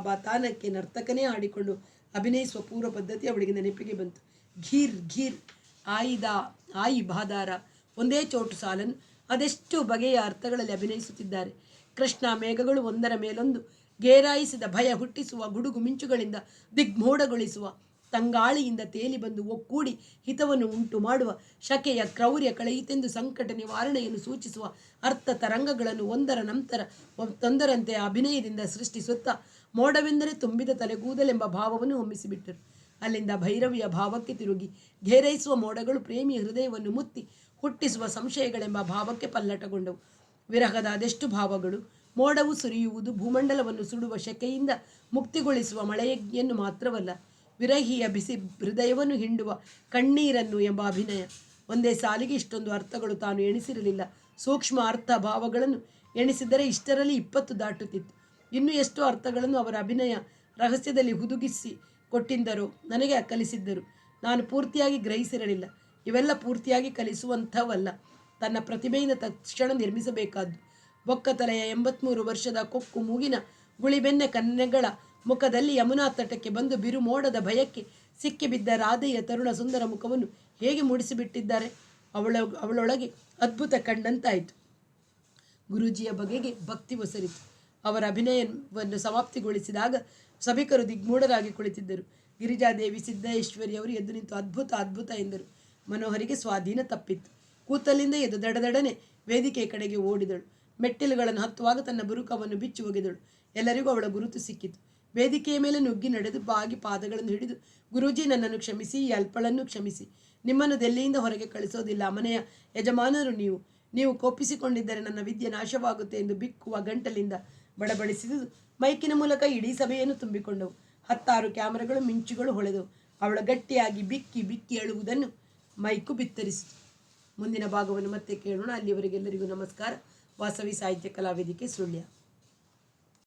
ಬಾತಾನಕ್ಕೆ ನರ್ತಕನೇ ಹಾಡಿಕೊಂಡು ಅಭಿನಯಿಸುವ ಪೂರ್ವ ಪದ್ಧತಿ ಅವಳಿಗೆ ನೆನಪಿಗೆ ಬಂತು. ಘೀರ್ ಘೀರ್ ಆಯಿ ಬಾದಾರ ಒಂದೇ ಚೋಟು ಸಾಲನ್ನು ಅದೆಷ್ಟು ಬಗೆಯ ಅರ್ಥಗಳಲ್ಲಿ ಅಭಿನಯಿಸುತ್ತಿದ್ದಾರೆ. ಕೃಷ್ಣ ಮೇಘಗಳು ಒಂದರ ಮೇಲೊಂದು ಗೇರಾಯಿಸಿದ ಭಯ ಹುಟ್ಟಿಸುವ ಗುಡುಗು ಮಿಂಚುಗಳಿಂದ ದಿಗ್ಮೋಡಗೊಳಿಸುವ ತಂಗಾಳಿಯಿಂದ ತೇಲಿ ಬಂದು ಒಕ್ಕೂಡಿ ಹಿತವನ್ನು ಉಂಟು ಮಾಡುವ ಶಕೆಯ ಕ್ರೌರ್ಯ ಕಳೆಯಿತೆಂದು ಸಂಕಟ ನಿವಾರಣೆಯನ್ನು ಸೂಚಿಸುವ ಅರ್ಥ ತರಂಗಗಳನ್ನು ಒಂದರ ನಂತರ ತೊಂದರಂತೆ ಅಭಿನಯದಿಂದ ಸೃಷ್ಟಿಸುತ್ತಾ ಮೋಡವೆಂದರೆ ತುಂಬಿದ ತಲೆಗೂದಲೆಂಬ ಭಾವವನ್ನು ಹೊಮ್ಮಿಸಿಬಿಟ್ಟರು. ಅಲ್ಲಿಂದ ಭೈರವಿಯ ಭಾವಕ್ಕೆ ತಿರುಗಿ ಘೇರೈಸುವ ಮೋಡಗಳು ಪ್ರೇಮಿಯ ಹೃದಯವನ್ನು ಮುತ್ತಿ ಹುಟ್ಟಿಸುವ ಸಂಶಯಗಳೆಂಬ ಭಾವಕ್ಕೆ ಪಲ್ಲಟಗೊಂಡವು. ವಿರಹದ ಅದೆಷ್ಟು ಭಾವಗಳು. ಮೋಡವು ಸುರಿಯುವುದು ಭೂಮಂಡಲವನ್ನು ಸುಡುವ ಶಕೆಯಿಂದ ಮುಕ್ತಿಗೊಳಿಸುವ ಮಳೆಯನ್ನು ಮಾತ್ರವಲ್ಲ, ವಿರಹಿಯ ಬಿಸಿ ಹೃದಯವನ್ನು ಹಿಂಡುವ ಕಣ್ಣೀರನ್ನು ಎಂಬ ಅಭಿನಯ. ಒಂದೇ ಸಾಲಿಗೆ ಇಷ್ಟೊಂದು ಅರ್ಥಗಳು ತಾನು ಎಣಿಸಿರಲಿಲ್ಲ. ಸೂಕ್ಷ್ಮ ಅರ್ಥ ಭಾವಗಳನ್ನು ಎಣಿಸಿದರೆ ಇಷ್ಟರಲ್ಲಿ 20 ದಾಟುತ್ತಿತ್ತು. ಇನ್ನೂ ಎಷ್ಟೋ ಅರ್ಥಗಳನ್ನು ಅವರ ಅಭಿನಯ ರಹಸ್ಯದಲ್ಲಿ ಹುದುಗಿಸಿ ಕೊಟ್ಟಿದ್ದರೋ ನನಗೆ ಕಲಿಸಿದ್ದರು. ನಾನು ಪೂರ್ತಿಯಾಗಿ ಗ್ರಹಿಸಿರಲಿಲ್ಲ. ಇವೆಲ್ಲ ಪೂರ್ತಿಯಾಗಿ ಕಲಿಸುವಂಥವಲ್ಲ, ತನ್ನ ಪ್ರತಿಭೆಯಿಂದ ತಕ್ಷಣ ನಿರ್ಮಿಸಬೇಕಾದ್ದು. ಬೊಕ್ಕತಲೆಯ 83 ವರ್ಷದ ಕೊಕ್ಕು ಮೂಗಿನ ಗುಳಿಬೆನ್ನೆ ಕನ್ನೆಗಳ ಮುಖದಲ್ಲಿ ಯಮುನಾ ತಟಕ್ಕೆ ಬಂದು ಬಿರು ಮೋಡದ ಭಯಕ್ಕೆ ಸಿಕ್ಕಿಬಿದ್ದ ರಾಧೆಯ ತರುಣ ಸುಂದರ ಮುಖವನ್ನು ಹೇಗೆ ಮೂಡಿಸಿಬಿಟ್ಟಿದ್ದಾರೆ. ಅವಳೊಳಗೆ ಅದ್ಭುತ ಕಂಡಂತಾಯಿತು. ಗುರೂಜಿಯ ಬಗೆಗೆ ಭಕ್ತಿ ಒಸರಿತು. ಅವರ ಅಭಿನಯವನ್ನು ಸಮಾಪ್ತಿಗೊಳಿಸಿದಾಗ ಸಭಿಕರು ದಿಗ್ಮೂಢರಾಗಿ ಕುಳಿತಿದ್ದರು. ಗಿರಿಜಾದೇವಿ ಸಿದ್ದೇಶ್ವರಿಯವರು ಎದ್ದು ನಿಂತು ಅದ್ಭುತ ಎಂದರು. ಮನೋಹರಿಗೆ ಸ್ವಾಧೀನ ತಪ್ಪಿತ್ತು. ಕೂತಲ್ಲಿಂದ ಎದ್ದು ದಡದಡನೆ ವೇದಿಕೆಯ ಕಡೆಗೆ ಓಡಿದಳು. ಮೆಟ್ಟಿಲುಗಳನ್ನು ಹತ್ತುವಾಗ ತನ್ನ ಬುರುಕವನ್ನು ಬಿಚ್ಚಿ ಒಗೆದಳು. ಎಲ್ಲರಿಗೂ ಅವಳ ಗುರುತು ಸಿಕ್ಕಿತು. ವೇದಿಕೆಯ ಮೇಲೆ ನುಗ್ಗಿ ನಡೆದು ಬಾಗಿ ಪಾದಗಳನ್ನು ಹಿಡಿದು, ಗುರೂಜಿ, ನನ್ನನ್ನು ಕ್ಷಮಿಸಿ, ಈ ಅಲ್ಪಳನ್ನು ಕ್ಷಮಿಸಿ. ನಿಮ್ಮನ್ನು ದೆಲ್ಲಿಯಿಂದ ಹೊರಗೆ ಕಳಿಸೋದಿಲ್ಲ. ಮನೆಯ ಯಜಮಾನರು ನೀವು ಕೋಪಿಸಿಕೊಂಡಿದ್ದರೆ ನನ್ನ ವಿದ್ಯೆ ನಾಶವಾಗುತ್ತೆ ಎಂದು ಬಿಕ್ಕುವ ಗಂಟಲಿಂದ ಬಡಬಡಿಸಿದುದು ಮೈಕಿನ ಮೂಲಕ ಇಡೀ ಸಭೆಯನ್ನು ತುಂಬಿಕೊಂಡವು. 10 ಕ್ಯಾಮರಾಗಳು ಮಿಂಚುಗಳು ಹೊಳೆದವು. ಅವಳ ಗಟ್ಟಿಯಾಗಿ ಬಿಕ್ಕಿ ಅಳುವುದನ್ನು ಮೈಕು ಬಿತ್ತರಿಸಿತು. ಮುಂದಿನ ಭಾಗವನ್ನು ಮತ್ತೆ ಕೇಳೋಣ. ಅಲ್ಲಿಯವರೆಗೆಲ್ಲರಿಗೂ ನಮಸ್ಕಾರ. ವಾಸವಿ ಸಾಹಿತ್ಯ ಕಲಾವೇದಿಕೆ ಸುಳ್ಯ.